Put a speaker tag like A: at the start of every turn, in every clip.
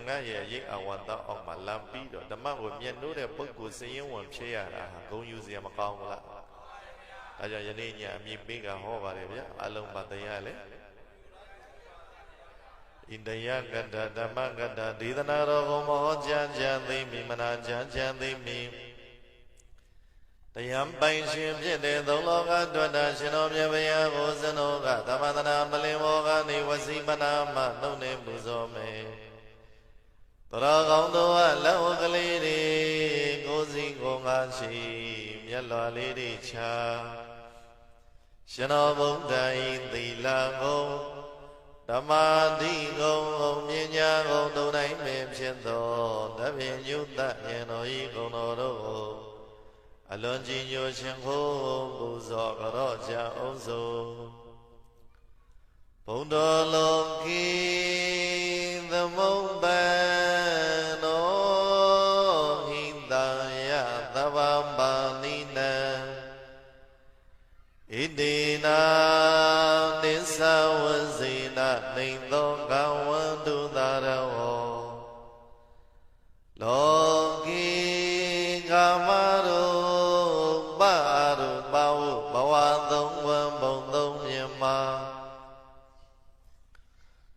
A: ငါရဲ့ရိတ်အဝန္တအောက်မှာလမ်းပြီးတော့ဓမ္မကိုမြတ်နိုးတဲ့ပုဂ္ဂိုလ်စည်ရင်ဝင်ဖြစ်ရတာဟာဂုဏ်ယူစရာမကောင်းဘူးလားဒါကြောင့်ယနေ့ညအမြင့်ပေးကဟောပါတယ်ဗျာအလုံးပါတရားလေဣန္ဒယကတ္တဓမ္မကတ္တဒေသနာတော်ကိုမဟောကြားကြသိမိမနာကြားသိမိတရားပိုင်ရှင်ဖြစ်တဲ့သုံးလောကတွေ့တာရှင်တော်မြတ်ဗျာကိုစနောကသမန္တနာမလင်မောကနေဝစီပနာမနှုတ်နေပူဇော်မယ်တရကောင်းသောလက်ဝကလေးတွေကိုစီကိုငါရှိမျက်လွှာလေးတွေချရှင်တော်ဘုဒ္ဓဤသီလကိုဓမ္မတိကုံမြညာကုံတို့တိုင်းပင်ဖြစ်သောတပင်ညုတယံတော်ဤကုံတော်တို့ကိုအလွန်ကြီးညိုရှင်ခိုးပူဇော်ကြောကြအောင်စို့ဘုံတော်လုံးကီသမုပ္ပန်တော်ဟိတယသဗ္ဗပါဏိနံဣတိနာသစ္စာဝဇိနာနေသောကဝန္တုသာရဝောလောကီကာမရောဘဝသုံးဝံဘုံသုံးမြင်မှာ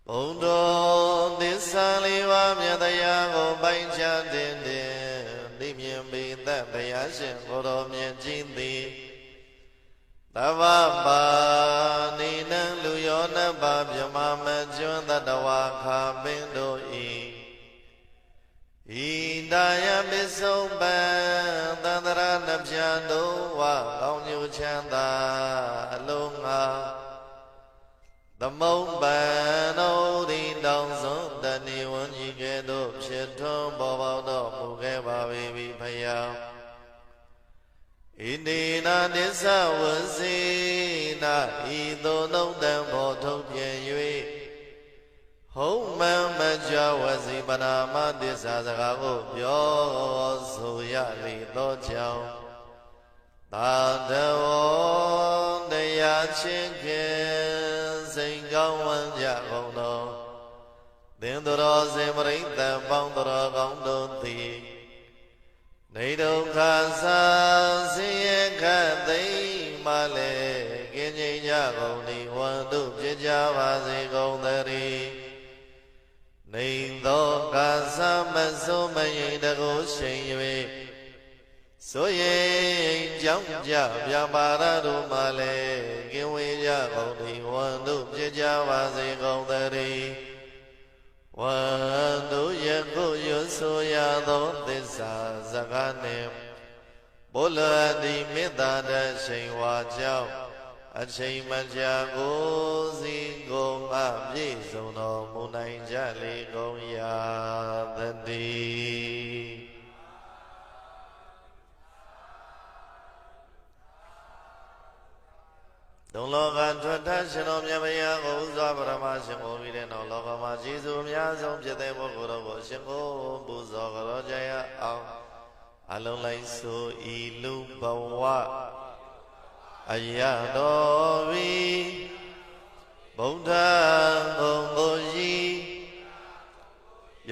A: ဘုံတော်သစ္စာလေးပါးမြတ်တရားကိုပိုင်ခြားတင်သိမြင်ပေတတ်ဘုရားရှင်ကိုယ်တော်မြတ်ကြီးသည်သဗ္ဗပါဏိနံလူယောနတ်ပါမြမမကျွန်းတတဝါခါပင်တို့ဤဣဒာယပစ္စုပန်သန္တရနှပြတို့ဝကောင်းကျိုးချမ်းသာအလုံးငါသမုံပန်တို့ဒီတောင်စွန်းတဏီဝန်းကြီးကဲ့သို့ဖြစ်ထွန်းပေါ်ပေါက်တော်မူခဲ့ပါ၏ဖယားဣတိနာသစ္စာဝစီနာဤသို့နှုတ်တံဘောထုတ်ပြန်၍ဟုတ်မှန်မကြဝစီပနာမသစ္စာစကားကိုပြောဆိုရလေသောကြောင့်သာတဝောတရားချင်းခင်စိန်ကောင်းဝမ်းကြကုန်သောသင်္တော်စေပရိသတ်ပေါင်းတော်ကောင်းတို့သည်နေဒုက္ခသာဆင်းရဲခတ်သိမ်းမှလည်းကင်းကျင်ကြကုန်သည်ဝန္တုပြကြပါစေကုန်သတည်းနေသောကာသမစုမယိတကိုရှိန်၍ဆိုရင်ကြောင့်ကြပြပါရတို့မှလည်းကင်းဝေးကြကုန်သည်ဝန္တုပြကြပါစေကုန်သတည်းဝန္တုယခုရွဆိုရသောသစ္စာစကားနှင့်ဘုလတိမေတ္တာတရှိန်ဝါကြောင့်အချိန်မကြာကိုစီကိုငါပြည့်စုံတော်မူနိုင်ကြလေကုန်ရာသတည်းသုံးလောကထွက်ထရှင်တော်မြတ်ဗျာကိုဥစွာပရမရှင်ကိုပြီးတဲ့နောက်လောကမှာကျေးဇူးအများဆုံးဖြစ်တဲ့ပုဂ္ဂိုလ်တော်ကိုရှင်ကိုပူဇော်ကြောကြရအောင်အလုံးလိုက်ဆိုဤလူဘဝအယတော်ဝီဗုဒ္ဓဘုံကိုကြီး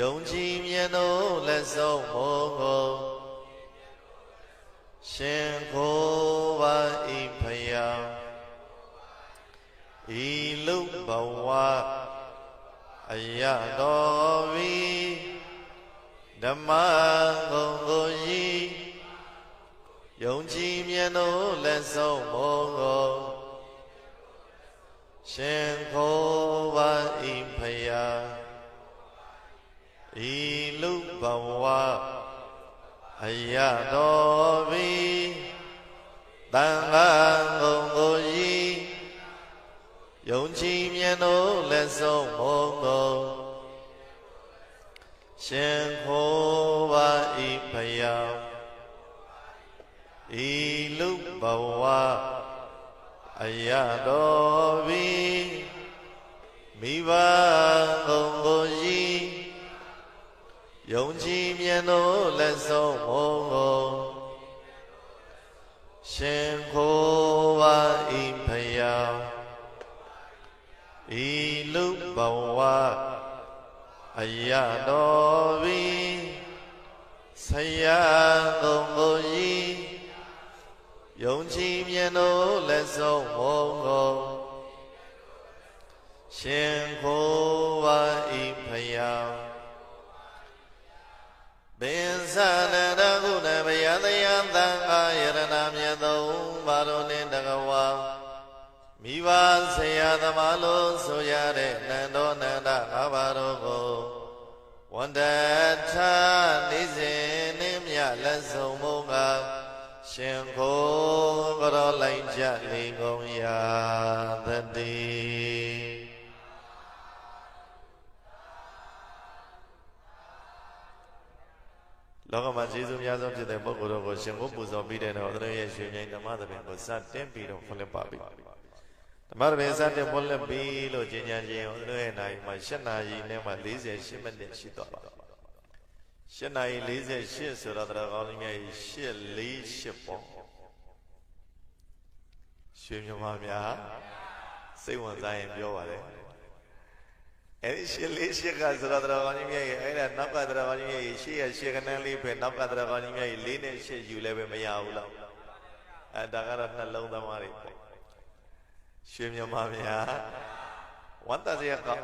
A: ယုံကြည်မြတ်တို့လက်ဆုံးမောကိုရှင်ကိုပါဤဖယားဤလူဘဝအယတော်ဝီဓမ္မဂုံကိုကြီးယုံကြည်မြတ်တို့လက်ဆုံးမောကိုရှင်ကိုပါဤဖယားဤလူဘဝအယတော်ဝီတန်ခါဂုံကိုကြီးယုံကြည်မြတ်တို့လက်ဆုံးမောကိုရှင်ကိုပါဤဖယားဤလူဘဝအယတော်ဝီမိဘဂုံကိုကြီးယုံကြည်မြတ်တို့လက်ဆုံးမောကိုရှင်ကိုပါဤဖယားဤလူဘဝအ Ayadovi Sayadongoyi Yongchi Miano Leso Mongo Shenko Wa Impayam Bensana Daguna Bayadayandanga Yaranam Yadom Baronin Dagawa Miva Sayadamalo Soyare Nando Nanda Avarogo Wandata Nizinimya Lesomoga Shenko Gorolaija Ligoya Dadi Logama Jesus Yazam to the Bogoro, Shengo Puzo Biden or the Yeshu, the mother and was sat 10 feet of Philippabi. The mother is at the Bola Bill or Jinyaji or Luena, my Shana, never Lizzie, Shimon and Shitoba. Shana Lizzie, she so that the she Lee Shippo. Shim your mamma, say once I am your. And she leaves she has rather on me, and not other on me, she has shaken and leap and not other on me, lean and she you live in my aula. And I got alone the money. Shim your mamma. One does he come?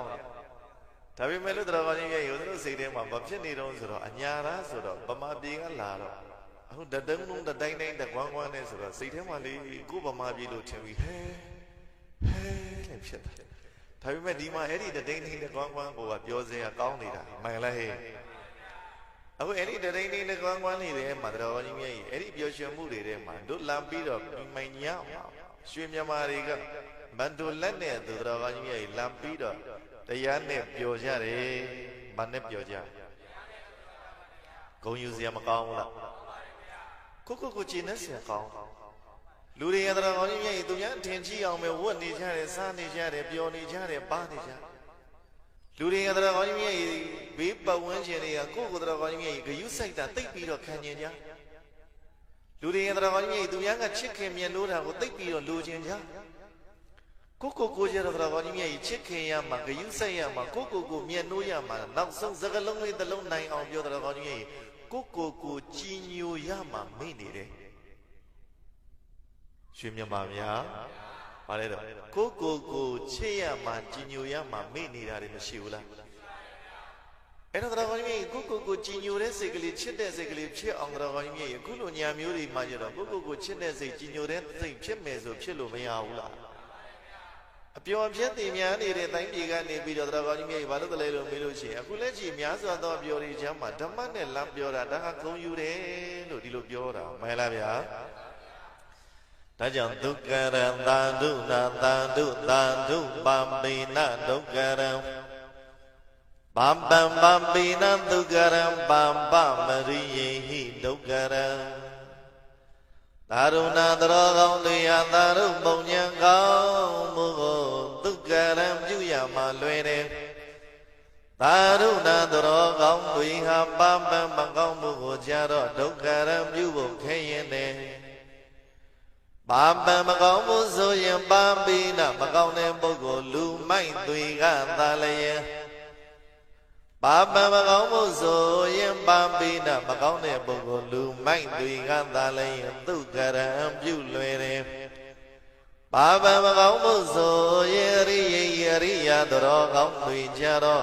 A: Tabi Melodravani, you don't see them, but Jenny don't so, and Yara so, Bama being a laro. Who the don't the dining the one is, see him only, Gubama Bilu to me. Hey, shit. Tabi Medima Eddie the dining the one go at Jose County, my lay. Oh, any the dining the one here, Madra, Eddie Yoshia Moody, man, do lampido, my yam, swim your mariga, Bandu Lene, the Dravani, lampido, the Yane Piojare, Bane Pioja. Go use Yamakaula. Coco Cucinas, Luri and Ravani, the young Tenji on my wood, Nijare, San Nijare, Pionijare, Banija. Luri and Ravani, Bipa Wenjani, and Coco Ravani, you say that take me to Canyon. Luri and Ravani, the young chicken, Yanura, would take me to Lujan. Coco Goja Ravani, chicken Yama, you say Yama, Coco go, Miano Yama, now so Zagalong with the long night of your Ravani, Coco go, Ginu Yama, made Shimya Mamia, Coco go, Cheyama, Ginu Yama, made it in the Shula. Another Ravani, Coco go, Ginu, Resically, Chidesically, Che on Ravani, Kulunya Muri, Major, Coco go, Chidesic, Ginu, Chimes of Chilo Meaula. A pure Jetian, a time began a bit of Ravani, Valado Miluci, a Kuleji, Miasa, Biori Jama, Taman, and Lampiora, Daka, Yure, Lodilo Biora, my lavia. Tajan Dukaram, Dandu, Bambina, Dukaram. Bam Bam Bambina, Dukaram, Bam Bam, Marie, Dukaram. Daruna Drogolia, Darum Bonyanga, Mugo, Dukaram, Juyama, Luene. Daruna Drogam, we have Bam Bam Bangam, Mugo, Jaro, Dukaram, Jubo, Kayene. Bamba Magamu Zoyam Bambina, Magone Bogo, Lu, Mai, Duiga, Dalaya. Bamba Magamu Zoyam Bambina, Magone Bogo, Lu, Mai, Duiga, Dalaya, Dukaram, Bulene. Bamba Magamu Zoyari, Yaria, Drogam, Duijaro,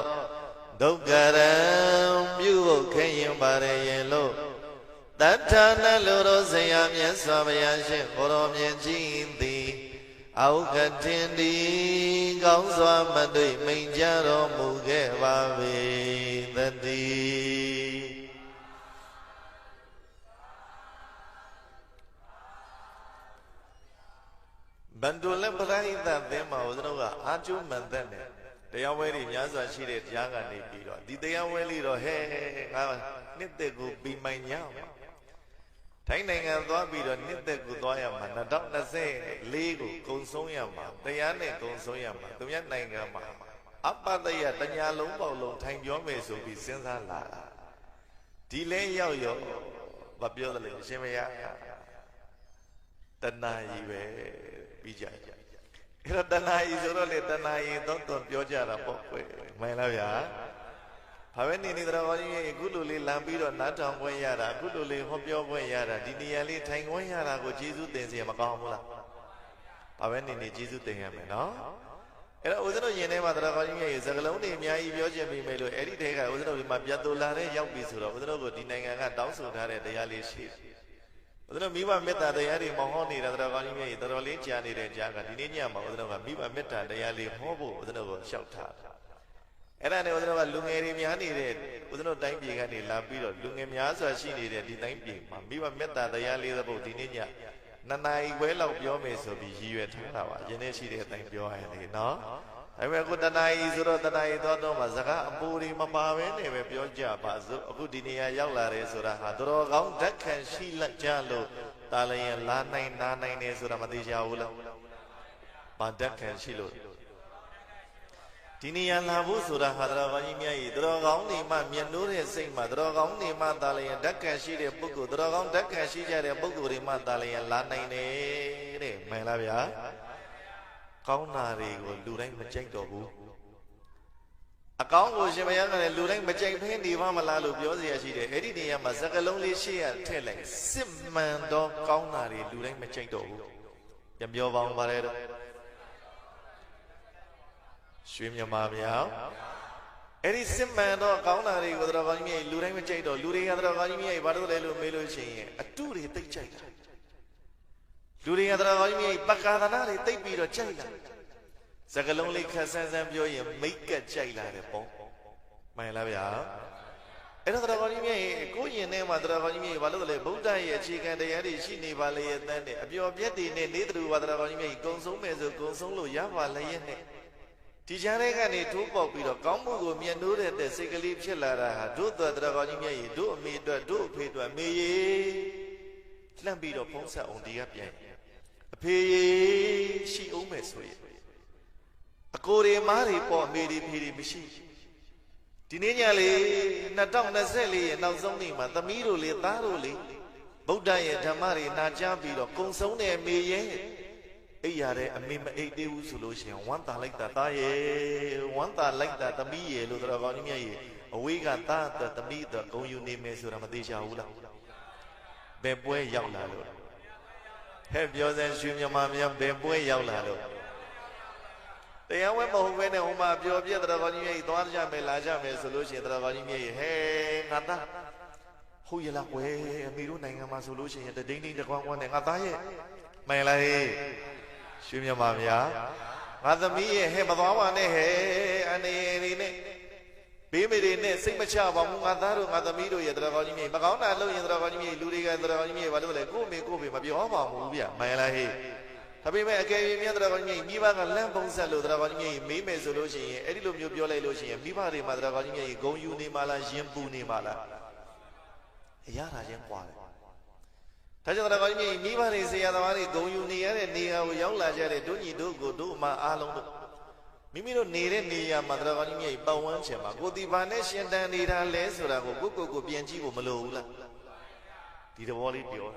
A: Dukaram, Bugo, Kayam, Barayelo. Tana Luro Sayam Yasavayashi, Korom Yajindi, Aukatindi, Gauswa Madui, Minjaro Muge Vavi, the D. Bandula Braida, them out of Aju Mandane. They are wearing Yaza, she did Yaga Nipido. Did they are well, hey, need they go be my yam? Taining and Dobby don't need the Gudoyama, the doctor say, legal, Consoyama, the Yane Consoyama, the Yanangama. Up by the Yatanya Lombo, time your ways will be since I la. Delay yo, but you're the Shemaya. The naive Bija. The naive is only the naive, don't Pioja, my lawyer. ဘာပဲနေနေတော်ကောင်းကြီးအခုလိုလေးလမ်းပြီးတော့နားထောင်ခွင့်ရတာအခုလိုလေးဟောပြောခွင့်ရတာဒီနေရာလေးထိုင်ခွင့်ရတာကိုကျေးဇူးတင်စီရမကောင်းဘူးလားဘာပဲနေနေကျေးဇူးတင်ရမယ်နော်အဲ့တော့ဦးဇင်းတို့ယင်ထဲမှာတော်ကောင်းကြီးရဲ့စကလုံးတွေအများကြီးပြောချင်ပြီးမယ်လို့အဲ့ဒီထဲကဦးဇင်းတို့ဒီမှာပြတ်တူလာတဲ့ရောက်ပြီဆိုတော့ဦးဇင်းတို့ကိုဒီနိုင်ငံကတောင်းဆိုထားတဲ့တရားလေးရှိဦးဇင်းတို့မိဘမေတ္တာတရားတွေမောင်းဟောနေတာတော်ကောင်းကြီးရဲ့တော်တော်လေးကြားနေတဲ့ကြားကဒီနေ့ညမှာဦးဇင်းတို့ကမိဘမေတ္တာတရားလေးဟောဖို့ဦးဇင်းတို့ကိုလျှောက်ထားအဲ့ဒါနဲ့ဦးဇင်းတို့ကလူငယ်တွေများနေတဲ့ဦးဇင်းတို့တိုင်းပြည်ကနေလာပြီးတော့လူငယ်များစွာရှိနေတဲ့ဒီတိုင်းပြည်မှာမိဘမေတ္တာတရားလေးသဖို့ဒီနေ့ညနှစ်နာရီခွဲလောက်ပြောမယ်ဆိုပြီးရည်ရွယ်ထားတာပါယနေ့ရှိတဲ့အတိုင်းပြောရရင်လေနော်ဒါပေမဲ့အခုတနာရီဆိုတော့တနာရီတော့မှစကားအပူတွေမပါဘဲနဲ့ပဲပြောကြပါစို့အခုဒီနေရာရောက်လာတယ်ဆိုတာဟာတော်ကောင်းဓာတ်ခံရှိလက်ကြလို့တာလျင်လာနိုင်နာနိုင်နေဆိုတာမသိကြဘူးလားဘာဓာတ်ခံရှိလို့ဒီနေရာလာဖို့ဆိုတာဟာတော်ကောင်းကြီးမြတ်ကြီးတော်ကောင်းနေမှမျက်နှိုးတဲ့စိတ်မှတော်ကောင်းနေမှတာလျင်ဓာတ်ခံရှိတဲ့ပုဂ္ဂိုလ်တော်ကောင်းဓာတ်ခံရှိကြတဲ့ပုဂ္ဂိုလ်တွေမှတာလျင်လာနိုင်တယ်တဲ့မှန်လားဗျာကောင်းတာတွေကိုလူတိုင်းမကြိုက်တော့ဘူးအကောင်းကိုရှင်ဘုရားကလည်းလူတိုင်းမကြိုက်ဖဲနေပါမလားလို့ပြောเสียရှိတယ်အဲ့ဒီနေရာမှာစကလုံးလေးရှေ့ရထည့်လိုက်စစ်မှန်တော့ကောင်းတာတွေလူတိုင်းမကြိုက်တော့ဘူးပြန်ပြောပါဦးပါလေတော့ရွှေမြမာမြောင်အဲ့ဒီစစ်မှန်တော့ကောင်းတာတွေကိုတော်ကောင်းကြီးမြေလူတိုင်းမကြိုက်တော့လူတွေကတော်ကောင်းကြီးမြေဘာလို့လဲလို့မေးလို့ရှိရင်အတုတွေသိကြိုက်တာလူတွေကတော်ကောင်းကြီးမြေပက္ကာသနာတွေသိပြီးတော့ကြိုက်လာစကလုံးလေးခက်ဆန်းဆန်းပြောရင်မိတ်ကကြိုက်လာတယ်ပေါ့မှန်လားဗျာအဲ့တော့တော်ကောင်းကြီးမြေကိုရင်ထဲမှာတော်ကောင်းကြီးမြေဘာလို့လဲဗုဒ္ဓရဲ့အခြေခံတရားတွေရှိနေပါလေရဲ့တန်းနဲ့အပျော်ပြက်တွေနဲ့နေတူပါတော်ကောင်းကြီးမြေကုံဆုံးမယ်ဆိုကုံဆုံးလို့ရပါလေရဲ့နဲ့ဒီကြားထဲကနေထိုးပေါက်ပြီးတော့ကောင်းမှုကိုမြတ်နိုးတဲ့စိတ်ကလေးဖြစ်လာတာဟာတို့တော်တော်ကောင်းကြီးမြတ်ကြီးတို့အမေအတွက်တို့အဖေအတွက်မေရေလှမ်းပြီးတော့ဖုံးဆက်အောင်ဒီကပြန်အဖေရေရှိအောင်မယ်ဆိုရင်အကိုတွေမားတွေပေါ့အမေတွေဖေတွေမရှိဒီနေ့ညလေး2024ရဲ့နောက်ဆုံးနေ့မှာသမီးတို့လေသားတို့လေဗုဒ္ဓရဲ့ဓမ္မတွေနာကြားပြီးတော့ကုံဆုံးတဲ့မေရဲ့အိရတဲ့အမေမအိတ်သေးဘူးဆိုလို့ရှိရင်ဝမ်းသာလိုက်တာသားရဲ့ဝမ်းသာလိုက်တာသမီးရဲ့လို့တော်ကောင်းကြီးမြတ်ရဲ့အဝေးကသားတဲ့သမီးတဲ့ဂုံယူနေမယ်ဆိုတာမသေးချဘူးလားဘယ်ပွဲရောက်လာလို့ဟဲ့ပြောစမ်းရွှေမြမာမြတ်ဘယ်ပွဲရောက်လာလို့တရားဝဲမဟုတ်ဘဲနဲ့ဟိုမှာပြောပြတော်ကောင်းကြီးမြတ်ကြီးသွားကြမယ်လာကြမယ်ဆိုလို့ရှိရင်တော်ကောင်းကြီးမြတ်ရဲ့ဟဲ့ငါသားဟုတ်ရလားကွယ်အမေတို့နိုင်ငံမှာဆိုလို့ရှိရင်တဒိန်းဒိန်းတကွမ်းကွမ်းနဲ့ငါသားရဲ့မှန်လားဟဲ့ရွှေမြမာဗျာငါသမီးရဲ့ဟဲ့မသွားပါနဲ့ဟဲ့အနေရီနဲ့ဘေးမေတွေနဲ့စိတ်မချပါဘူးငါသားတို့ငါသမီးတို့ရဲ့တော်ကောင်းကြီးမြေမကောင်းတာလုပ်ရင်တော်ကောင်းကြီးမြေလူတွေကတော်ကောင်းကြီးမြေဘာလို့လဲကို့မေကို့ဖေမပြောပါဘူးဗျမှန်လားဟဲ့ဒါပေမဲ့အကယ်၍မြတ်တော်ကောင်းကြီးမြေမိဘကလမ်းပုံဆက်လို့တော်ကောင်းကြီးမြေမေးမယ်ဆိုလို့ရှိရင်အဲ့ဒီလိုမျိုးပြောလိုက်လို့ရှိရင်မိဘတွေမှာတော်ကောင်းကြီးမြေဂုံယူနေမှလားရင်ပူနေမှလားအရာတာချင်းကွာတယ်ဒါကြောင့်တော်ကောင်းကြီးမိဘတွေဆရာသမားတွေဂုံယူနေရတဲ့နေရာကိုရောက်လာကြတဲ့တို့ညီတို့ကိုတို့အမအားလုံးတို့မိမိတို့နေတဲ့နေရာမှာတော်ကောင်းကြီးမြေပတ်ဝန်းကျင်မှာကိုယ်ဒီဘာနဲ့ရှင်တန်နေတာလဲဆိုတာကိုကိုပြန်ကြည့်ဖို့မလိုဘူးလားဒီသဘောလေးပြေ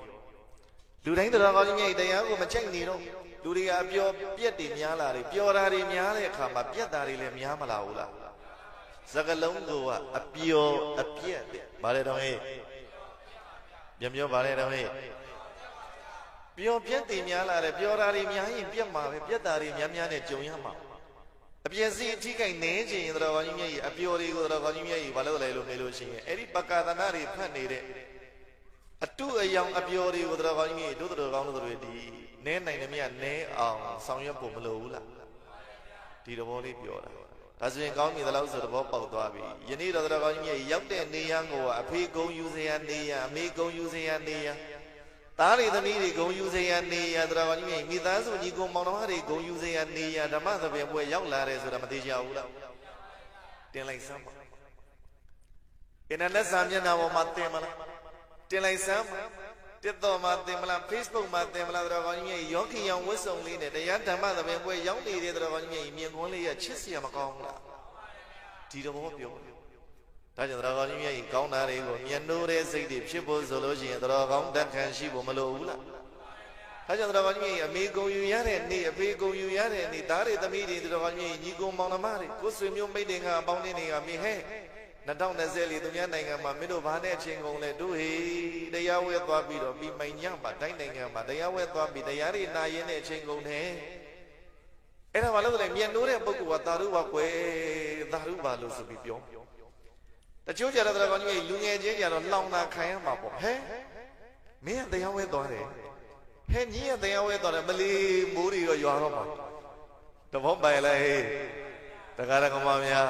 A: ာလူတိုင်းတော်ကောင်းကြီးမြေတရားကိုမချိတ်နေတော့လူတွေကအပျော်ပြက်တွေများလာတယ်ပျော်တာတွေများတဲ့အခါမှာပြက်တာတွေလည်းများမလာဘူးလားစကလုံးကအပျော်အပြက်ဗါလေတော့ဟဲ့ပြန်ပြောပါလေတော့ဟဲ့ပျော်ပြက်တွေများလာတယ်ပျော်တာတွေများရင်ပြက်မှာပဲပြက်တာတွေများများနဲ့ကြုံရမှာအပြည့်စီအထိကိနေခြင်းတော်ကောင်းကြီးမြတ်ကြီးအပျော်တွေကိုတော်ကောင်းကြီးမြတ်ကြီးဘာလို့လဲလို့မေးလို့ရှိရင်အဲ့ဒီပက္ကာသနာတွေဖတ်နေတဲ့အတုအယောင်အပျော်တွေကိုတော်ကောင်းကြီးမြတ်တို့တော်ကောင်းတို့တွေဒီနဲနိုင်တယ်မြတ်နဲအောင်ဆောင်ရွက်ဖို့မလိုဘူးလားဒီသဘောလေးပြောတာဒါဆိုရင်ကောင်းပြီသလားဆိုသဘောပေါက်သွားပြီယနေ့တော်ကောင်းကြီးမြတ်ရောက်တဲ့နေရန်ကိုအဖေဂုံယူစရာနေရအမေဂုံယူစရာနေရသားတွေသမီးတွေဂုံယူစရာနေရတော်ကောင်းကြီးမြတ်မိသားစုညီကိုမောင်နှမတွေဂုံယူစရာနေရဓမ္မသဘင်ပွဲရောက်လာတယ်ဆိုတာမသိကြဘူးလားတင်လိုက်စမ်းပါအင်တာနက်စာမျက်နှာပေါ်မှာတင်မလားတင်လိုက်စမ်းတက်တော်မှာတင်မလား Facebook မှာတင်မလားတော်ကောင်းကြီးမြတ်ယောဂီရောင်ဝတ်စုံလေးနဲ့တရားဓမ္မသဘင်ပွဲရောက်နေတဲ့တော်ကောင်းကြီးမြတ်မြင်ကွန်းလေးရချစ်စရာမကောင်းဘူးလားဒီသဘောပြောဒါကြောင့်တော်ကောင်းကြီးမြတ်ကောင်းတာတွေကိုမျက်နှိုးတဲ့စိတ်တွေဖြစ်ဖို့ဆိုလို့ရှိရင်တော်ကောင်းတတ်ခံရှိဖို့မလိုဘူးလားဒါကြောင့်တော်ကောင်းကြီးအမေဂုံယူရတဲ့နေ့အဖေဂုံယူရတဲ့နေ့သားတွေသမီးတွေတော်ကောင်းကြီးညီကိုမောင်နှမတွေကိုဆွေမျိုးမိတ်တင်ကအပေါင်းတွေကမင်းဟဲ့ 2020လေသူများနိုင်ငံမှာမင်းတို့ဘာနဲ့အချင်းကုန်လဲတို့ဟေးတရားဝဲသွားပြီးတော့ပြီးမိုင်ညမှာတိုင်းနိုင်ငံမှာတရားဝဲသွားပြီးတရားတွေနာရင်တဲ့အချင်းကုန်တယ်အဲ့ဒါဘာလို့လဲမြန်နိုးတဲ့ပုဂ္ဂိုလ်ကသာရုပါကွယ်သာရုပါလို့ဆိုပြီးပြောတချို့ကြတော့ကောင်ကြီးလူငယ်ချင်းကြတော့လောင်တာခံရမှာပေါ့ဟဲ့မင်းကတရားဝဲသွားတယ်ဟဲ့ညီကတရားဝဲသွားတယ်မလီမိုးတွေရောရွာတော့မှာတဘောပိုင်လဲဟေးတကားတကမများ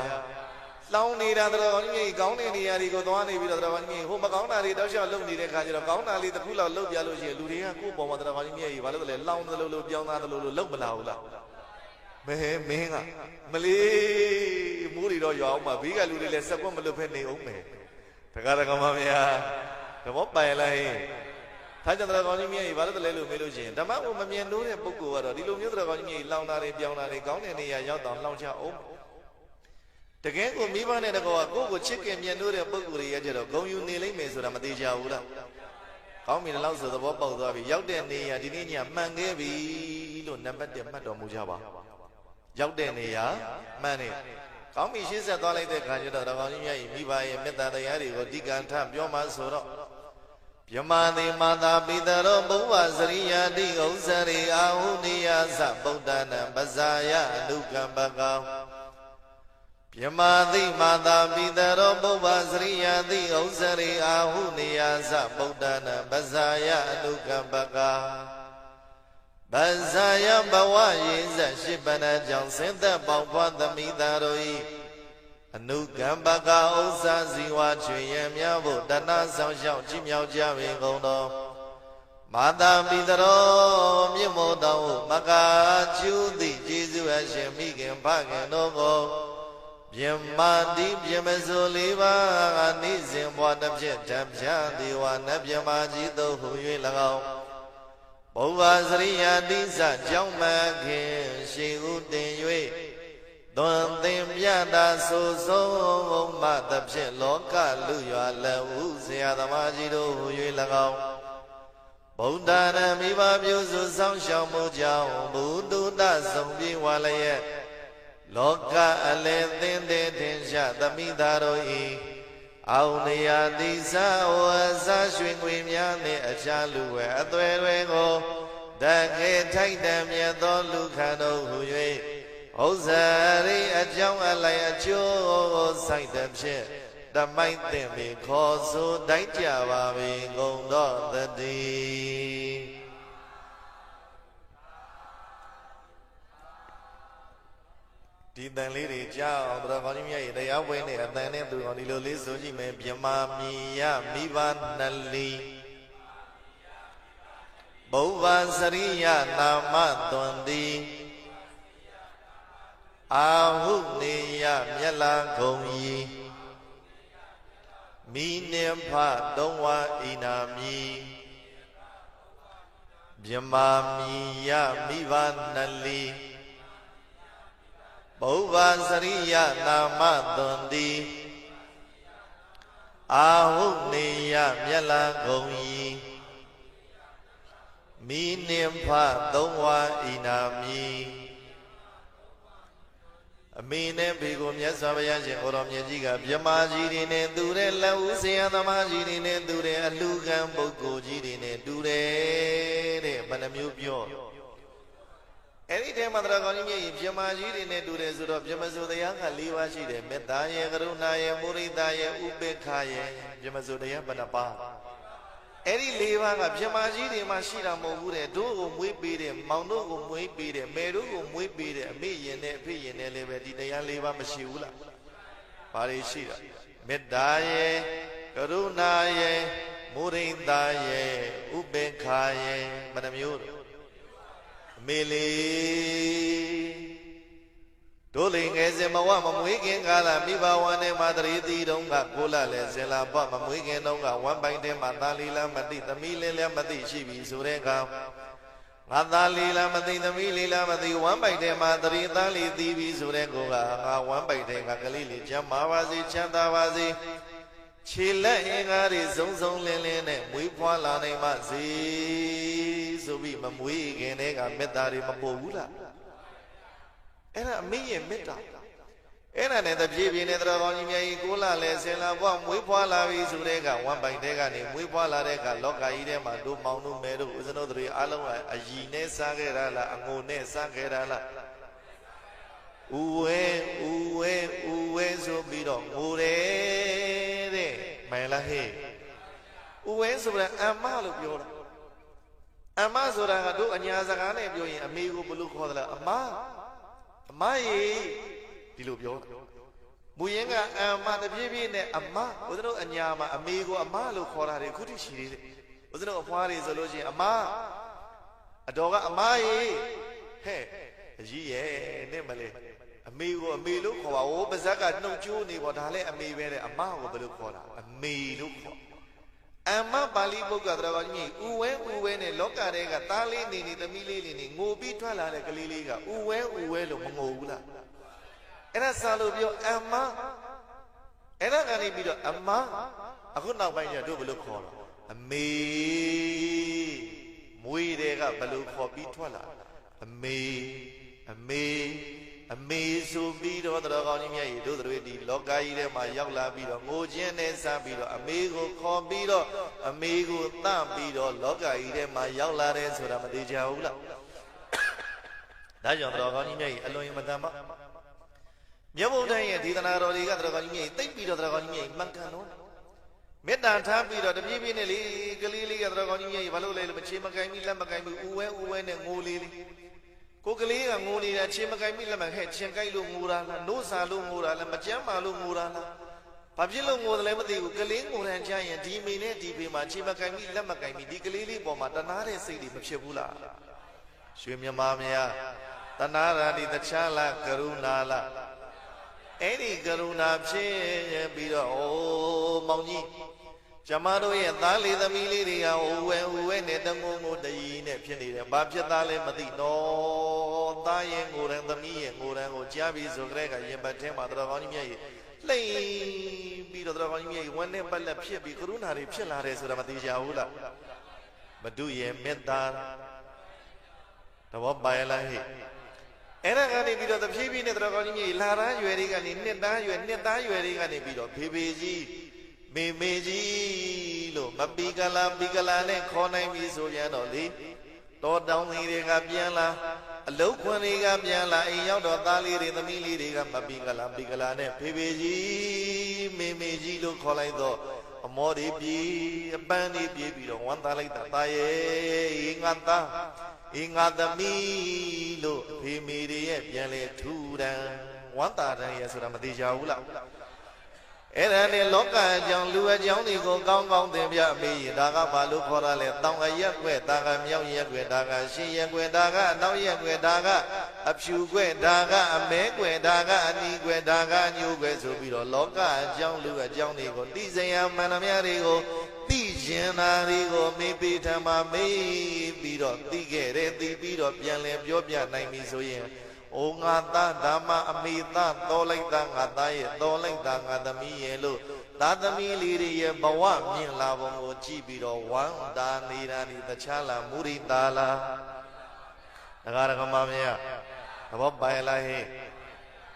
A: လောင်နေတာတော့ကောင်ကြီးကောင်းတဲ့နေရာတွေကိုသွားနေပြီးတော့ကောင်ကြီးဟိုမကောင်းတာတွေတောက်လျှောက်လုံနေတဲ့ခါကျတော့ကောင်းတာလေးတစ်ခုလောက်လုံပြလို့ရှိရင်လူတွေကကိုယ့်ပေါ်မှာတော့ကောင်ကြီးမြဲကြီးဘာလို့လဲလောင်သလိုလိုပြောင်းသားသလိုလိုလုံမလာဘူးလားမင်းကမလေးမိုးတွေတော့ရွာအောင်မှာဘေးကလူတွေလည်းစက်ကွက်မလွတ်ဖဲနေအောင်မယ်တကားတကမများတဘောပိုင်လိုက်ထားကြတဲ့ကောင်ကြီးမြတ်ကြီးဘာလို့လဲလို့မေးလို့ရှိရင်ဓမ္မကိုမမြင်လို့တဲ့ပုဂ္ဂိုလ်ကတော့ဒီလိုမျိုးတဲ့ကောင်ကြီးမြတ်ကြီးလောင်တာတွေပြောင်းတာတွေကောင်းတဲ့နေရာရောက်တော့လောင်ချအောင်တကယ်ကိုမိဘနဲ့တကောကိုယ့်ကိုချစ်ခင်မြတ်လို့တဲ့ပုဂ္ဂိုလ်တွေရဲ့ကျတော့ဂုံယူနေလိမ့်မယ်ဆိုတာမသေးကြဘူးလားကောင်းပြီလောက်ဆိုသဘောပေါက်သွားပြီရောက်တဲ့နေရာဒီနေ့ညမှန်ခဲ့ပြီလို့နံပါတ်1မှတ်တော်မူကြပါရောက်တဲ့နေရာမှန်နေကောင်းပြီရှင်းဆက်သွားလိုက်တဲ့ခါကျတော့ကောင်ကြီးမြတ်ကြီးမိဘရဲ့မေတ္တာတရားတွေကိုဒီကံထပြောမှဆိုတော့ပြမတိမာတာပိတရောဘုဝစရိယာတိဥစ္စရိအာဟုနိယသဗုဒ္ဓနာပဇာယအနုကမ္ပကောပြမတိမာတာပိတရောဘုဝစရိယာတိဥစ္စရိအာဟုနိယသဗုဒ္ဓနာပဇာယအနုကမ္ပကောပဇာယဘဝရေဇရှိပနကြောင့်စင်သက်ပေါင်းဖွားသမိသားတို့၏အနုကမ္ပကဥစ္စာဇီဝချွေရများဖို့တဏှဆောင်ရှောက်ကြည်မြောက်ကြပေကုန်သောမာတာပိတရောမြင့်မောတော်ဟုမကာကျူးသည့်ကျေးဇူးအရှင်မိခင်ဖခင်တို့ကိုပြမတိပြမစိုးလေးပါးနေ့စဉ်ဘဝတစ်ဖြင့်ဓမ္မတိဝနပြမကြီးသို့ဟူ၍၎င်းဘုရားစရိယာတိစကြောင့်မခင်ရှိဥတင်၍သွန်သင်မြတ်တာဆိုဆုံးမသဖြင့်လောကလူရွာလက်ဥဆရာသမားကြီးတို့ဟူ၍၎င်းဗုဒ္ဓနာမိဘမျိုးစုဆောင်းရှောက်မှုကြောင့်ဘုဒ္ဓတဆုံးပြေဝါလျက်လောကအလယ်သင်တဲ့ထင်ရှားသမိသားတို့၏အောင်နေရာတိသဝဇရွှေငွေများနှင့်အခြားလူဝဲအသွဲတွေကိုတကယ်ထိုက်တံမြတ်သောလူခန္ဓာဟူ၍ဥစ္စာရိအကြောင်းအလိုက်အကျိုးဆိုင်တဲ့ဖြင့်တမိုက်တင်ပြီးခေါ်ဆိုတိုက်ကြပါပြီကုန်တော့တည်းဒီတန်လေးတွေကြောက်တော်ကောင်းကြီးမြတ်ရဲ့တရားပွဲနဲ့အတန်နဲ့သူတော်ဒီလိုလေးဆိုကြည့်မယ်မြမမီယမိဘနှလီဘုဗ္ဗစရိယနာမသွန်တိအာဟုနေယမြက်လာကုန်ဤမိနေဖသုံးဝဣနာမိမြမမီယမိဘနှလီဘုဗ္ဗစရိယနာမသွန်တိအာဟုနေယမြက်လာကုန်ဤမိနေဖသုံးဝဣနာမိအမေနဲ့ဘေကိုမြတ်စွာဘုရားရှင်ကိုတော်မြတ်ကြီးကမြမကြီးတွေနဲ့တူတဲ့လက်ဦးဆရာသမားကြီးတွေနဲ့တူတဲ့အလူခံပုဂ္ဂိုလ်ကြီးတွေနဲ့တူတယ်တဲ့ဘယ်နှမျိုးပြောအဲ့ဒီထဲမှာတရားကောင်းကြီးမြတ်ကြီးမြမကြီးတွေနဲ့တူတယ်ဆိုတော့မြမစုတရားက၄ပါးရှိတယ်မေတ္တာရဲ့ကရုဏာရဲ့မုရိဒာရဲ့ဥပေက္ခရဲ့မြမစုတရားဘယ်နှပါးအဲ့ဒီ၄ပါးကမြမကြီးတွေမှာရှိတာမဟုတ်ဘူးတဲ့တို့ကိုမွေးပေးတယ်မောင်တို့ကိုမွေးပေးတယ်မယ်တို့ကိုမွေးပေးတယ်အမေရင်နဲ့အဖေရင်နဲ့လည်းပဲဒီတရား၄ပါးမရှိဘူးလားဘာတွေရှိတာမေတ္တာရဲ့ကရုဏာရဲ့မုရိဒာရဲ့ဥပေက္ခရဲ့ဘယ်နှမျိုးအမေလေးတို့လေငယ်စဉ်ဘဝမမွေးခင်ကာလမိဘဝနဲ့မာတရီတီတုံးကကိုလာလဲဇင်လာဘမမွေးခင်တုံးကဝမ်းပိုင်ထဲမှာသာလီလာမသိသမီးလေးလည်းမသိရှိပြီဆိုတဲ့အခါငါသာလီလာမသိသမီးလေးလားမသိဝမ်းပိုင်ထဲမှာတရီသားလေးသိပြီဆိုတဲ့ကိုကငါဝမ်းပိုင်ထဲကကလေးလေးချမ်းသာပါစေချမ်းသာပါစေခြေလက်အင်္ဂါတွေစုံစုံလင်းလင်းနဲ့မွေးဖွားလာနိုင်ပါစေဆိုပြီးမမွေးခင်တည်းကမေတ္တာတွေမပို့ဘူးလားအဲ့ဒါအမေရဲ့မေတ္တာ အဲ့ဒါနဲ့တပြေးပြေးနဲ့တော်ကောင်းကြီးမြတ်ကြီးကိုလာလဲဆင်လာဘွားမွေးဖွားလာပြီဆိုတဲ့ကဝမ်ပိုင်တဲ့ကနေမွေးဖွားလာတဲ့ကလောကကြီးထဲမှာတို့မောင်တို့မဲတို့ဦးဇင်းတို့တွေအားလုံးကအယီနဲ့စားခဲ့တာလားအငိုနဲ့စားခဲ့တာလားဥဝဲဆိုပြီးတော့ငိုတယ်တဲ့မှန်လားဟဲ့ဥဝဲဆိုတာအမလို့ပြောတာအမဆိုတာကတို့အညာစကားနဲ့ပြောရင်အမေကိုဘယ်လိုခေါ်သလဲအမရေဒီလိုပြောမူရင်းကအမတပြေးပြေးနဲ့အမဦးဇင်းတို့အညာမှာအမေကိုအမလို့ခေါ်တာတွေခုထိရှိသေးတယ်ဦးဇင်းတို့အဖွားတွေဆိုလို့ရှိရင်အမအတော်ကအမရေဟဲ့အကြီးရဲ့နဲ့မလဲအမေကိုအမေလို့ခေါ်ပါဦးပါဇက်ကနှုတ်ကျိုးနေပေါ့ဒါလည်းအမေပဲတဲ့အမကိုဘယ်လိုခေါ်တာအမေလို့ခေါ်အမပါဠိပုဂ္ဂတော်တော်ကြီးဥဝဲနဲ့လောကတဲ့ကသားလေးနေသမီးလေးနေငိုပြီးထွက်လာတဲ့ကလေးလေးကဥဝဲလို့မငိုဘူးလားအဲ့ဒါစာလို့ပြောအမအဲ့ဒါကနေပြီးတော့အမအခုနောက်ပိုင်းကျတို့ဘယ်လိုခေါ်တော့အမေမွေးတဲ့ကဘယ်လိုခေါ်ပြီးထွက်လာအမေဆိုပြီးတော့တော်ကောင်းကြီးမြတ်ကြီးတို့တွေဒီလောကကြီးထဲမှာရောက်လာပြီးတော့ငိုခြင်းနဲ့စပြီးတော့အမေကိုခေါ်ပြီးတော့အမေကိုတန့်ပြီးတော့လောကကြီးထဲမှာရောက်လာတယ်ဆိုတာမသေးကြဘူးလားဒါကြောင့်တော်ကောင်းကြီးမြတ်ကြီးအလွန်မတန်ပါမြတ်ဗုဒ္ဓရဲ့ဒေသနာတော်တွေကတော်ကောင်းကြီးမြတ်ကြီးတိတ်ပြီးတော့တော်ကောင်းကြီးမြတ်ကြီးမှန်ကန်တော့မေတ္တာထားပြီးတော့တပြေးပြေးနဲ့လေကလေးလေးကတော်ကောင်းကြီးမြတ်ကြီးဘာလို့လဲလို့မချေမကိုင်းပြီးလက်မကိုင်းပြီးဥဝဲနဲ့ငိုလေးကိုကလေးကငိုနေတာချေမကိုင်းပြီးလက်မဟဲ့ချင်ကိုက်လို့ငိုတာလားနို့စာလို့ငိုတာလားမကြမ်းပါလို့ငိုတာလားဘာဖြစ်လို့ငိုတယ်လဲမသိဘူးကလေးငိုတဲ့ကြရင်ဒီမိနဲ့ဒီဖေမှာချေမကိုင်းပြီးလက်မကိုင်းပြီးဒီကလေးလေးပေါ်မှာတနာတဲ့စိတ်တွေမဖြစ်ဘူးလားရွှေမြမမယားတနာရာဒီတခြားလားကရုဏာလားအဲ့ဒီကရုဏာဖြစ်ပြီးတော့အိုးမောင်ကြီးကျမတို့ရဲ့သားလေးသမီးလေးတွေကဥဝဲနဲ့တငုံတရီနဲ့ဖြစ်နေတယ်ဘာဖြစ်သားလဲမသိတော့သားရဲ့ငိုတဲ့သမီးရဲ့ငိုတဲ့ကိုကြားပြီးဆိုကြတဲ့ကရင်ပတ်ထဲမှာတော်ကောင်းကြီးမြတ်ကြီးလှိမ့်ပြီးတော့တော်ကောင်းကြီးမြတ်ကြီးဝမ်းနဲ့ပတ်လက်ဖြစ်ပြီးကရုဏာတွေဖြစ်လာတယ်ဆိုတာမသိကြဘူးလားမတုရဲ့မေတ္တာသဘောပါရလားဟဲ့အဲ့ဒါကနေပြီးတော့တဖြည်းဖြည်းနဲ့တော်ကောင်းကြီးမြတ်ကြီးလာသားရွယ်တွေကနေနှစ်သားရွယ်တွေကနေပြီးတော့ဖေဖေကြီးမေကြီးလို့မပီကလာနဲ့ခေါ်နိုင်ပြီဆိုပြန်တော့လေတော်တောင်းကြီးတွေကပြန်လာအလုတ်ခွန်တွေကပြန်လာအိမ်ရောက်တော့သားလေးတွေသမီးလေးတွေကမပီကလာနဲ့ဖေကြီးမေကြီးလို့ခေါ်လိုက်တော့အမောတွေပြေးအပန်းတွေပြေးပြီးတော့ဝမ်းသားလိုက်တာသားရဲ့ငါသားငါသမီးလို့ဖေမေတွေရဲ့ပြန်လေထူတန်းဝမ်းသာတယ်ရဲ့ဆိုတာမသိကြဘူးလားအဲ့ဒါနဲ့လောကအကြောင်းလူအကြောင်းတွေကိုကောင်းကောင်းသင်ပြမေးရင်ဒါကဘာလို့ခေါ်ရလဲတောင်အရက်ွက်ဒါကမြောက်ရက်ွက်ဒါကရှင်းရက်ွက်ဒါကအနောက်ရက်ွက်ဒါကအဖြူွက်ဒါကအမဲွက်ဒါကအနီွက်ဒါကအညိုွက်ဆိုပြီးတော့လောကအကြောင်းလူအကြောင်းတွေကိုသိစရာမှန်သမျှတွေကိုသိခြင်းနာတွေကိုမေးပြီးထမ်းမှာမေးပြီးတော့သိခဲ့တယ်သိပြီးတော့ပြန်လည်ပြောပြနိုင်ပြီဆိုရင်အိုငါသားဓမ္မအမိသားတော်လိုက်တာငါသားရဲ့တော်လိုက်တာငါသမီးရဲ့လို့သားသမီးလေးတွေရဲ့ဘဝမြင်လာပုံကိုကြည့်ပြီးတော့ဝမ်းသာနေတာဒီတခြားလားမုရိတာလားဒကာဒကမမရသဘောပိုင်လားဟဲ့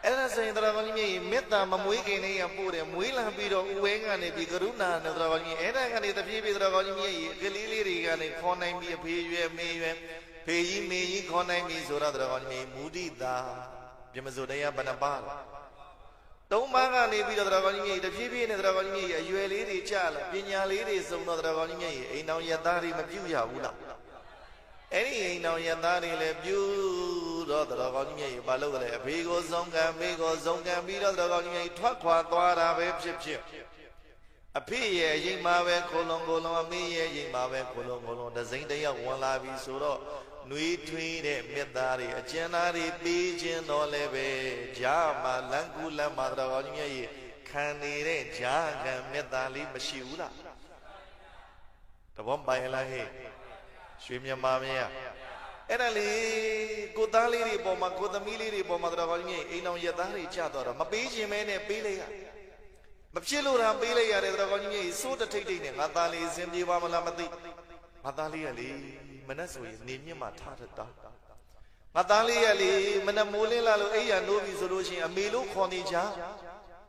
A: အဲ့ဒါဆိုရင်တော်ကောင်းကြီးမြတ်မေတ္တာမမွေးခင်လေးရပို့တယ်မွေးလာပြီးတော့ဥဝဲကနေပြီးကရုဏာနဲ့တော်ကောင်းကြီးအဲ့ဒါကနေတပြေးပြေးတော်ကောင်းကြီးမြတ်ကြီးကလေးလေးတွေကနေခေါ်နိုင်ပြီးအဖေရွယ်မေရွယ်ဖေကြီးမေကြီးခေါ်နိုင်ပြီဆိုတော့တော်ကောင်းကြီးမူဒိတာပြမစိုးတရားဘဏ္ဍပါသုံးပါးကနေပြီးတော့တော်ကောင်းကြီးတပြေးပြေးနဲ့တော်ကောင်းကြီးအရွယ်လေးတွေကြလာပညာလေးတွေစုံတော့တော်ကောင်းကြီးအိမ်တော်ရသားတွေမပြုတ်ရဘူးလားအဲ့ဒီအိမ်တော်ရသားတွေလည်းပြုတော့တော်ကောင်းကြီးဘာလို့လဲအဖေကိုဆုံးကံမေကိုဆုံးကံပြီးတော့တော်ကောင်းကြီးထွက်ခွာသွားတာပဲဖြစ်အဖေရဲ့အိမ်မှာပဲခိုလုံအမေရဲ့အိမ်မှာပဲခိုလုံတစိမ့်တယောက်ဝင်လာပြီဆိုတော့နှွေးထွေးတဲ့မေတ္တာတွေအကျဉ်းသားတွေပေးခြင်းတော့လည်းပဲဂျာမှာလန်ကူလန်မှာတော်ကောင်းကြီးရဲ့ခံနေတဲ့ဂျာကံမေတ္တာလေးမရှိဘူးလားတဘောပိုင်လားဟဲ့ရွှေမြမမင်းအဲ့ဒါလေကိုသားလေးတွေပေါ်မှာကိုသမီးလေးတွေပေါ်မှာတော်ကောင်းကြီးအိမ်တော်ရသားတွေကြတော့မပေးခြင်းမဲနဲ့ပေးလိုက်ရမဖြစ်လို့တာပေးလိုက်ရတယ်တော်ကောင်းကြီးစိုးတထိတ်နဲ့ငါသားလေးအစဉ်ပြေပါမလားမသိငါသားလေးကလေမနဲ့ဆိုရင်နေမြင့်မှထားတတ်တာ ငါသားလေးရလေမနမိုးလင်းလာလို့အိယာနိုးပြီဆိုလို့ရှိရင်အမေလို့ခေါ်နေကြ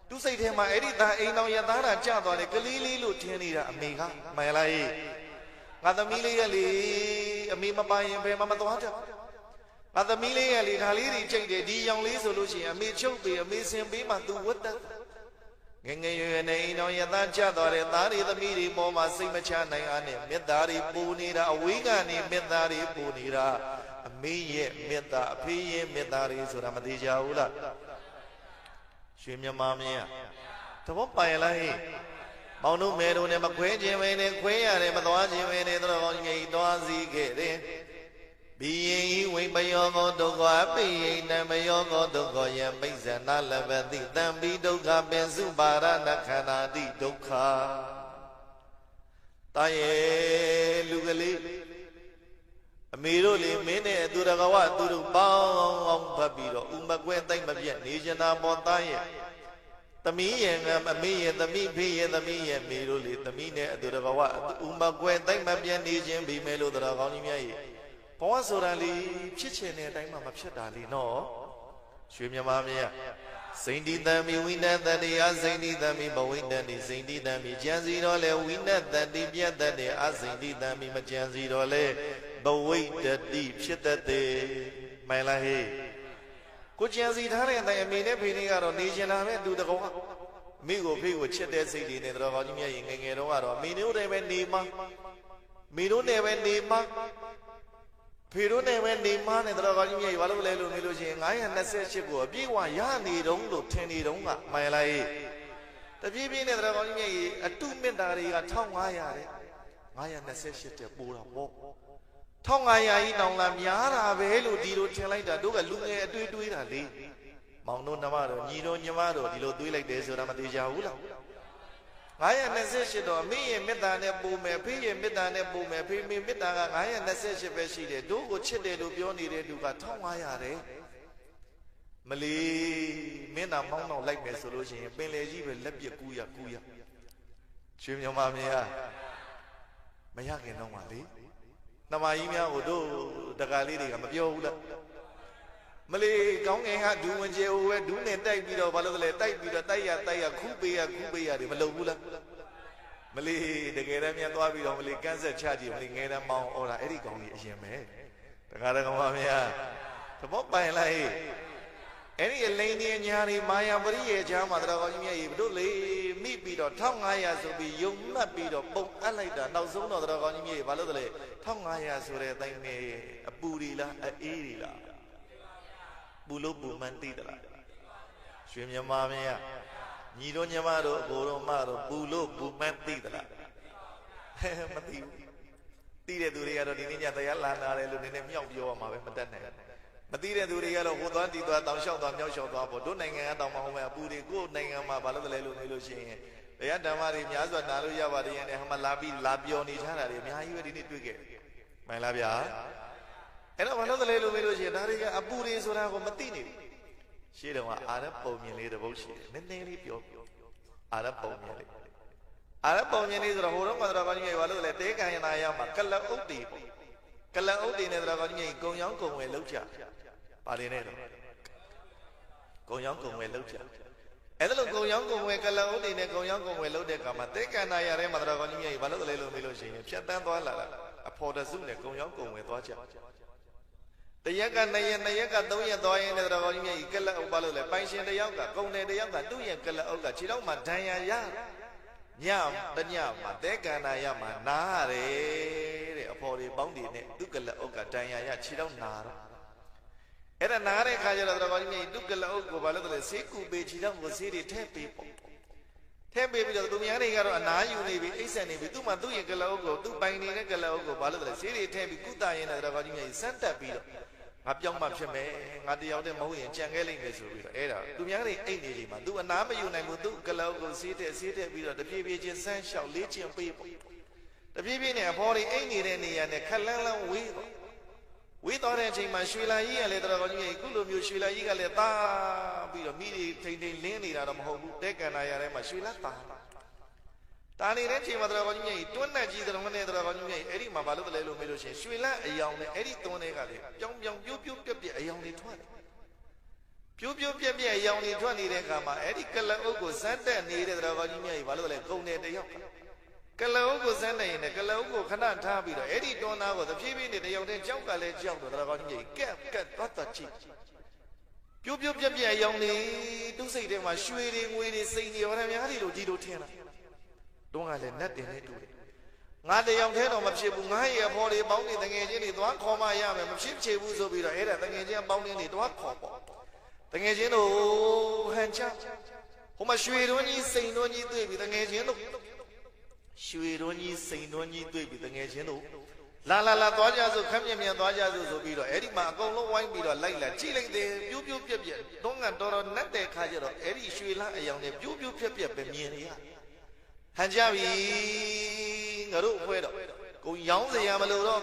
A: သူစိတ်ထဲမှာအဲ့ဒီသားအိမ်တော်ရသားတာကြသွားတယ်ကလေးလေးလို့ထင်နေတာအမေကမှန်လားငါသမီးလေးရလေအမေမပိုင်ရင်ဘယ်မှမသွားတတ်ငါသမီးလေးရလေဒါလေးတွေကြိတ်တယ်ဒီရောင်လေးဆိုလို့ရှိရင်အမေချုပ်ပေးအမေစင်ပေးမှသူဝတ်တတ်ငငယ်ရွယ်နေအိမ်တော်ရသားကြသွားတယ်သားတွေသမီးတွေပေါ်မှာစိတ်မချနိုင်အားနဲ့မေတ္တာတွေပူနေတာအဝေးကနေမေတ္တာတွေပူနေတာအမေရဲ့မေတ္တာအဖေရဲ့မေတ္တာတွေဆိုတာမသိကြဘူးလားရွှေမြမမင်းသဘောပိုင်လားဟဲ့မောင်တို့မဲတို့နဲ့မခွဲခြင်းပဲနဲ့ခွဲရတယ်မသွားခြင်းပဲနဲ့တော်ကောင်းကြီးသွားစီခဲ့တယ်ဘိယိဝိပယောကောဒုက္ခဘိယိနမယောကောဒုက္ခယံပိစ္ဆနာလဘတိတံပိဒုက္ခပင်စုပါရဏခန္ဓာတိဒုက္ခတာရဲ့လူကလေးအမေတို့လေမင်းနဲ့သူတကဝသူတို့ပေါင်းအောင်ဖတ်ပြီးတော့ဥမကွဲတိုက်မပြတ်နေကြနာပေါ်သားရဲ့သမီးရဲ့အမေရဲ့သမီးဖေးရဲ့သမီးရဲ့မေတို့လေသမီးနဲ့အတူတကဝဥမကွဲတိုက်မပြတ်နေခြင်းပြီးမဲလို့တရားကောင်းကြီးများရဲ့ဘဝဆိုတာလေဖြစ်ချင်တဲ့အတိုင်းမှမဖြစ်တာလေနော်ရွှေမြမမြတ်စိန္ဒိတံမိဝိနတတိအစိန္ဒိတံမိဘဝိတတိစိန္ဒိတံမိကြံစီတော်လေဝိနတတိပြတ်တတ်အစိန္ဒိတံမိမကြံစီတော်လေဘဝိတတိဖြစ်တတ်တယ်မှန်လားဟဲ့ကိုကြံစီထားတဲ့အတိုင်းအမေနဲ့ဖေးနေကတော့နေချင်တာပဲသူတကောင်မိကိုဖေးကိုချစ်တဲ့စိတ်တွေနဲ့တော်ကောင်းကြီးမြတ်ရင်ငငယ်တော့ကတော့မိတို့တွေပဲနေမှာမိတို့နဲ့ပဲနေမှာဖေတို့နဲ့ပဲနေမှာနဲ့တော်ကောင်းကြီးမြတ်ဘာလို့လဲလို့မေးလို့ရှိရင်928ကိုအပြည့်ဝရနေတုံးလို့ထင်နေတုံးကမှန်လားဟဲ့တပြေးပြေးနဲ့တော်ကောင်းကြီးမြတ်ကြီးအတုမေတ္တာတွေက1500တဲ့928တဲ့ပိုးတာပေါ့1500ကြီးတောင်လာများတာပဲလို့ဒီလိုထင်လိုက်တာတို့ကလူငယ်အတွေးတွေးတာလေမောင်တို့နှမတို့ညီတို့ညီမတို့ဒီလိုတွေးလိုက်တယ်ဆိုတာမသိကြဘူးလား928တော့အမေရဲ့မေတ္တာနဲ့ပုံမယ်ဖေးရဲ့မေတ္တာနဲ့ပုံမယ်ဖေးမေမေတ္တာက928ပဲရှိတယ်တို့ကိုချစ်တယ်လို့ပြောနေတဲ့သူက1500တဲ့မလီမင်းသားမောင်းတော့လိုက်မယ်ဆိုလို့ရှိရင်ပင်လေကြီးပဲလက်ပြကူရရွှေမြမမင်းမရခင်တော့မှလေနှမကြီးများကိုတို့တကားလေးတွေကမပြောဘူးလားမလေးကောင်းငယ်ကဒူဝင်ကျဲဝဲဒူးနဲ့တိုက်ပြီးတော့ဘာလို့လဲတိုက်ပြီးတော့တိုက်ရခူးပေးရတွေမလုပ်ဘူးလားမလေးတကယ်တမ်းမြန်သွားပြီးတော့မလေးကန်းဆက်ချကြည့်မလေးငယ်တမ်းမောင်းအော်တာအဲ့ဒီကောင်းကြီးအရင်ပဲတကားတကောင်ပါဗျာသဘောပိုင်လိုက်အဲ့ဒီအလိန်ဒီညာတွေမာယာပရိယေချာမှာတော်ကောင်းကြီးမြတ်ကြီးတို့လေမိပြီးတော့1500ဆိုပြီးယုံမှတ်ပြီးတော့ပုံအပ်လိုက်တာနောက်ဆုံးတော့တော်ကောင်းကြီးမြတ်ကြီးဘာလို့လဲ1500ဆိုတဲ့အတိုင်းနဲ့အပူတွေလားအေးတွေလားပူလို့ပူမှန်သိသလားရွှေမြမမင်းညီတို့ညီမတို့အကိုတို့မတို့ပူလို့ပူမှန်သိသလားမသိဘူးသိတဲ့သူတွေကတော့ဒီနေ့ညတရားလာနာတယ်လို့နည်းနည်းမြောက်ပြောရမှာပဲမတတ်နိုင်မသိတဲ့သူတွေကတော့ဟိုသွားတီသွားတောင်လျှောက်သွားမြောက်လျှောက်သွားပေါ့တို့နိုင်ငံကတောင်မဟုတ်မဲ့အပူတွေကိုယ်နိုင်ငံမှာဘာလို့လဲလို့နေလို့ရှိရင်တရားဓမ္မတွေများစွာနားလို့ရပါတယ်ရဲ့ဟိုမှာလာပြီးလာပြောနေထားတာတွေအများကြီးပဲဒီနေ့တွေ့ခဲ့မှန်လားဗျာအဲ့တော့ဘာလို့လဲလို့မေးလို့ရှိရင်ဒါတွေကအပူတွေဆိုတာကိုမသိနေဘူးရှင်းတော့အာရပုံမြင်လေးတစ်ပုဒ်ရှိတယ်နည်းနည်းလေးပြောအာရပုံမြင်လေးဆိုတော့ဟိုတော့ကတော့ကောင်းကြီးဘာလို့လဲတဲကံရနာရမှာကလအုပ်တီပေါ့ကလအုပ်တီနဲ့ဆိုတော့ကောင်းကြီးကုံရောင်းကုံဝယ်လောက်ကြပါလေနဲ့တော့ကုံရောင်းကုံဝယ်လောက်ကြအဲ့ဒါလို့ကုံရောင်းကုံဝယ်ကလအုပ်တီနဲ့ကုံရောင်းကုံဝယ်လောက်တဲ့ကမှာတဲကံနာရထဲမှာတော့ကောင်းကြီးဘာလို့လဲလို့မေးလို့ရှိရင်ဖြတ်တန်းသွားလာအဖော်တစုနဲ့ကုံရောင်းကုံဝယ်သွားကြတရက်က2ရက်2ရက်က3ရက်သွားရင်လည်းတော်ကောင်းကြီးမြတ်ကြီးကလအုပ်ပါလို့လေပိုင်ရှင်တယောက်ကကုံတယ်တယောက်ကသူ့ရဲ့ကလအုပ်ကခြေထောက်မှာဒဏ်ရာရညတညမှာတဲကန္နာရမှာနားရတယ်တဲ့အဖော်တွေပေါင်းတွေနဲ့သူ့ကလအုပ်ကဒဏ်ရာရခြေထောက်နာတော့အဲ့ဒါနားတဲ့ခါကျတော့တော်ကောင်းကြီးမြတ်ကြီးသူ့ကလအုပ်ကိုဘာလို့လဲဆေးကူပေးခြေထောက်ကိုဆေးတွေထည့်ပေးပေါ့ထည့်ပေးပြီးတော့သူများတွေကတော့အနားယူနေပြီအိပ်ဆက်နေပြီသူ့မှာသူ့ရဲ့ကလအုပ်ကိုသူ့ပိုင်နေတဲ့ကလအုပ်ကိုဘာလို့လဲဆေးတွေထည့်ပြီးကုသရင်းနဲ့တော်ကောင်းကြီးမြတ်ကြီးစမ်းတက်ပြီးတော့ငါပြောင်းမှဖြစ်မယ်ငါတယောက်တည်းမဟုတ်ရင်ကြံခဲ့လိမ့်မယ်ဆိုပြီးတော့အဲ့ဒါသူများတွေအိတ်နေချိန်မှာသူအနာမယူနိုင်ဘူးသူကလောက်ကိုဆေးတဲ့ပြီးတော့တပြေးပြေးချင်းဆန်းလျှောက်လေးချင်းပေးပေါ့တပြေးပြေးနဲ့အဖေါ်တွေအိတ်နေတဲ့နေရာနဲ့ခက်လန်းလန်းဝေးသွားတဲ့အချိန်မှာရွှေလာကြီးကလည်းတော်တော်ကြီးခုလိုမျိုးရွှေလာကြီးကလည်းတာပြီးတော့မိတွေထိန်ထိန်လင်းနေတာတော့မဟုတ်ဘူးတဲကန်နာရထဲမှာရွှေလာတာ တာနေတဲ့ချိန်မှာတရားကောင်းကြီးမြတ်ကြီးတွန်းနဲ့ကြီးတရားနဲ့တရားကောင်းကြီးမြတ်ကြီးအဲ့ဒီမှာဘာလို့တလဲလို့မေးလို့ရှိရင်ရွှေလန့်အယောင်နဲ့အဲ့ဒီတွန်းတွေကလေပြောင်းပြောင်းပြိုးပြိုးပြက်ပြက်အယောင်တွေထွက်တယ်ပြိုးပြိုးပြက်ပြက်အယောင်တွေထွက်နေတဲ့အခါမှာအဲ့ဒီကလအုပ်ကိုစမ်းတက်နေတဲ့တရားကောင်းကြီးမြတ်ကြီးဘာလို့လဲဂုံတယ်တယောက်ကလအုပ်ကိုစမ်းနေရင်လည်းကလအုပ်ကိုခဏထားပြီးတော့အဲ့ဒီတွန်းသားကိုတဖြည်းဖြည်းနဲ့တယောက်တည်းကြောက်ကလည်းကြောက်တော့တရားကောင်းကြီးမြတ်ကြီးကက်သွားကြည့်ပြိုးပြိုးပြက်ပြက်အယောင်တွေသူ့စိတ်ထဲမှာရွှေတွေငွေတွေစိန်တွေဘာတွေများတွေလို့ကြီးတို့ထင်တာတွန်းကလည်းနတ်တင်နဲ့တူတယ်ငါတယောက်တည်းတော့မဖြစ်ဘူးငါရဲ့အဖေါ်တွေပေါင်းနေတငယ်ချင်းတွေသွားခေါ်မှရမယ်မဖြစ်ချေဘူးဆိုပြီးတော့အဲ့ဒါတငယ်ချင်းပေါင်းနေတွေသွားခေါ်ပေါ့တငယ်ချင်းတို့ဟန်ချဟိုမှာရွှေတွန်းကြီးစိန်တွန်းကြီးတွေ့ပြီတငယ်ချင်းတို့ရွှေတွန်းကြီးစိန်တွန်းကြီးတွေ့ပြီတငယ်ချင်းတို့လာသွားကြစို့ခက်မြက်မြက်သွားကြစို့ဆိုပြီးတော့အဲ့ဒီမှာအကုန်လုံးဝိုင်းပြီးတော့လိုက်လာကြည့်လိုက်တယ်ပြိုးပြိုးပြက်ပြက်တွန်းကတော်တော်နတ်တဲ့ခါကျတော့အဲ့ဒီရွှေလန်းအယောင်နဲ့ပြိုးပြိုးပြက်ပြက်ပဲမြင်နေရဟန်ကြပြီငါတို့အဖွဲတော့ကိုရောင်းစရာမလိုတော့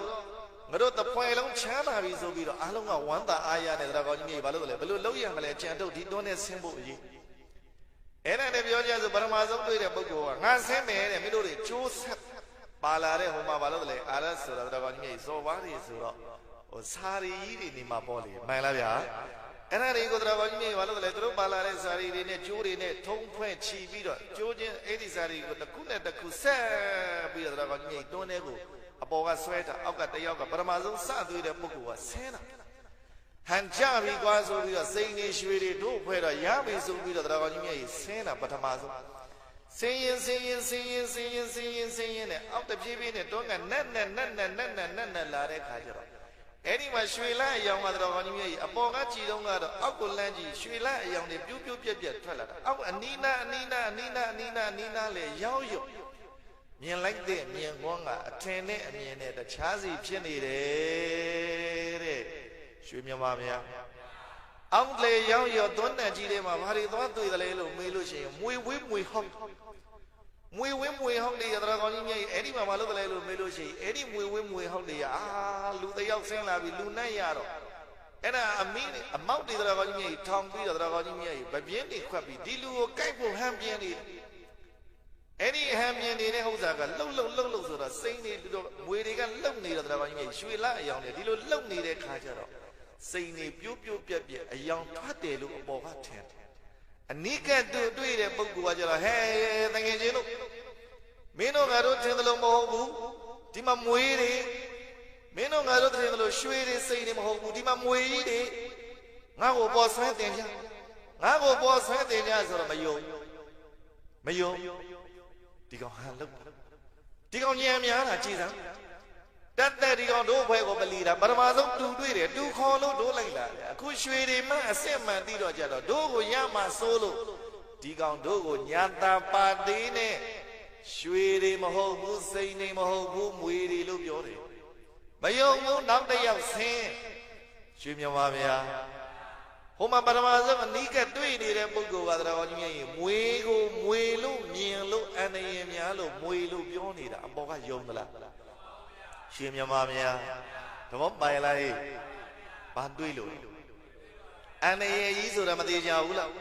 A: ငါတို့တဖွဲလုံးချမ်းသာပြီဆိုပြီးတော့အားလုံးကဝမ်းသာအားရနဲ့တရားကောင်းကြီးမြေဘာလို့လဲဘယ်လိုလုပ်ရမလဲကြံတော့ဒီတွန်းနဲ့ဆင်းဖို့အရေးအဲ့ဒါနဲ့ပြောကြဆိုပထမဆုံးတွေ့တဲ့ပုဂ္ဂိုလ်ကငါဆင်းမယ်တဲ့မင်းတို့တွေကျိုးဆက်ပါလာတဲ့ဟိုမှာဘာလို့လဲအာရဆိုတော့တရားကောင်းကြီးမြေဇော်ဝါးတွေဆိုတော့ဟိုစာရီကြီးတွေနေမှာပေါ့လေမှန်လားဗျာအဲ့ဒါတွေကိုတရားကောင်းကြီးမြေဘာလို့လဲသူတို့ပါလာတဲ့စာရီတွေနဲ့ကျိုးတွေနဲ့ထုံးဖွဲ့ချီပြီးတော့ကျိုးချင်းအဲ့ဒီစာရီကိုတစ်ခုနဲ့တစ်ခုဆက်ပြီးတော့တရားကောင်းကြီးမြေတွန်းတဲ့ကိုအပေါ်ကဆွဲတာအောက်ကတယောက်ကပထမဆုံးစသွေးတဲ့ပုဂ္ဂိုလ်ကဆင်းတာဟန်ကြပြီကွာဆိုပြီးတော့စိန်နေရွှေတွေတို့ဖွဲ့တော့ရပြီဆိုပြီးတော့တရားကောင်းကြီးမြေဆင်းတာပထမဆုံးဆင်းရင်နဲ့အောက်တပြေးပြေးနဲ့တွန်းကနက်လာတဲ့ခါကျတော့အဲ့ဒီမှာရွှေလန့်အယောင်ကတော်ကောင်းကြီးမြေအပေါ်ကကြည်တော့ကတော့အောက်ကိုလန့်ကြည့်ရွှေလန့်အယောင်တွေပြိုးပြိုးပြက်ပြက်ထွက်လာတာအောက်အနီးနာလေရောက်ရုံမြင်လိုက်တဲ့မြင်ကွန်းကအထင်နဲ့အမြင်နဲ့တခြားစီဖြစ်နေတယ်တဲ့ရွှေမြမများအောက်လေရောက်ရောသွန်းတန်ကြီးထဲမှာဘာတွေသွားတွေ့တယ်လဲလို့မေးလို့ရှိရင်မွေဝင်းမွေဟောက်မွေဝင်းမွေဟောက်နေရတဲ့ကောင်းကြီးမြေအဲ့ဒီမှာမလုပ်တယ်လဲလို့မေးလို့ရှိရင်အဲ့ဒီမွေဝင်းမွေဟောက်နေရလူတယောက်ဆင်းလာပြီလူနဲ့ရတော့အဲ့ဒါအမောက်တွေတဲ့ကောင်းကြီးမြေထောင်ပြီးတော့တဲ့ကောင်းကြီးမြေဗပြင်းတွေခွက်ပြီးဒီလူကိုကြိုက်ဖို့ဟန်ပြင်းနေအဲ့ဒီဟန်ပြင်းနေတဲ့ဥစ္စာကလှုပ်ဆိုတော့စိမ့်နေတို့မွေတွေကလှုပ်နေတဲ့တဲ့ကောင်းကြီးမြေရွှေလန့်အယောင်တွေဒီလိုလှုပ်နေတဲ့ခါကျတော့စိန်နေပြိုးပြက်အယောင်ထွက်တယ်လို့အပေါ်ကထင်တယ်အနိကတွေ့တဲ့ပုဂ္ဂိုလ်ကကျတော့ဟဲတငယ်ချင်းတို့မင်းတို့ငါတို့ထင်သလိုမဟုတ်ဘူးဒီမှာမွေးတွေမင်းတို့ငါတို့ထင်သလိုရွှေတွေစိန်တွေမဟုတ်ဘူးဒီမှာမွေကြီးတွေငါ့ကိုပေါ်ဆွဲတင်ကြဆိုတော့မယုံဒီကောင်ဟန်လို့ဒီကောင်ညံများတာကြည်စမ်းတက်ဒီကောင်တို့ဘွဲကိုမလီတာပထမဆုံးတူတွေ့တယ်တူခေါ်လို့တို့လိုက်လာတယ်အခုရွှေတွေမှအစ်စ်မှန်ပြီးတော့ကြတော့တို့ကိုရမှစိုးလို့ဒီကောင်တို့ကိုညာတာပါသေးနဲ့ရွှေတွေမဟုတ်ဘူးစိန်တွေမဟုတ်ဘူးမွေတွေလို့ပြောတယ်မယုံဘူးနောက်တစ်ယောက်ဆင်းရွှေမြမဗျာဟိုမှာပထမဆုံးအနိကတွေ့နေတဲ့ပုဂ္ဂိုလ်ကတရားတော်ကြီးရဲ့မွေကိုမွေလို့မြင်လို့အန္တရာယ်များလို့မွေလို့ပြောနေတာအပေါ်ကယုံသလားရွှေမြမများသဘောပိုင်လားဘာတွေးလို့အန္တရာယ်ကြီးဆိုတာမသေးကြဘူးလား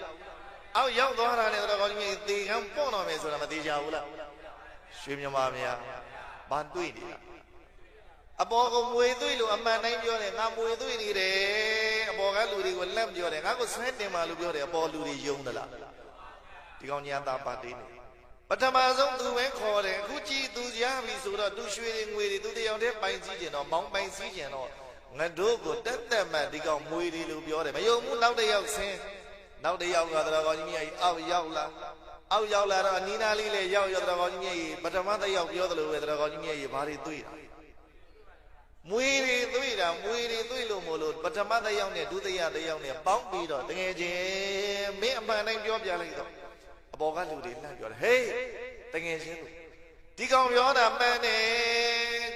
A: အောက်ရောက်သွားတာနဲ့တော်ကောင်းကြီးသေခံပေါ့တော်မယ်ဆိုတာမသေးကြဘူးလားရွှေမြမများဘာတွေးနေတာအပေါ်ကမွေသွေးလို့အမှန်တိုင်းပြောတယ်ငါမွေသွေးနေတယ်အပေါ်ကလူတွေကိုလက်ပြောတယ်ငါကိုဆွဲတင်ပါလို့ပြောတယ်အပေါ်လူတွေယုံသလားဒီကောင်ညာတာပါတေးနေပထမဆုံးသူပဲခေါ်တယ်အခုကြည်သူရပြီဆိုတော့သူရွှေတွေငွေတွေသူတယောက်တည်းပိုင်စည်းကျင်တော့မောင်းပိုင်စည်းကျင်တော့ငါတို့ကိုတက်မှဒီကောင်မွေတွေလို့ပြောတယ်မယုံဘူးနောက်တစ်ယောက်ဆင်းနောက်တစ်ယောက်ကတော်ကောင်းကြီးမြတ်ကြီးအောက်ရောက်လာတော့အနီးနားလေးလေရောက်တော်ကောင်းကြီးမြတ်ကြီးပထမတစ်ယောက်ပြောသလိုပဲတော်ကောင်းကြီးမြတ်ကြီးဘာတွေတွေ့တာမွေတွေတွေ့လို့မို့လို့ပထမတစ်ယောက်နဲ့ဒုတိယတစ်ယောက်နဲ့ပေါင်းပြီးတော့တကယ်ချင်းမင်းအမှန်တိုင်းပြောပြလိုက်တော့အပေါ်ကလူတွေလှမ်းပြောတယ်ဟေးတကယ်ချင်းဒီကောင်ပြောတာမှန်တယ်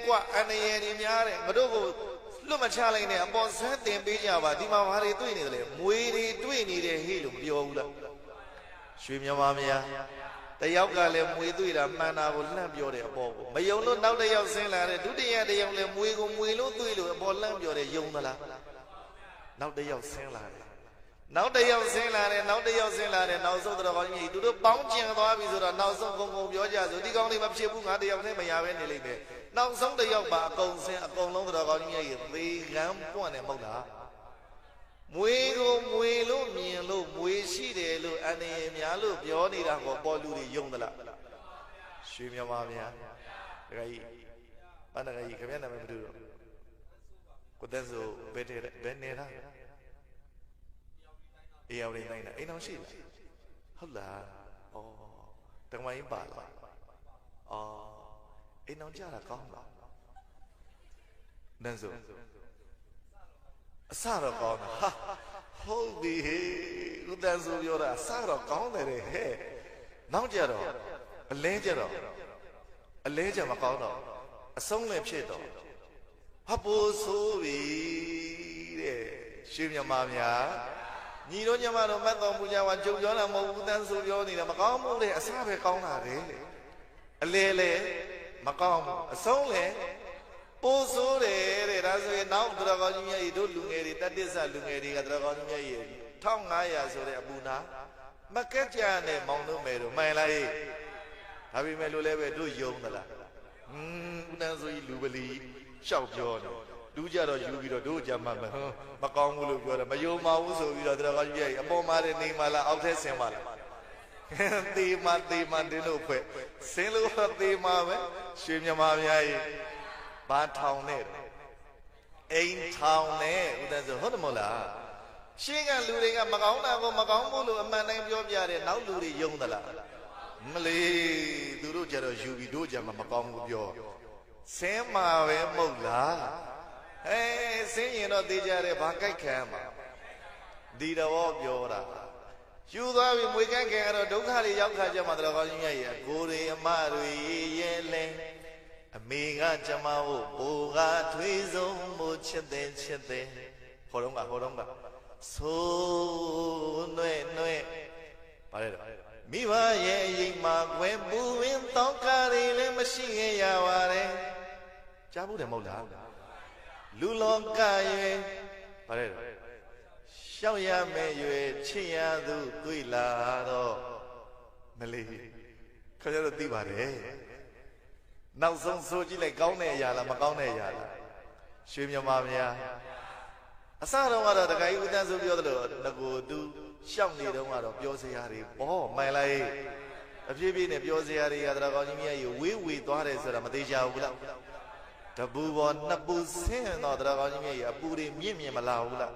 A: ကွအန္တရာယ်တွေများတယ်ငါတို့ကိုလွတ်မချလိုက်နဲ့အပေါ်ဆန်းတင်ပေးကြပါဒီမှာဘာတွေတွေ့နေတယ်လဲမွေတွေတွေ့နေတယ်ဟေးလို့မပြောဘူးလားရွှေမြမများတယောက်ကလည်းမွေတွေ့တာမှန်တာကိုလှမ်းပြောတယ်အပေါ်ကိုမယုံလို့နောက်တစ်ယောက်ဆင်းလာတယ်ဒုတိယတစ်ယောက်လည်းမွေကိုမွေလို့တွေ့လို့အပေါ်လှမ်းပြောတယ်ယုံသလားနောက်တစ်ယောက်ဆင်းလာတယ် နောက်တစ်ယောက်ဆင်းလာတယ်နောက်တစ်ယောက်ဆင်းလာတယ်နောက်ဆုံးတော်ကောင်းကြီးသူတို့ပေါင်းကျင်သွားပြီဆိုတော့နောက်ဆုံးကုန်ကုန်ပြောကြဆိုဒီကောင်းလေးမဖြစ်ဘူးငါတစ်ယောက်နဲ့မရပဲနေလိမ့်မယ်နောက်ဆုံးတစ်ယောက်ပါအကုန်ဆင်းအကုန်လုံးတော်ကောင်းကြီးရဲ့သေကံပွန့်တယ်မဟုတ်လားမွေကိုမွေလို့မြင်လို့မွေရှိတယ်လို့အနေများလို့ပြောနေတာကိုပေါ်လူတွေယုံသလားရွှေမြမများတခါကြီးပန်းတခါကြီးခင်ဗျာနာမည်မတူတော့ကိုသက်ဆိုဘယ်နေတာအေးရောက်နေတိုင်းလားအိမ်တော်ရှိလားဟုတ်လားဩတက္ကမကြီးပါလားဩအိမ်တော်ကြတာကောင်းလားနန်းဆိုအစတော့ကောင်းတာဟာဟုတ်ပြီဦးတန်းဆိုပြောတာအစတော့ကောင်းတယ်ဟဲ့နောက်ကြတော့အလဲကြတော့အလဲကြမကောင်းတော့အဆုံးလည်းဖြစ်တော့ဟပိုးဆိုးပြီတဲ့ရွှေမြမများညီတို့ညမတို့မတ်တော်မူကြပါကြုံပြောတာမဟုတ်ဘူးတန်းဆိုပြောနေတာမကောင်းဘူးတဲ့အစပဲကောင်းတာတယ်အလဲလေမကောင်းဘူးအဆုံးလေပိုးဆိုးတယ်တဲ့ဒါဆိုရင်နောက်တော်ကောင်းကြီးမြတ်ကြီးတို့လူငယ်တွေတတ္တိဆလူငယ်တွေကတော်ကောင်းကြီးမြတ်ကြီး1500ဆိုတဲ့အပူနာမကက်ကြနဲ့မောင်တို့မယ်တို့မှန်လားဟဲ့ဒါပေမဲ့လို့လည်းပဲတို့ယုံသလားဦးတန်းဆိုကြီးလူပလီရှောက်ပြောတယ်လူကြတော့ယူပြီးတော့တို့ကြမှာမကောင်းဘူးလို့ပြောတယ်မယုံပါဘူးဆိုပြီးတော့တော်ကောင်းကြီးမြတ်ကြီးအပေါ်မှာနေမှာလားအောက်ထဲဆင်းပါလားသေမတင်းလို့ဖွဲ့ဆင်းလို့သေမပဲရွှေမြမများကြီးဘာထောင်နဲ့အိမ်ထောင်နဲ့ဦးတန်းဆိုဟုတ်တယ်မဟုတ်လားရှင်းကလူတွေကမကောင်းတာကိုမကောင်းဘူးလို့အမှန်တိုင်းပြောပြတယ်နောက်လူတွေယုံသလားမလေးသူတို့ကြတော့ယူပြီးတို့ကြမှာမကောင်းဘူးပြောဆင်းမှာပဲမဟုတ်လားဆင်းရင်တော့သိကြတယ်ဘာကြိုက်ခံမှာဒီတော့ပြောတာယူသွားပြီမွေကြိုက်ခံတော့ဒုက္ခတွေရောက်ခါကြမှာတော်ကောင်းကြီးရဲ့ကိုယ်တွေအမတွေရဲ့လဲအမေကကျမကိုဘိုးကထွေးဆုံးမို့ချစ်တယ်ဟောတော့ကဆိုးနှဲ့ပါလေတော့မိဘရဲ့အိမ်မှာကွယ်ပူဝင်းတောင်းကားတွေလည်းမရှိခဲ့ရပါတယ်ကြားဘူးတယ်မဟုတ်လားလူလောကရဲ့ပါလေတော့ရှောက်ရမယ်ရွယ်ချစ်ရသူတွေ့လာတော့မလေးခင်ဗျားတို့သိပါတယ်နောက်ဆုံးဆိုကြည့်လိုက်ကောင်းတဲ့အရာလားမကောင်းတဲ့အရာလားရွှေမြမများအစတော့ကတော့တခါကြီးဦးတန်းဆိုပြောသလိုငကိုသူရှောက်နေတော့ကတော့ပြောစရာတွေပေါ့မှန်လားအပြည့်ပြည့်နဲ့ပြောစရာတွေကတော်ကောင်းကြီးမြတ်ကြီးဝေးသွားတယ်ဆိုတာမသေးချဘူးလားတပူပေါ်နှစ်ပူဆင်းတော့တော်ကောင်းကြီးမြတ်ကြီးအပူတွေမြင့်မလာဘူးလား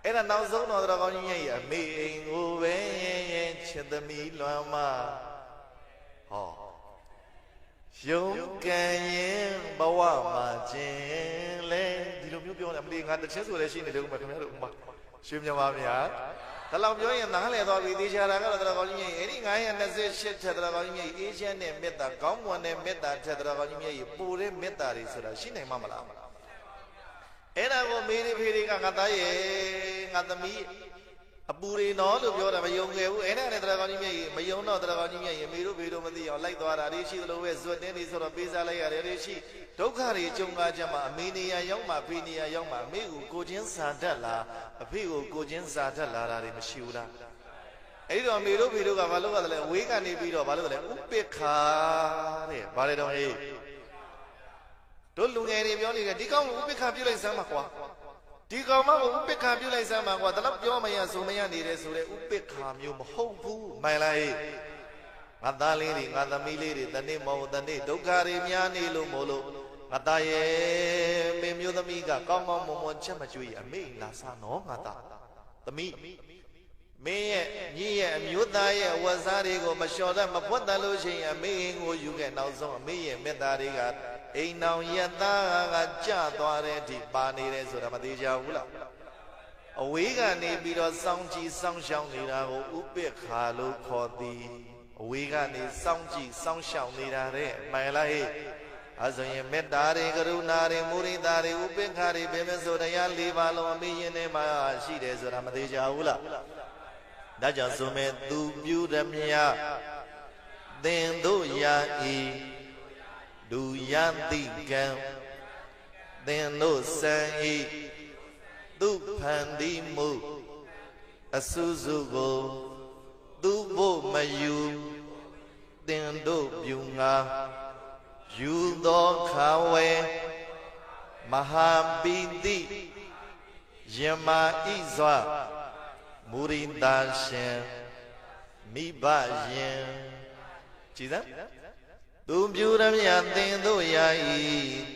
A: အဲ့ဒါနောက်ဆုံးတော့တော်ကောင်းကြီးမြတ်ကြီးအမေအိမ်ကိုပဲချစ်သမီးလွမ်းမဟောယုံကံရင်ဘဝမှာခြင်းလဲဒီလိုမျိုးပြောတယ်မလေးငါတစ်ချက်ဆိုလည်းရှိနေတယ်ဦးမခင်ဗျားတို့ဥမာရွှေမြမများဒါလောက်ပြောရင်နားလည်သွားပြီသေချာတာကတော့တော်ကောင်းကြီးမြတ်အဲ့ဒီ928ထက်တော်ကောင်းကြီးမြတ်အေးချမ်းတဲ့မေတ္တာကောင်းမွန်တဲ့မေတ္တာထက်တော်ကောင်းကြီးမြတ်ပိုတဲ့မေတ္တာတွေဆိုတာရှိနိုင်မှာမလားအဲ့ဒါကိုမေးဖေးတွေကငါသားရဲ့ငါသမီးအပူတွေနော်လို့ပြောတာမယုံခဲ့ဘူးအဲ့ဒါနဲ့တော်ကောင်းကြီးမြတ်မယုံတော့တော်ကောင်းကြီးမြတ်မေတို့ဖေတို့မသိအောင်လိုက်သွားတာတွေရှိသလိုပဲဇွတ်တင်းတွေဆိုတော့ပေးစားလိုက်ရတယ်တွေရှိဒုက္ခတွေကြုံကားကြမှာအမေနေရရောက်မှာဖေနေရရောက်မှာအမေကိုကိုချင်းစာတတ်လားအဖေကိုကိုချင်းစာတတ်လာတာတွေမရှိဘူးလားအဲ့တော့မေတို့ဖေတို့ကဘာလို့လဲဝေးကနေပြီးတော့ဘာလို့လဲဥပိ္ပခာတဲ့ဘာလဲတော့ဟေးတို့လူငယ်တွေပြောနေတယ်ဒီကောင်ကိုဥပိ္ပခာပြုတ်လိုက်စမ်းပါကွာဒီကောင်မကိုဥပိ္ပခာပြုတ်လိုက်စမ်းပါကွာဒါတော့ပြောမရဆိုမရနေတယ်ဆိုတဲ့ဥပိ္ပခာမျိုးမဟုတ်ဘူးမှန်လားဟေးငါသားလေးတွေငါသမီးလေးတွေတနေ့မဟုတ်တနေ့ဒုက္ခတွေများနေလို့မို့လို့ငါသားရဲ့မေမျိုးသမီးကကောင်းကောင်းမွန်မွန်ချက်မကျွေးအမေလာစားနော်ငါသားသမီးမင်းရဲ့ညီရဲ့အမျိုးသားရဲ့ဝတ်စားတွေကိုမလျှော်တတ်မဖွက်တတ်လို့ရှိရင်အမေကိုယူခဲ့နောက်ဆုံးအမေရဲ့မေတ္တာတွေကအိမ်တော်ရသားကကြသွားတဲ့အထိပါနေတယ်ဆိုတာမသေးကြဘူးလားအဝေးကနေပြီးတော့စောင်းကြည့်စောင်းရှောင်းနေတာကိုဥပိ္ပခာလို့ခေါ်သည်အဝေးကနေစောင်းကြည့်စောင်းရှောင်းနေတာတဲ့မှန်လားဟဲ့အဲဆိုရင်မေတ္တာတွေကရုဏာတွေမုရိဒာတွေဥပိ္ပခာတွေဘယ်မဲ့ဆိုတရား၄ပါးလုံးအမေရင်ထဲမှာရှိတယ်ဆိုတာမသေးကြဘူးလားဒါကြောင့်ဆိုမဲ့သူပြုရမြသင်တို့ရာဤဒုယံတိကံသင်တို့စံဤသူဖန်တိမှု အဆူဆူကိုသူဖို့မယူတင်တို့ပြုငါယူသောခါဝဲမဟာပိတိယမဣဇဝမူရိတာရှင်မိဘရင်ကြည်စမ်းသူပြုရမြသင်တို့ရာဤ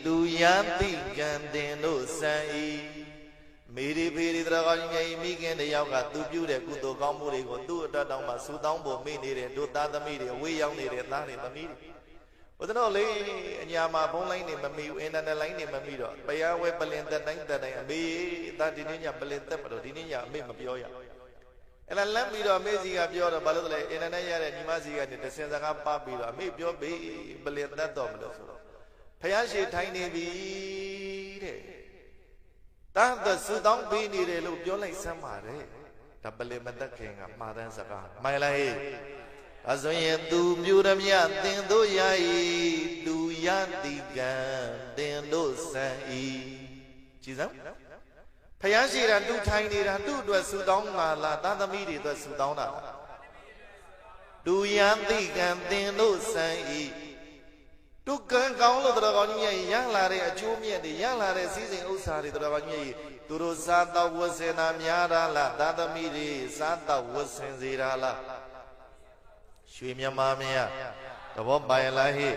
A: သူယတိကံတင်တို့စံဤမေရီဖေရီတရားကောင်းကြီးရဲ့မိခင်တယောက်ကသူပြုတဲ့ကုသိုလ်ကောင်းမှုတွေကိုသူ့အတွက်တောင်းမှဆူတောင်းဖို့မိနေတဲ့တို့သားသမီးတွေအဝေးရောက်နေတဲ့သားတွေသမီးတွေဘုရားတော်လေးအညာမှာဖုန်းလိုင်းနေမမီဘူးအင်တာနက်လိုင်းနေမမီတော့တရားဝဲပလင်သက်တိုင်းအမေသားဒီနေ့ညပလင်သက်မလို့ဒီနေ့ညအမေမပြောရအဲ့ဒါလမ်းပြီးတော့အမေစီကပြောတော့ဘာလို့လဲအင်တာနက်ရတဲ့ညီမစီကနေတစင်စကားပပြီးတော့အမေပြောပြီးပလင်သက်တော့မလို့ဆိုတော့ဖယားရှိထိုင်နေပြီတဲ့တန်သဆူတောင်းပေးနေတယ်လို့ပြောလိုက်စမ်းပါတယ်ဒါပလင်မသက်ခင်ကမှားတဲ့စကားမှန်လားဟဲ့ဒါဆိုရင်သူပြုရမြသင်တို့ရာဤသူယတိကံသင်တို့စံဤကြည်စမ်းဖယားရှိတာသူထိုင်နေတာသူ့အတွက်ဆူတောင်းမှာလားသားသမီးတွေအတွက်ဆူတောင်းတာလားသူယတိကံသင်တို့စံဤသူကံကောင်းလို့တော်ကောင်းကြီးရဲ့ရလာတဲ့အကျိုးမြတ်တွေရလာတဲ့စီးစိမ်ဥစ္စာတွေတော်ကောင်းကြီးသူတို့စားတော့ဝတ်စင်တာများတာလားသားသမီးတွေစားတော့ဝတ်စင်စေတာလားရွှေမြမမင်းသဘောပိုင်လားဟိ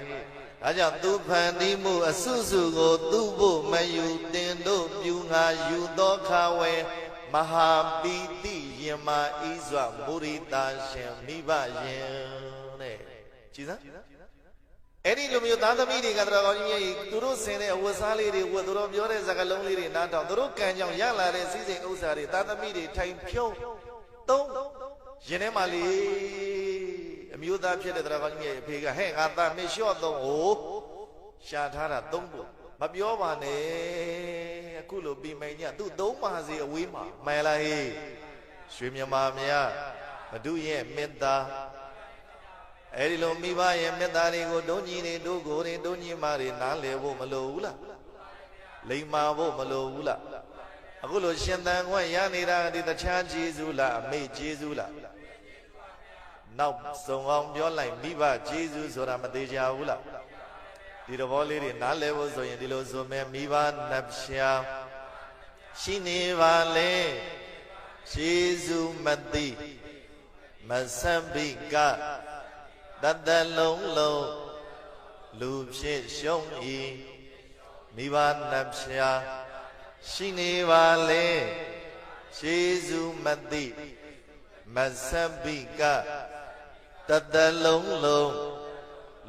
A: ဒါကြောင့်သူဖန်တီးမှုအစုစုကိုသူ့ဖို့မယူတင်တို့ပြုငါယူသောခါဝဲမဟာပိတိယမဣဇဝမုရိတာရှင်မိဘရင်တဲ့ကြည်စမ်းအဲ့ဒီလိုမျိုးသားသမီးတွေကတော်ကောင်းကြီးရဲ့သူတို့ဆင်တဲ့အဝတ်စားလေးတွေဝတ်သူတို့ပြောတဲ့စကားလုံးလေးတွေနားထောင်သူတို့ကံကြောင့်ရလာတဲ့စီးစိမ်ဥစ္စာတွေသားသမီးတွေထိုင်ဖြုံးသုံးရင်ထဲမှာလေအမျိုးသားဖြစ်တဲ့တော်ကောင်းကြီးရဲ့အဖေကဟဲ့ငါသားမလျှော့သုံးဟိုရှာထားတာသုံးဖို့မပြောပါနဲ့အခုလိုပြီးမိန်ညသူ့သုံးပါစေအဝေးမှာမှန်လားဟေးရွှေမြမာမရဘဒုရဲ့မေတ္တာအဲ့ဒီလိုမိဘရဲ့မေတ္တာတွေကိုဒုညီတွေဒုကိုတွေဒုညီမတွေနားလည်ဖို့မလိုဘူးလားလိမ္မာဖို့မလိုဘူးလားအခုလိုရှင်သန်ခွင့်ရနေတာဒီတခြားကျေးဇူးလားအမေကျေးဇူးလားနောက်ဆုံးအောင်ပြောလိုက်မိဘကျေးဇူးဆိုတာမသေးကြဘူးလားဒီသဘောလေးတွေနားလည်ဖို့ဆိုရင်ဒီလိုဆိုမယ်မိဘနှရှာရှိနေပါလေကျေးဇူးမသိမဆံပိကတတလုံးလုံးလူဖြစ်ရှုံးဤမိဘနှရှာရှိနေပါလေကျေးဇူးမသိမဆံပိကတတလုံးလုံး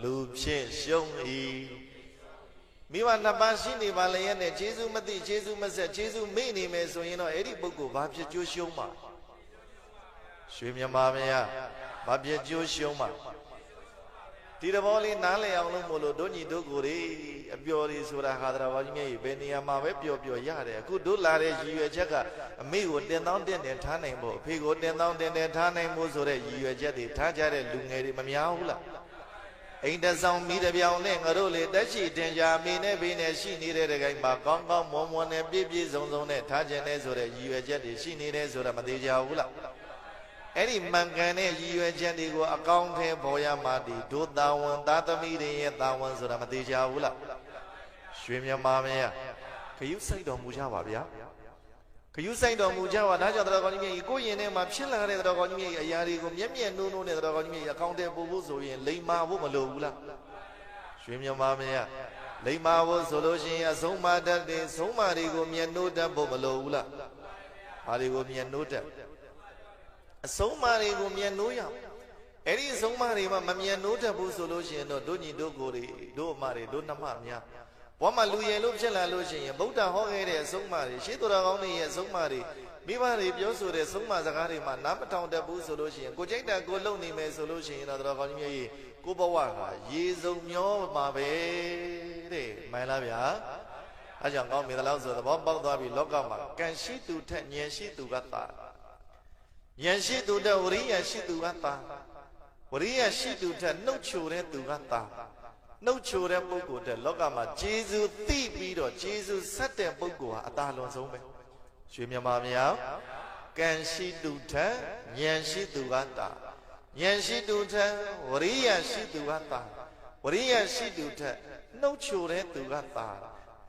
A: လူဖြစ်ရှုံးဤမိဘနှစ်ပါးရှိနေပါလေရဲ့နဲ့ကျေးဇူးမသိကျေးဇူးမဆက်ကျေးဇူးမေ့နေမယ်ဆိုရင်တော့အဲ့ဒီပုဂ္ဂိုလ်ဘာဖြစ်ကျိုးရှုံးမှာရွှေမြမာမယဘာဖြစ်ကျိုးရှုံးမှာဒီတဘောလေးနားလည်အောင်လို့မို့လို့တို့ညီတို့ကိုယ်တွေအပျော်တွေဆိုတာဟာတရာဘာကြီးရဲ့ဘယ်နေရာမှာပဲပျော်ပျော်ရတယ်အခုတို့လာတဲ့ရည်ရွယ်ချက်ကအမေကိုတင်တောင်းတင်တင်ထားနိုင်ဖို့အဖေကိုတင်တောင်းတင်တင်ထားနိုင်ဖို့ဆိုတဲ့ရည်ရွယ်ချက်တွေထားကြတဲ့လူငယ်တွေမများဘူးလားအိမ်တဆောင်မိတပြောင်နဲ့ငါတို့လေတက်ရှိတင်ကြအမေနဲ့ဘေးနဲ့ရှိနေတဲ့တခိုင်မှာကောင်းကောင်းမွန်မွန်နဲ့ပြည့်ပြည့်စုံစုံနဲ့ထားခြင်းနဲ့ဆိုတဲ့ရည်ရွယ်ချက်တွေရှိနေတယ်ဆိုတာမသေးကြဘူးလားအဲ့ဒီမှန်ကန်တဲ့ရည်ရွယ်ချက်တွေကိုအကောင်းထဲပေါ်ရမှာဒီဒုတာဝန်သားသမီးတွေရဲ့တာဝန်ဆိုတာမသေးကြဘူးလားရွှေမြမာမင်းခရုစိုက်တော်မူကြပါဗျာခရုစိုက်တော်မူကြပါဒါကြောင့်တော်ကောင်းကြီးကြီးကိုရင်ထဲမှာဖြစ်လာတဲ့တော်ကောင်းကြီးကြီးအရာတွေကိုမျက်မျက်နှိုးနှိုးနဲ့တော်ကောင်းကြီးကြီးအကောင်းထဲပို့ဖို့ဆိုရင်လိမ္မာဖို့မလိုဘူးလားရွှေမြမာမင်းလိမ္မာဖို့ဆိုလို့ရှိရင်အဆုံးမတတ်တဲ့ဆုံးမတွေကိုမျက်နှိုးတတ်ဖို့မလိုဘူးလားဘာတွေကိုမျက်နှိုးတတ်အဆုံးမတွေကိုမျက်နှိုးရအောင်အဲ့ဒီအဆုံးမတွေမှာမမျက်နှိုးတတ်ဘူးဆိုလို့ရှိရင်တော့တို့ညီတို့ကိုယ်တွေတို့အမတွေတို့နှမများဘဝမှာလူရည်လို့ဖြစ်လာလို့ရှိရင်ဗုဒ္ဓဟောခဲ့တဲ့အဆုံးမတွေရှေးတော်ကောင်းတွေရဲ့အဆုံးမတွေမိဘတွေပြောဆိုတဲ့ဆုံးမစကားတွေမှာနားမထောင်တတ်ဘူးဆိုလို့ရှိရင်ကိုကြိုက်တာကိုလုံနေမယ်ဆိုလို့ရှိရင်တော့တော်ကောင်းကြီးကြီးကိုဘဝဟာရေစုံမျောမှာပဲတဲ့မှန်လားဗျာအဲကြောင့်ကောင်းပြီလားဆိုသဘောပေါက်သွားပြီလောကမှာကံရှိသူထက်ဉာဏ်ရှိသူကသာဉာဏ်ရှိသူတဲ့ဝရိယရှိသူကသာဝရိယရှိသူတဲ့နှုတ်ချိုတဲ့သူကသာနှုတ်ချိုတဲ့ပုဂ္ဂိုလ်တဲ့လောကမှာကျေးဇူးသိပြီးတော့ကျေးဇူးဆက်တဲ့ပုဂ္ဂိုလ်ဟာအသာလွန်ဆုံးပဲရွှေမြမာမယာ can she do that? Nyan she do gata. Nyan she do that? Wariya she do gata. Wariya she do that? No chore do gata.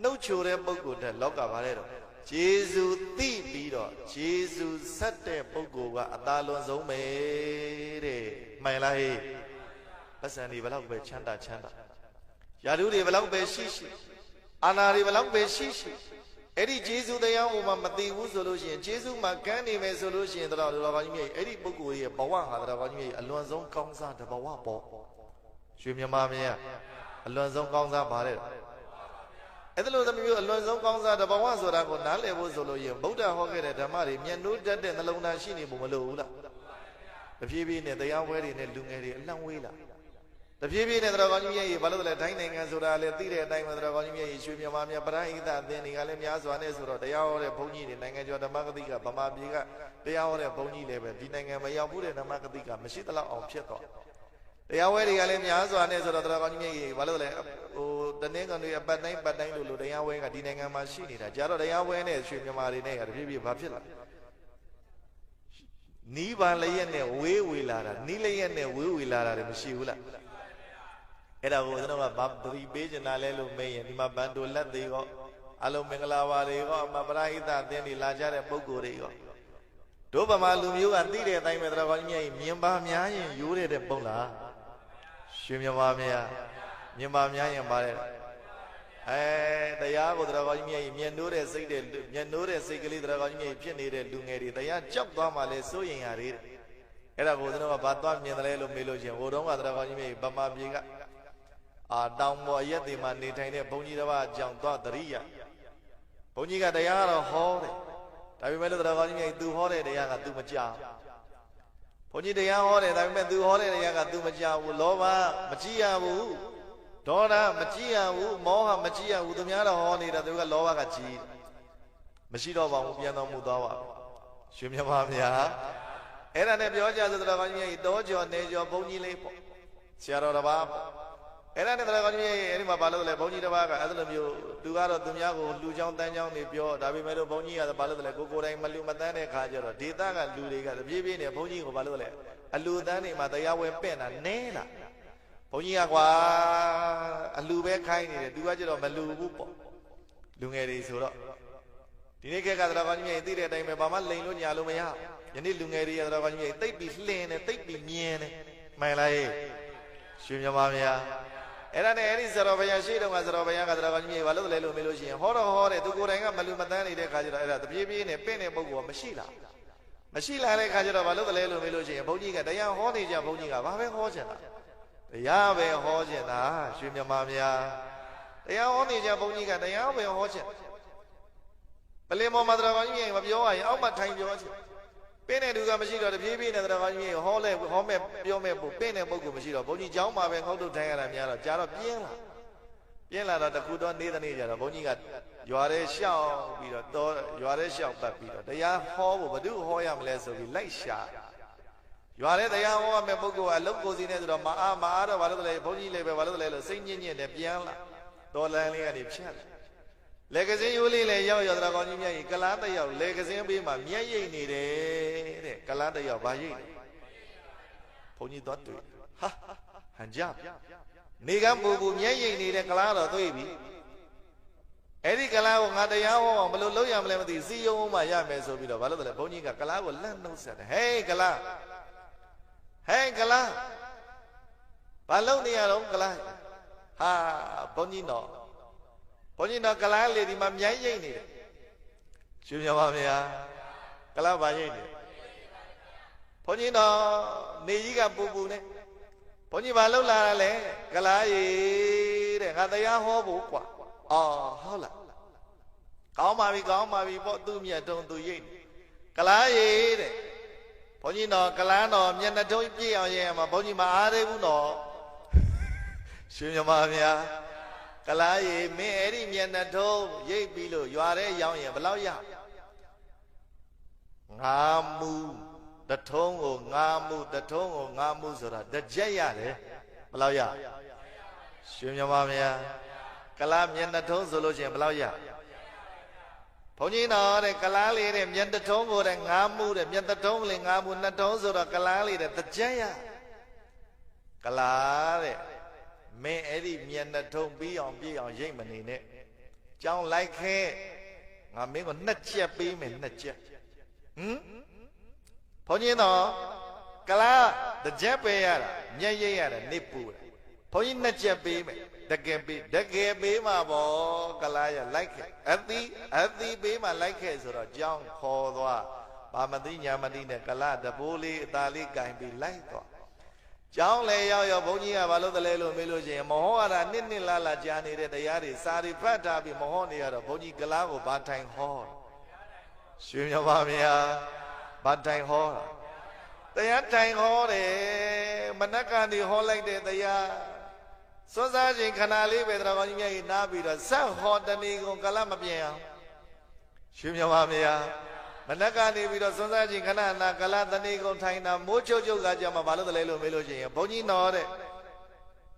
A: No chore bogo that loka valero. Jesus ti biro. Jesus sate bogo ga adalo zome. My lai. Asani valak be chanda chanda. Yaduri valak be shishi. Anari valak be shishi. Eri Jesus the young woman, Mati solution, Jesus Macani solution, the Ravani, Eri Bugu, Bawa, the Ravani, Alonso Kongsa, the Bawapo. Shimia Mamia, Alonso Kongsa Bare. Alonso Kongsa, the Bawazo, Nale was Soloy, Boda Hogan, the Mari, Mianu, and the Lona Shini Bumalula. The Phoebe in the young wedding in Lungari, Langwilla. The Phoebe in the Ravani, Valada Dining and Sura, Tire, Time of the Ravani, Shimia Mamia, Braida, then Alemias, Vanesura, the hour of Pony, the Nangajo, the Magatica, Bamabiga, the hour of Pony level, Dinanga, Mayabu, and the Magatica, Machitala of Cheto. The hour of Alemias, Vanesura, the Ravani, Valada, the name of the bad name, but Nangu, the hour of Dinanga Machine, the Jaro, the hour and Shimia Marine, Vivi Papilla. Niba Layane, we will lara, Nilayane, we will lara, Mishula. Era was no Babri Page and Alelo May and Mabando Ladigo, Alo Mengalawa, Mabraida, then Ilaja and Bogorigo. Doba Malumu and Dide, time with Ravania, Miamba Mia, you read a bola. Shimia, Miambamia and Bare. The Yago Ravania, Mianure, Sigil, Mianure, Sigili, Ravania, Pianid, Dungeri, the Yan chopped Bamale, sewing at it. Era was no Batam, Mianello Meloja, Odoma, Ravania, Bama Biga. Down more yet the man detained Bonita, John Doria. Boniga, they are a holiday. I remember that I do holiday, they are do my job. Pony the young holiday, I meant do holiday, they are do my job. Lova, Machia, Wu, Dora, Machia, Wu, Moha, Machia, Wu, the Miana holiday that they were Lova Gachi. Machida, Piano Mudawa. Shimia Mamia. Era Nebioja, the Ravania, Dojo, Nejo, Boni Lepo. Sierra Rabab. And I never got any Mabalo, Boni the Vaga, Adelamu, Dugaro, Dumiago, Lujan Daniel, Nibio, Davi Medo Boni, the Balo, Gogo, Malumatane, Kajara, Dita, Ludiga, the Bibi, the Boni, Balole, Aludani, Matayawe Pen, and Nena. Poniagua, Alube Kaini, Duajo, Malubu, Lungeri Sura. Tineka Ravani, did a time about Malunia Lumea, and Lungeri Ravani, they be slain and they be mean, my life. Shimia Mamia. And any Saravaya, she don't have Saravaya, Ravani, Valolo, Melusi, Horror, Dukuranga, Malumatani, the Kajara, the baby in a penny bogo, Mashila. Mashila, Kajara, Valolo, Melusi, Boniga, the young Honija, Boniga, Vave Hojana. The Yahweh Hojana, Shimia Mamia. The young Honija, Boniga, the Yahweh Hojan. Palemo Madravani, of your eye, how much time you watch it? Penny to Gamashiro, the baby, and the Ravani, Home, Biome, Penny Bogo Mashiro, Boni Jama, and how to tell Yara, Jara Piela. Piela, the Kudon need an Asia, Boniga, you are a shout, you are a shout, Papito. The young Home, but do Hoyam less of Elisha. You are the young woman, Bogo, I love goes in the Maada, Valole, Boni Lebe, Valole, singing in the Piala, Dolani and Ipchal. Legacy, you lay your Dragoni, Calata, your legacy, be my Mia needed Calata, your Bayi. Pony dot to it. Ha, and jump. Nigambu, Mia needed Calata, baby. Eddie Calao, Nadayao, Maloyam Lemon, see you, my young man, so be the Valada, Bonica, Calao, Lando said, Hey, Cala. Hey, Cala. Palonia, Cala. Ha, Bonino. Ponino Kala lady Mamia. Junior Mamia Kalabay. Ponino Niga Bubune. Ponivalo Lale, Kalai, Hadaya Hobu. Oh, holla. Come, bought to me, I don't do it. Kalai. Ponino Kalano, Miana don't be on Yama, Ponima Arebuno. Junior Mamia. Kalai, Mary, Mianato, Ye below, you are a young Balaya. Namu, the tongue, Namu, the tongue, Namuzara, the Jayade, Balaya. Shimia Mamia, Kalam Yanato, Zoloja, Balaya. ဘုန်းကြီးတော်တဲ့ကလားလေးတဲ့မြတ်တထုံးကိုတဲ့ငါမှုတဲ့မြတ်တထုံးလေးငါမှုနှစ်ထုံးဆိုတော့ကလားလေးတဲ့တကြက်ရကလားတဲ့မင်းအဲ့ဒီမြတ်နှစ်ထုံးပြီးအောင်ပြည့်အောင်ရိတ်မနေနဲ့ကြောင်းလိုက်ခဲငါမင်းကိုနှစ်ချက်ပေးမယ်နှစ်ချက်ဘုန်းကြီးတော်ကလားတကြက်ပေးရတာမျက်ရိပ်ရတာနေပူတယ်ဘုန်းကြီးနှစ်ချက်ပေးမယ်တကယ်ပေးမှာပေါ့ကလားရလိုက်ခဲ့အသီးပေးမှာလိုက်ခဲ့ဆိုတော့ကြောင်းခေါ်သွားဘာမသိညာမသိနဲ့ကလားတဘိုးလေးအသားလေးကင်ပြီးလိုက်သွားကြောင်းလေရောက်ဘုန်းကြီးကဘာလို့တလဲလို့မေးလို့ရှိရင်မဟောရတာနှစ်လာကြာနေတဲ့တရားတွေစာတွေဖတ်ထားပြီးမဟောနေရတော့ဘုန်းကြီးကလားကိုဘာထိုင်ဟောရွှေမြပါဗျာဘာထိုင်ဟောတရားထိုင်ဟောတယ်မနက်ကနေဟောလိုက်တဲ့တရားစွန်းစားခြင်းခဏလေးပဲတော်ကောင်းကြီးမြတ်ကြီးနားပြီးတော့ဆက်ဟောတဏီကိုကလမပြင်းအောင်ရွှေမြပါဗျာမနက်ကနေပြီးတော့စွန်းစားခြင်းခဏနာကလတဏီကိုထိုင်တာမိုးချုပ်ကကြမှာဘာလို့တလဲလို့မေးလို့ရှိရင်ဘုန်းကြီးတော်တဲ့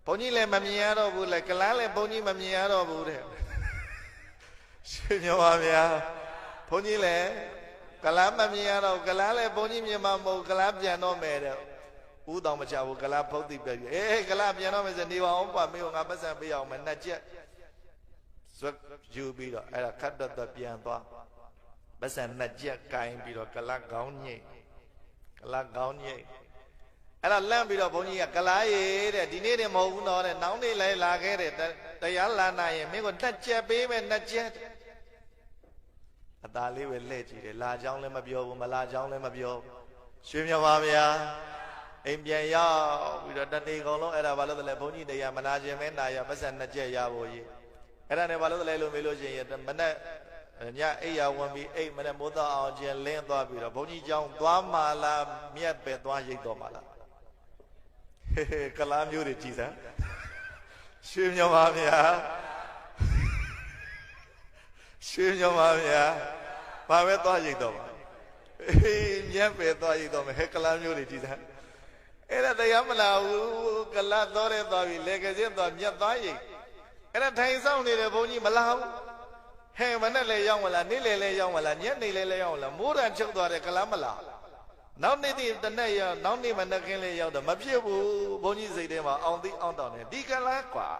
A: ဘုန်းကြီးလည်းမမြင်ရတော့ဘူးလေကလလည်းဘုန်းကြီးမမြင်ရတော့ဘူးတဲ့ရွှေမြပါဗျာဘုန်းကြီးလည်းကလမမြင်ရတော့ကလလည်းဘုန်းကြီးမြင်မှာမဟုတ်ကလပြန်တော့မယ်တဲ့ဦးတော်မချဘူးကလားဖုတ်တိပြည့်ကလားပြန်တော့မယ်ဆိုနေပါအောင်ပါမေးငါပတ်စံပေးအောင်မနှစ်ချက်ဇွတ်ယူပြီးတော့အဲ့ဒါခတ်တော့ပြန်သွားပတ်စံနှစ်ချက်ကင်ပြီးတော့ကလားကောင်းညိတ်အဲ့ဒါလန့်ပြီးတော့ဘုန်းကြီးကကလားရေတဲ့ဒီနေ့တည်းမဟုတ်ဘူးတော့တဲ့နောက်နေ့လည်းလာခဲ့တဲ့တရားလာနိုင်ရင်မင်းကိုနှစ်ချက်ပေးမယ်နှစ်ချက်အသာလေးပဲလှည့်ကြည့်တယ်လာကြောင်းလည်းမပြောဘူးမလာကြောင်းလည်းမပြောရွှေမြပါဗျာအိမ်ပြန်ရောက်ပြီးတော့တဏီကောင်လုံးအဲ့ဒါဘာလို့လဲဘုန်းကြီးတရားမနာခြင်းမဲနာရပတ်စံနှစ်ချက်ရဖို့ကြီးအဲ့ဒါနဲ့ဘာလို့လဲလို့မေးလို့ရှိရင်မနဲ့ညအိယာဝင်ပြီးအိမ်မနဲ့မိုးသားအောင်ကျင်လင်းသွားပြီးတော့ဘုန်းကြီးကျောင်းသွားမှလားမြတ်ပဲသွားရိတ်တော့မှလားကလားမျိုးတွေကြည်စမ်းရွှေမြပါဗျာရွှေမြပါဗျာဘာပဲသွားရိတ်တော့မှမြတ်ပဲသွားရိတ်တော့မယ်ကလားမျိုးတွေကြည်စမ်းအဲ့ဒါတရားမလာဘူးကလတ်တော်တဲ့သွားပြီလေကစင်းသွားမြတ်သွားရိတ်အဲ့ဒါထိုင်ဆောင်နေတဲ့ဘုန်းကြီးမလာဘူးဟဲ့မနဲ့လည်းရောက်မလားနေ့လေလည်းရောက်မလားညနေလည်းရောက်မလားမိုးရံချုပ်သွားတဲ့ကလတ်မလာနောက်နေ့တနေ့ရောက်နောက်နေ့မနဲ့ခင်းလည်းရောက်တော့မဖြစ်ဘူးဘုန်းကြီးစိတ်ထဲမှာအောင်သိအောင်တောင်းတယ်ဒီကလတ်ကွာ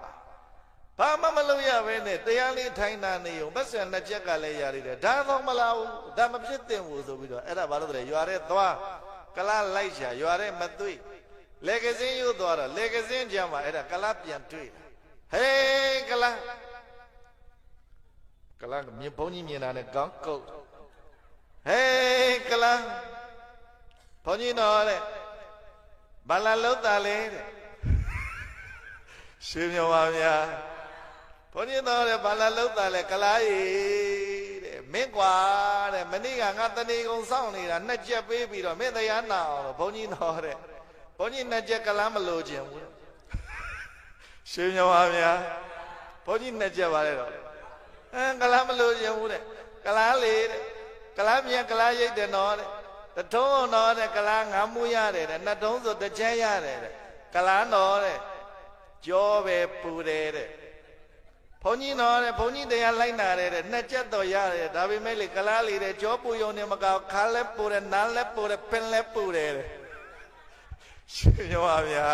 A: ဘာမှမလုပ်ရဘဲနဲ့တရားလေးထိုင်တာနေုံပတ်စံနှစ်ချက်ကလည်းရရတယ်ဒါတော့မလာဘူးဒါမဖြစ်သင့်ဘူးဆိုပြီးတော့အဲ့ဒါဘာလို့လဲရွာတဲ့သွားကလတ်လိုက်ရှာရွာတဲ့မသွေးလေကစင်းယူသွားတော့လေကစင်းကြမှာအဲ့ဒါကလပ်ပြန်တွေ့ဟေးကလပ်မြင်ဘုန်းကြီးမြင်တာနဲ့ကောင်းကုတ်ဟေးကလပ်ဘုန်းကြီးတော်တဲ့ဘာလာလုံးတာလဲတဲ့ရှင်းပြပါဗျာဘုန်းကြီးတော်တဲ့ဘာလာလုံးတာလဲကလားရေတဲ့မင်းကွာတဲ့မနေ့ကငါတဏီကုံစောင့်နေတာနှစ်ချက်ပေးပြီးတော့မင်းတရားနာအောင်လို့ဘုန်းကြီးတော်တဲ့ဘုန်းကြီးနှစ်ချက်ကလားမလို့ခြင်းဘူးရှင်းပြပါဗျာဘုန်းကြီးနှစ်ချက်ပါလေတော့ကလားမလို့ခြင်းဘူးတဲ့ကလားလေတဲ့ကလားမြင်ကလားရိတ်တယ်နော်တဲ့တထုံးတော့တဲ့ကလားငါမှုရတယ်တဲ့နှစ်ထုံးဆိုတစ်ချက်ရတယ်တဲ့ကလားတော့တဲ့ကြောပဲပူတယ်တဲ့ဘုန်းကြီးတော့တဲ့ဘုန်းကြီးတရားလိုက်နာတယ်တဲ့နှစ်ချက်တော့ရတယ်ဒါပေမဲ့လေကလားလေတဲ့ကြောပူယုံနေမကောက်ခါလဲပူတယ်နားလဲပူတယ်ပင်လဲပူတယ်တဲ့ရှင်ရောပါဗျာ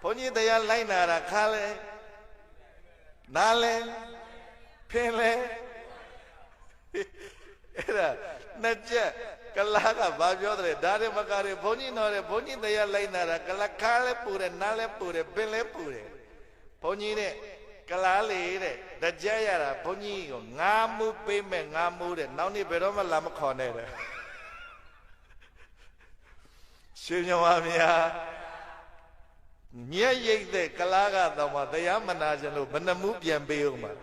A: ဘုန်းကြီးတရားလိုက်နာတာခါလဲနားလဲဖင်လဲအဲ့ဒါနှစ်ချက်ကလားကဘာပြောတယ်ဒါတွေမကားတယ်ဘုန်းကြီးတော်တယ်ဘုန်းကြီးတရားလိုက်နာတာကလားခါလဲပူတယ်နားလဲပူတယ်ပင်လဲပူတယ်ဘုန်းကြီးတဲ့ကလားလေတဲ့တကြရတာဘုန်းကြီးကိုငါမှုပေးမဲ့ငါမှုတဲ့နောက်နေ့ဘယ်တော့မှလာမခေါ်နဲ့တဲ့ရှင်မြပါဗျာညက်ရိတ်တဲ့ကလားကတော့မှတရားမနာခြင်းလို့ဘယ်နှမှုပြန်ပေးဦးမှာ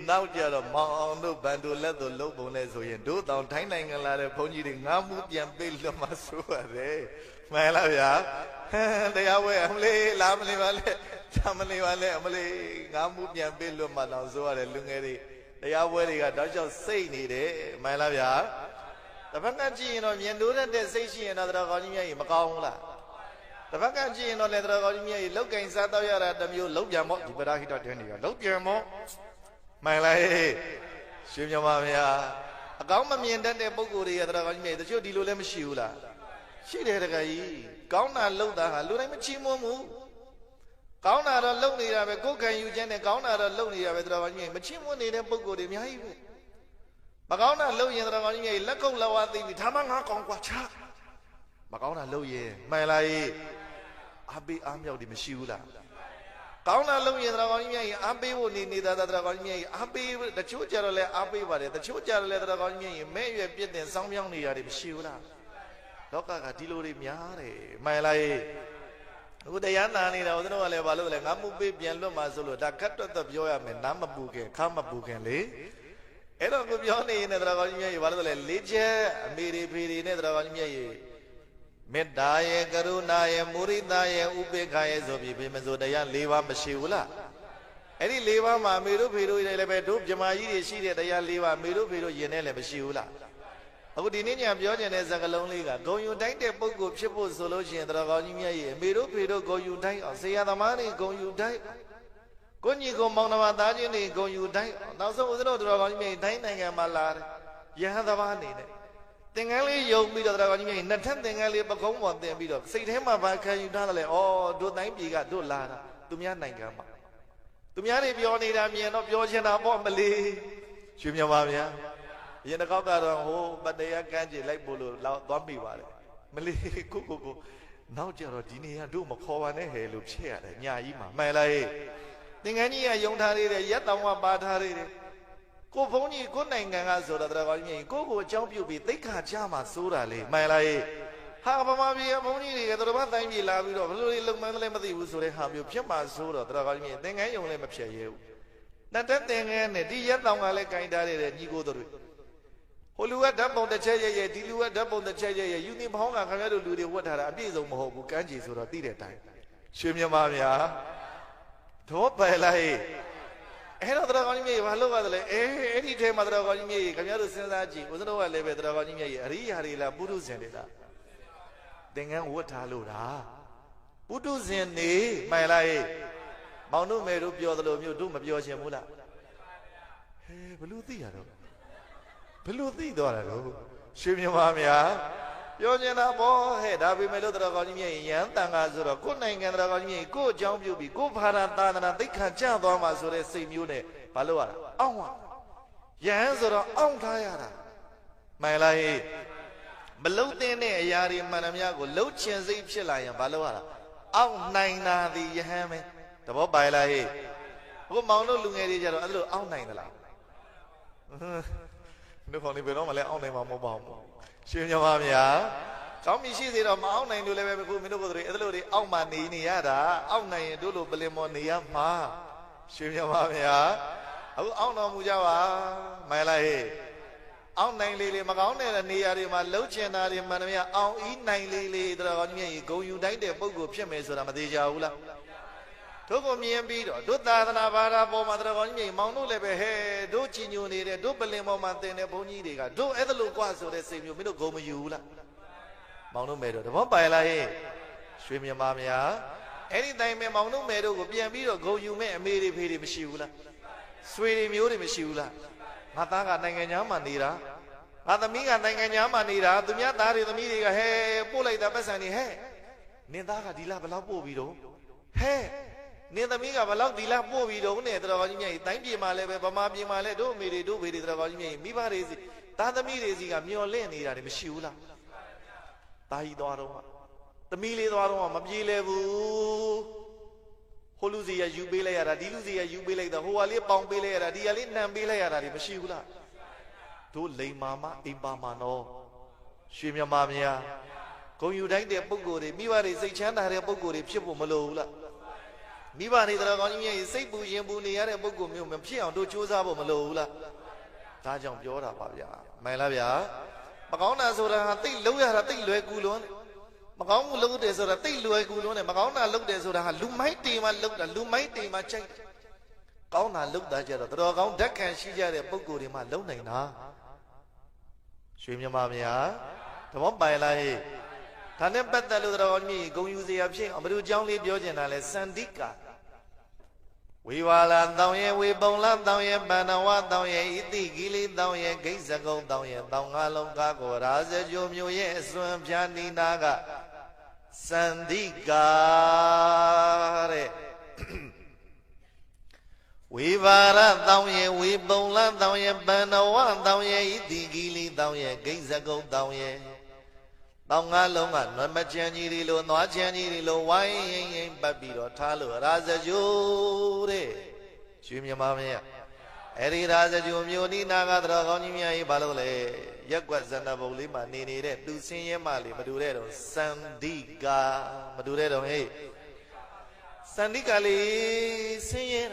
A: နောက်ကြတော့မောင်အောင်တို့ဗန်တို့လက်တို့လုံးပုံလဲဆိုရင်တို့တောင်ထိုင်းနိုင်ငံလာတဲ့ဘုန်းကြီးတွေငါမှုပြန်ပေးလို့မှဆိုရတယ်မှန်လားဗျာတရားဝဲအမလေးလာမလေးပါလေသာမလေးပါလေအမလေးငါမှုပြန်ပေးလို့မှတော့ဆိုရတယ်လူငယ်တွေတရားဝဲတွေကတောက်လျှောက်စိတ်နေတယ်မှန်လားဗျာတစ်ဖက်ကကြည့်ရင်တော့မြင်လို့တဲ့စိတ်ရှိရင်တော့တော်ကောင်းကြီးမြတ်ကြီးမကောင်းဘူးလားတစ်ဖက်ကကြည့်ရင်တော့လေတော်ကောင်းကြီးမြတ်ကြီးလောက်ကင်စားတော့ရတာတစ်မျိုးလုံးပြန်ပေါ့ဒီပရာဟိတတင်းနေရလုံးပြန်ပေါ့မှန်လား ရှင်မြမဗျာအကောင်းမမြင်တတ်တဲ့ပုဂ္ဂိုလ်တွေရဲ့တရားကောင်းကြီးမြတ်တချို့ဒီလိုလည်းမရှိဘူးလားရှိတယ်တကကြီးကောင်းတာလုပ်တာဟာလူတိုင်းမချီးမွမ်းဘူးကောင်းတာတော့လုပ်နေတာပဲကိုယ်ခံယူခြင်းနဲ့ကောင်းတာတော့လုပ်နေတာပဲတရားကောင်းကြီးမချီးမွမ်းနေတဲ့ပုဂ္ဂိုလ်တွေအများကြီးပဲမကောင်းတာလုပ်ရင်တရားကောင်းကြီးမြတ်လက်ကုပ်လက်ဝါးသိပြီးဒါမှငါကောင်းกว่าချမကောင်းတာလုပ်ရင်မှန်လားရေးအပေးအားမြောက်တယ်မရှိဘူးလားကောင်းတာလုပ်ရင်တရားကောင်းကြီးမြတ်အားပေးဖို့နေတာတရားကောင်းကြီးမြတ်အားပေးတချို့ကြတော့လဲအားပေးပါတယ်တချို့ကြတော့လဲတရားကောင်းကြီးမြတ်မဲ့ရွယ်ပြည့်တင်စောင်းပြောင်းနေရတယ်မရှိဘူးလားလောကကဒီလိုတွေများတယ်မှန်လားရေးအခုတရားနာနေတာဦးဇင်းတို့ကလည်းဘာလို့လဲငါမှုပေးပြန်လွတ်မှာဆိုလို့ဒါခတ်တွတ်တော့ပြောရမယ်နားမပူခင်ခါမပူခင်လေအဲ့တော့ကိုပြောနေရင်တရားကောင်းကြီးမြတ်ဘာလို့လဲလေးချက်အမေတွေဖေတွေနဲ့တရားကောင်းကြီးမြတ်မေတ္တာရဲ့ကရုဏာရဲ့မုရိဒရဲ့ဥပေက္ခရဲ့ဆိုပြီးဘယ်မဆိုတရား၄ပါးမရှိဘူးလားအဲ့ဒီ၄ပါးမှာအမေတို့ဖေတို့လည်းပဲတို့မြမကြီးတွေရှိတဲ့တရား၄ပါးအမေတို့ဖေတို့ယင်နဲ့လည်းမရှိဘူးလားအခုဒီနေ့ညပြောကျင်တဲ့စကားလုံးလေးကဂုံယူတိုင်းတဲ့ပုဂ္ဂိုလ်ဖြစ်ဖို့ဆိုလို့ရှိရင်တရားကောင်းကြီးမြတ်ရဲ့အမေတို့ဖေတို့ဂုံယူတိုင်းအောင်ဆရာသမားတွေဂုံယူတိုင်းကိုညီကိုမောင်နှမသားချင်းတွေဂုံယူတိုင်းနောက်ဆုံးဦးဇင်းတို့တရားကောင်းကြီးမြတ်တိုင်းနိုင်ငံမှာလာတယ်ယဟန်သဘာအနေနဲ့သင်္ကန်းလေးယုံပြီးတော့တရားကောင်းကြီးမြတ်နှစ်ထပ်သင်္ကန်းလေးပကုံးပေါ်တင်ပြီးတော့စိတ်ထဲမှာဘာခံယူထားတယ်လဲဩတို့တိုင်းပြည်ကတို့လာတာသူများနိုင်ငံမှာသူများတွေပြောနေတာမြင်တော့ပြောချင်တာပေါ့မလေးရွှေမြပါဗျာရင်တစ်ခေါက်ကတော့ဟိုပတရားကန်းကြည့်လိုက်ဖို့လို့သွားမိပါတယ်မလေးကိုနောက်ကြတော့ဒီနေရာတို့မခေါ်ပါနဲ့ဟဲ့လို့ဖြစ်ရတယ်ညာကြီးမှာမှန်လားဟဲ့သင်္ကန်းကြီးကယုံထားသေးတယ်ရက်တောင်ကပါထားသေးတယ်ကိုဘုန်းကြီးကိုနိုင်ငံကဆိုတော့တရားကောင်းကြီးကိုအကြောင်းပြုပြီးသိက္ခာချမှာစိုးတာလေမှန်လားဟဲ့ဟာဗမာပြည်ဘုန်းကြီးတွေကတော်တော်တိုင်းပြည်လာပြီးတော့ဘယ်လိုလုံမှန်းလည်းမသိဘူးဆိုတဲ့ဟာမျိုးဖြစ်မှာစိုးတော့တရားကောင်းကြီးသင်္ကန်းယုံလည်းမဖြစ်ရဲဘူးနှစ်သက်သင်္ကန်းနဲ့ဒီရက်တောင်ကလည်းကင်ထားတဲ့ညီကိုတို့ဟိုလူကဓာတ်ပုံတစ်ချက်ရဲ့ဒီလူကဓာတ်ပုံတစ်ချက်ရဲ့ယူနီဖောင်းကခင်ဗျားတို့လူတွေဝတ်ထားတာအပြည့်စုံမဟုတ်ဘူးကန်းကြီးဆိုတော့သိတဲ့အတိုင်းရွှေမြမဗျာတော့ပဲလားအဲ့တော့တရားကောင်းကြီးမြေဘာလို့ပါလဲအဲ့ဒီထဲမှာတရားကောင်းကြီးမြေခင်ဗျားတို့စဉ်းစားကြည့်ဦးဇင်းတို့ကလည်းပဲတရားကောင်းကြီးမြေအရိယာတွေလားပုထုဇဉ်တွေလားသင်္ကန်းဝတ်ထားလို့လားပုထုဇဉ်နေမှန်လားမောင်တို့မယ်တို့ပြောသလိုမျိုးတို့မပြောချင်ဘူးလားဟဲဘလို့သိရတော့ဘလို့သိသွားတာတော့ရွှေမြမများပြောချင်တာပေါ့ဟဲ့ဒါပေမဲ့လို့တရားကောင်းကြီးမြေရန်တန်ခါဆိုတော့ကိုယ်နိုင်ငံတရားကောင်းကြီးမြေကိုယ်အကြောင်းပြုပြီးကိုယ်ဘာသာသာသနာသိက္ခာကျသွားမှာဆိုတဲ့စိတ်မျိုးနဲ့ဘာလို့ရတာအောင့်ရန်ဆိုတော့အောင့်ထားရတာမှန်လားဟဲ့မလုံတဲ့အရာတွေမှန်သမျှကိုလှုပ်ချင်စိတ်ဖြစ်လာရင်ဘာလို့ရတာအောင့်နိုင်တာဒီယဟန်ပဲတဘောပိုင်လားဟဲ့အခုမောင်တို့လူငယ်တွေကြတော့အဲ့လိုအောင့်နိုင်သလားတို့ခေါင်းနေဘယ်တော့မှလည်းအောင့်နိုင်မှာမဟုတ်ပါဘူးရှင်မြမဗျာကောင်းပြီရှိစေတော့မအောင်နိုင်လို့လည်းပဲခုမင်းတို့ကိုယ်တွေအဲ့လိုတွေအောက်မှာနေရတာအောက်နိုင်ရင်တို့လိုပလင်မော်နေရမှာရှင်မြမဗျာအခုအောက်တော်မူကြပါမှန်လားဟဲ့အောက်နိုင်လေးမကောင်းတဲ့နေရာတွေမှာလှုပ်ချင်တာတွေမှန်တယ်ဗျာအောင်ဤနိုင်လေးတော်ကောင်းကြီးဂုံယူတိုင်းတဲ့ပုံကိုဖြစ်မယ်ဆိုတာမသေးကြဘူးလားတို့ကိုမြင်ပြီးတော့တို့သာသနာဘာသာပေါ်မှာတော်ကောင်းကြီးမောင်တို့လည်းပဲဟဲ့တို့ကြည်ညိုနေတဲ့တို့ပလင်ပေါ်မှာတင်တဲ့ဘုန်းကြီးတွေကတို့အဲ့လိုกว่าဆိုတဲ့စိတ်မျိုးမင်းတို့ဂုံမယူဘူးလားမောင်တို့မယ်တို့တဘောပိုင်လာဟဲ့ရွှေမြမများအဲ့ဒီတိုင်းပဲမောင်တို့မယ်တို့ကိုပြန်ပြီးတော့ဂုံယူမဲ့အမေတွေဖေတွေမရှိဘူးလားဆွေတွေမျိုးတွေမရှိဘူးလားငါသားကနိုင်ငံခြားမှာနေတာငါသမီးကနိုင်ငံခြားမှာနေတာသူများသားတွေသမီးတွေကဟဲ့ပို့လိုက်တာပတ်စံနေဟဲ့နင်သားကဒီလားဘယ်လောက်ပို့ပြီးတော့ဟဲ့နင်သမီးကဘယ်လောက်ဒီလားပို့ပြီးတော့နဲ့တော်ကောင်းကြီးမြတ်တိုင်းပြည်မှာလည်းပဲဗမာပြည်မှာလည်းတို့အမေတွေတို့ဖေတွေတော်ကောင်းကြီးမြတ်မိဘတွေစီသားသမီးတွေစီကမျော်လင့်နေတာတွေမရှိဘူးလားတာကြီးသွားတော့သမီးလေးသွားတော့မပြေလဲဘူးဟိုလူစီရယူပေးလိုက်ရတာဒီလူစီရယူပေးလိုက်တာဟိုဟာလေးပေါင်ပေးလိုက်ရတာဒီဟာလေးနှံပေးလိုက်ရတာတွေမရှိဘူးလားတို့လိန်မာမအိမ်ပါမနော်ရွှေမြမများဂုံယူတိုင်းတဲ့ပုံကိုယ်တွေမိဘတွေစိတ်ချမ်းသာတဲ့ပုံကိုယ်တွေဖြစ်ဖို့မလိုဘူးလားမိဘတွေတော်ကောင်းကြီးရဲ့စိတ်ပူရင်ပူနေရတဲ့ပုံကိုယ်မျိုးမဖြစ်အောင်တို့စူးစမ်းဖို့မလိုဘူးလားဒါကြောင့်ပြောတာပါဗျာမှန်လားဗျာမကောင်းတာဆိုတာဟာတိတ်လုံးရတာတိတ်လွယ်ကူလွန်းမကောင်းမှုလုပ်တယ်ဆိုတာတိတ်လွယ်ကူလွန်းတယ်မကောင်းတာလုပ်တယ်ဆိုတာဟာလူမိုက်တေမှလုပ်တာလူမိုက်တေမှချိုက်ကောင်းတာလုပ်တာကြတော့တော်ကောင်းဓာတ်ခံရှိကြတဲ့ပုံကိုယ်တွေမှလုံနိုင်တာရွှေမြမများသဘောပိုင်လားဟဲ့ဒါနဲ့ပတ်သက်လို့တော်ကောင်းကြီးဂုံယူစရာဖြစ်အောင်ဘယ်လိုအကြောင်းလေးပြောချင်တာလဲစန္ဒိကာဝ ဝေဝါလာတောင်းရဲ့ဝေပုံလာတောင်းရဲ့ပန္နဝတောင်းရဲ့ဣတိကိလေတောင်းရဲ့ဂိဇကုံတောင်းရဲ့တောင်းငါလုံးကားကိုရာဇကြိုမျိုးရဲ့အစွမ်းဖြာနိနာကစန္တိကာတဲ့ဝေဘာရတောင်းရဲ့ဝေပုံလာတောင်းရဲ့ပန္နဝတောင်းရဲ့ဣတိကိလေတောင်းရဲ့ဂိဇကုံတောင်းရဲ့တောင်းငါလုံးကနွမ်းမချမ်းကြီးတွေလိုနွားချမ်းကြီးတွေလိုဝိုင်းရင်ရင်ပတ်ပြီးတော့ထားလို့ရာဇကြိုတဲ့ရွှေမြမမင်းအဲ့ဒီရာဇကြိုမျိုးနိနာကတော်ကောင်းကြီးများကြီးဘာလို့လဲရက်ကွက်ဇဏဘုံလေးမှာနေနေတဲ့သူဆင်းရဲမှလေမတူတဲ့တော့စန္ဒီကာမတူတဲ့တော့ဟေးစန္ဒီကာလေးဆင်းရဲ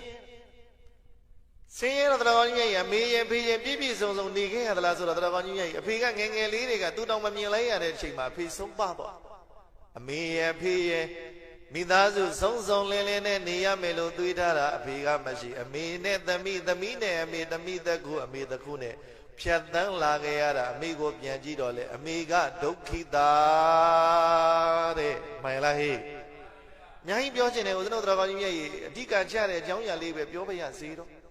A: တော့တော်ကောင်းကြီးရဲ့အမေရဲ့ဖေးရဲ့ပြည့်ပြည့်စုံစုံနေခဲ့ရသလားဆိုတော့တော်ကောင်းကြီးရဲ့အဖေကငယ်ငယ်လေးတွေကသူ့တောင်မမြင်လိုက်ရတဲ့အချိန်မှာအဖေဆုံးပါတော့အမေရဲ့ဖေးရဲ့မိသားစုဆုံးစုံလင်းလင်းနဲ့နေရမယ်လို့တွေးထားတာအဖေကမရှိအမေနဲ့သမီးနဲ့အမေသမီးသက်ခုအမေသက်ခုနဲ့ဖြတ်တန်းလာခဲ့ရတာအမေကိုပြန်ကြည့်တော့လေအမေကဒုက္ခိတာတဲ့မှန်လားဟေ့အများကြီးပြောချင်တယ်ဦးဇင်းတို့တော်ကောင်းကြီးရဲ့အဓိကချတဲ့အကြောင်းအရာလေးပဲပြောပြရစေတော့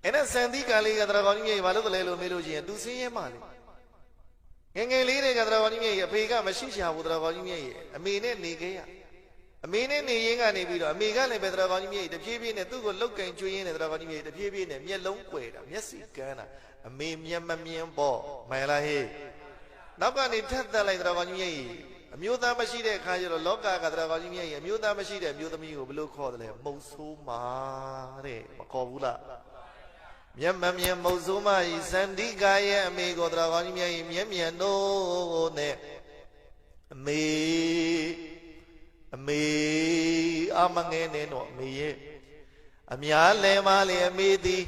A: အဲ့ဒါစံတိကလေးကတော်ကောင်းကြီးရဲ့ဘာလို့လဲလို့မေးလို့ရှိရင်သူစင်းရဲမှလေငယ်လေးတွေကတော်ကောင်းကြီးရဲ့အဖေကမရှိရှာဘူးတော်ကောင်းကြီးရဲ့အမေနဲ့နေခဲ့ရအမေနဲ့နေရင်းကနေပြီးတော့အမေကလည်းပဲတော်ကောင်းကြီးမြေတဖြည်းဖြည်းနဲ့သူ့ကိုလောက်ကင်ကျွေးရင်းနဲ့တော်ကောင်းကြီးမြေတဖြည်းဖြည်းနဲ့မျက်လုံးကွယ်တာမျက်စိကန်းတာအမေမျက်မမြင်ပေါ့မှန်လားဟေးနောက်ကနေထက်သက်လိုက်တော်ကောင်းကြီးမြေအမျိုးသားမရှိတဲ့အခါကျတော့လောကကတော်ကောင်းကြီးမြေအမျိုးသားမရှိတဲ့အမျိုးသမီးကိုဘယ်လိုခေါ်တယ်လဲမုတ်ဆိုးမာတဲ့မခေါ်ဘူးလားမျက်မမြင်မုတ်ဆိုးမာဤစန္ဒီကာရဲ့အမေကိုတော်ကောင်းကြီးမြေမျက်မြင်တို့နဲ့အမေအမငယ်နေတော့အမေရဲ့အများလဲမလေအမေသည်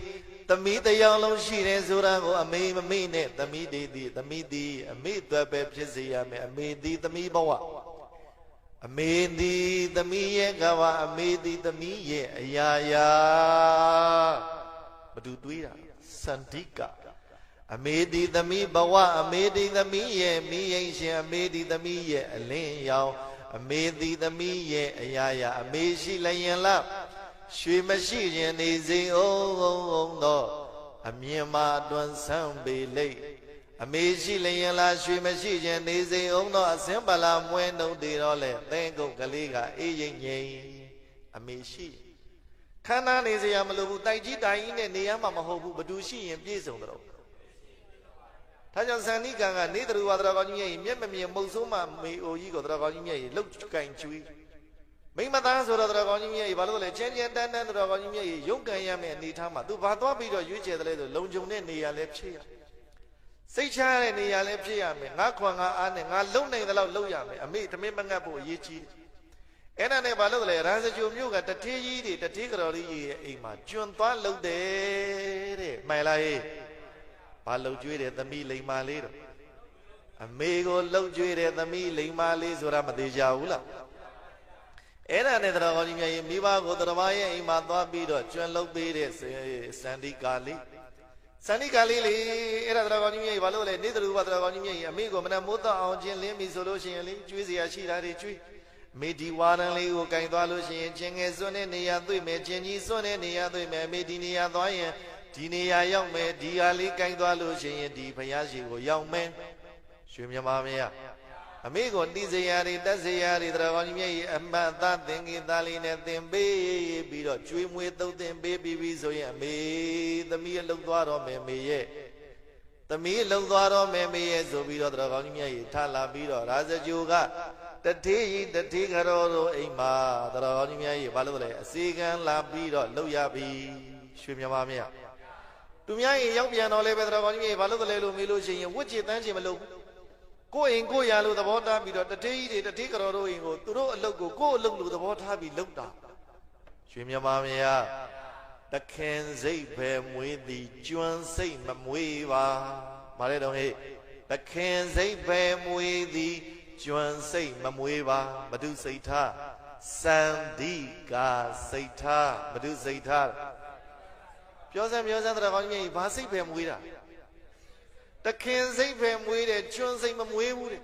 A: သမီးတယောက်လုံးရှိတယ်ဆိုတာကိုအမေမမေ့နဲ့သမီးသည်သမီးသည်အမေအတွက်ပဲဖြစ်စေရမယ်အမေသည်သမီးဘဝအမေသည်သမီးရဲ့ကဘာအမေသည်သမီးရဲ့အရာရာဘဒုတွေးတာစန္တိကအမေသည်သမီးဘဝအမေသည်သမီးရဲ့မိရင်ရှင်အမေသည်သမီးရဲ့အလင်းရောင်အမေသည်သမီးရဲ့အရာရာအမေရှိလျင်လားရွှေမရှိရင်နေစိအောင်တော့အမြင်မှာတွန်းဆန်းပေလိမ့်အမေရှိလျင်လားရွှေမရှိရင်နေစိအောင်တော့အစင်းပလာမွဲနှုတ်တည်တော့လေသင်္ကုတ်ကလေးကအေးရင်ငိမ့်အမေရှိခန္ဓာနေစရာမလိုဘူးတိုက်ကြီးတိုင်ကြီးနဲ့နေရမှာမဟုတ်ဘူးဘသူရှိရင်ပြည့်စုံတော့ဒါကြောင့်ဇန်နိကံကနေတရူဝါတော်ကောင်းကြီးရဲ့မျက်မမြင်မုတ်ဆိုးမှမေအိုကြီးကိုတော်ကောင်းကြီးရဲ့လှုပ်ကင်ကျွေးမိမသားဆိုတော့တော်ကောင်းကြီးရဲ့ဘာလို့လဲချင်းချင်းတန်းတန်းတော်ကောင်းကြီးရဲ့ရုပ်ကံရမယ့်အနေထားမှာသူဘာသွားပြီးတော့ရွေးချယ်တယ်လဲဆိုလုံခြုံတဲ့နေရာလဲဖြစ်ရစိတ်ချရတဲ့နေရာလဲဖြစ်ရမယ်ငါခွန်ငါအားနဲ့ငါလုံနိုင်တဲ့လောက်လုံရမယ်အမေသမင်းမငတ်ဖို့အရေးကြီးတယ်အဲ့ဒါနဲ့ဘာလို့လဲရာဇကြိုမျိုးကတထေးကြီးတွေတထေးကတော်ကြီးရဲ့အိမ်မှာကျွန်းသွားလှုပ်တယ်တဲ့မှန်လားဟေးဘာလှုပ်ကြွေးတယ်သမီးလိမ္မာလေးတော့အမေကိုလှုပ်ကြွေးတယ်သမီးလိမ္မာလေးဆိုတာမသေးကြဘူးလားအဲ့ဒါနဲ့တော်ကောင်းကြီးများရဲ့မိဘကိုတော်မရဲ့အိမ်မှာသွားပြီးတော့ကျွန်းလှုပ်ပေးတဲ့စန္ဒီကာလေးလေအဲ့ဒါတော်ကောင်းကြီးများရဲ့ဘာလို့လဲနေတရူပါတော်ကောင်းကြီးများရဲ့အမေကိုမနမိုးတော့အောင်ခြင်းလင်းပြီဆိုလို့ရှိရင်လေကျွေးစရာရှိတာတွေကျွေးမေဒီဝါရန်လေးကိုကင်သွားလို့ရှိရင်ချင်းငယ်စွန်းတဲ့နေရာတွေ့မယ်ချင်းကြီးစွန်းတဲ့နေရာတွေ့မယ်မေဒီနေရာသွားရင်ဒီနေရာရောက်မယ်ဒီဟာလေးကင်သွားလို့ရှိရင်ဒီဘုရားရှိခိုးရောက်မယ်ရွှေမြမမရအမေကိုတိစရာတွေတက်စရာတွေတော်ကောင်းကြီးရဲ့အမှတ်သားသင်္ကေတလေးနဲ့သင်ပေးပြီးတော့ကျွေးမွေးသုံးသင်ပေးပြီးဆိုရင်အမေသမီးအလုံးသွားတော့မယ်မေရဲ့သမီးအလုံးသွားတော့မယ်မေရဲ့ဆိုပြီးတော့တော်ကောင်းကြီးရဲ့ထားလာပြီးတော့ရာဇကြိုကတထေးခရောတို့အိမ်မှာတော်ကောင်းကြီးရဲ့ဘာလို့လဲအစီကံလာပြီးတော့လှုပ်ရပြီရွှေမြမမရသူများရင်ရောက်ပြန်တော့လဲပဲတော်ကောင်းကြီးဘာလို့လဲလို့မေးလို့ရှိရင်ဝှစ်ချစ်တန်းချင်မလို့ကိုယ်အိမ်ကိုရလို့သဘောထားပြီးတော့တထေးကြီးတွေတထေးကတော်တို့အိမ်ကိုသူတို့အလုပ်ကိုကိုယ်အလုပ်လို့သဘောထားပြီးလုပ်တာရွှေမြမမရတခင်စိတ်ပဲမွေးသည်ကျွမ်းစိတ်မမွေးပါမလဲတော့ဟဲ့တခင်စိတ်ပဲမွေးသည်ကျွမ်းစိတ်မမွေးပါဘဒုစိတ်ထားစန္ဒီကာစိတ်ထားဘဒုစိတ်ထားပြောစမ်းတော်ကောင်းကြီးဘာစိတ်ပဲမွေးတာတခင်စိတ်ပဲမွေးတယ်ကျွန်းစိတ်မမွေးဘူးတဲ့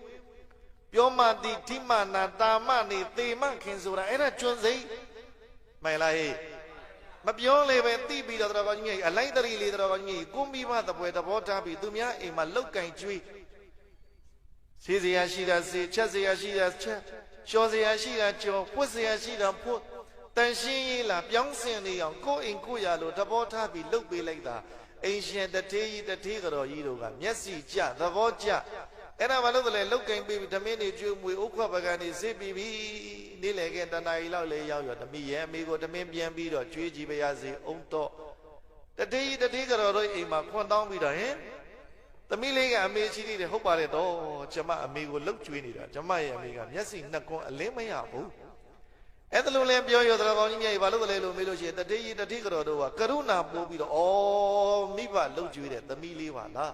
A: ပြောမှတိထိမနာတာမနေသေမခင်ဆိုတာအဲ့ဒါကျွန်းစိတ်မှန်လားဟဲ့ မပြောလေပဲတိပြီးတော့တော်ကောင်းကြီးအလိုက်တရီလေးတော်ကောင်းကြီးကိုမိဘတပွဲသဘောထားပြီးသူများအိမ်မှာလောက်ကင်ကျွေးစေစရာရှိတာစေချက်စရာရှိတာချက်လျှော်စရာရှိတာကြော်ပွတ်စရာရှိတာပွတ်တန်ရှင်းရေးလားပြောင်းစင်နေအောင်ကိုယ်အိမ်ကိုရလို့သဘောထားပြီးလှုပ်ပေးလိုက်တာအိမ်ရှင်တထေးကြီးတထေးကတော်ကြီးတို့ကမျက်စိကျသဘောကျအဲ့ဒါမလို့လည်းလုတ်ကင်ပြီးဓမင်းတွေကျွေးမွေဥက္ခပကံတွေစေးပြီးပြီနေလေကတဏှာကြီးလောက်လေရောက်ရောဓမီရဲ့အမေကိုဓမင်းပြန်ပြီးတော့ကျွေးကြည့်ပါရစေအုံတော့တထေးကြီးတထေးကတော်တို့အိမ်မှာခွန်တောင်းပြီးတော့ဟင်သမီးလေးကအမေရှိသေးတယ်ဟုတ်ပါလေတော့ကျမအမေကိုလှုပ်ကျွေးနေတာကျမရဲ့အမေကမျက်စိနှစ်ကွန်းအလင်းမရဘူးအဲ့ဒါလိုလဲပြောရတော်ကောင်းကြီးမြတ်ကြီးဘာလို့လဲလို့မေးလို့ရှိရင်တထေးကြီးတထေးကတော်တို့ကကရုဏာပို့ပြီးတော့ဩမိဘလှုပ်ကျွေးတဲ့သမီးလေးပါလား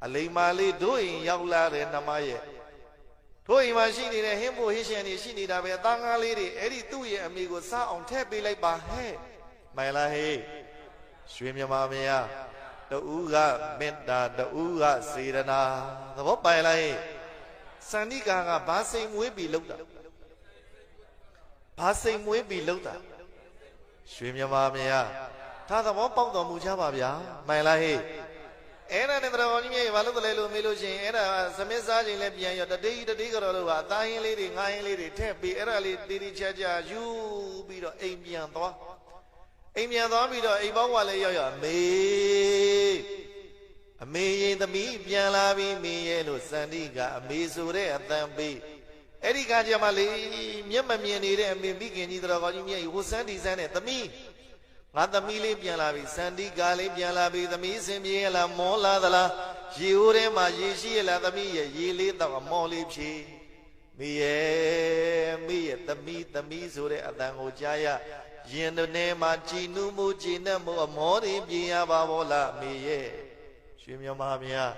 A: အလိမ္မာလေးတို့အိမ်ရောက်လာတဲ့နှမရဲ့တို့အိမ်မှာရှိနေတဲ့ဟင်းဖို့ဟင်းရှင်တွေရှိနေတာပဲအသားငါးလေးတွေအဲ့ဒီသူ့ရဲ့အမေကိုစားအောင်ထည့်ပေးလိုက်ပါဟဲ့မိုင်လားဟေးရွှေမြမမယားတူကမေတ္တာတူကစေရနာသဘောပိုင်လားဟေးစန္ဒိကာကဘာစိမ်မွေးပြီးလောက်တာဘာစိမ်မွေးပြီးလောက်တာရွှေမြမမယားဒါသဘောပေါက်တော်မူကြပါဗျာမိုင်လားဟေးအဲ့ဒါနဲ့တော်ကြီးမြေဘာလို့လဲလို့မေးလို့ရှိရင်အဲ့ဒါသမင်းစားခြင်းလည်းပြန်ရောတတိတတိကတော်တို့ကအသားဟင်းလေးတွေငါးဟင်းလေးတွေထည့်ပြီးအဲ့ဒါလေးတီတီချာချာယူပြီးတော့အိမ်ပြန်သွားပြီးတော့အိမ်ပေါင်းကလည်းရောက်အမေရင်သမီးပြန်လာပြီးမေရဲ့လို့စန္ဒိကအမေဆိုတဲ့အတန်ပေးအဲ့ဒီကကြမှာလေမျက်မမြင်နေတဲ့အမေမိခင်ကြီးတော်ကြီးမြေဟိုစန်းဒီစန်းနဲ့သမီးငါသမီးလေးပြန်လာပြီစန္ဒိကာလေးပြန်လာပြီသမီးစင်ပြေရလားမောလာသလားရေဟိုထဲမှာရေရှိရလားသမီးရဲ့ရေလေးတော့အမောလေးဖြေမိရဲ့သမီးဆိုတဲ့အတန်ကိုကြားရရင်ထဲမှာကြည်နူးမှုကြည်နဲ့မှုအမောတွေပြင်ရပါဘောလားမိရဲ့ရွှေမြမမြတ်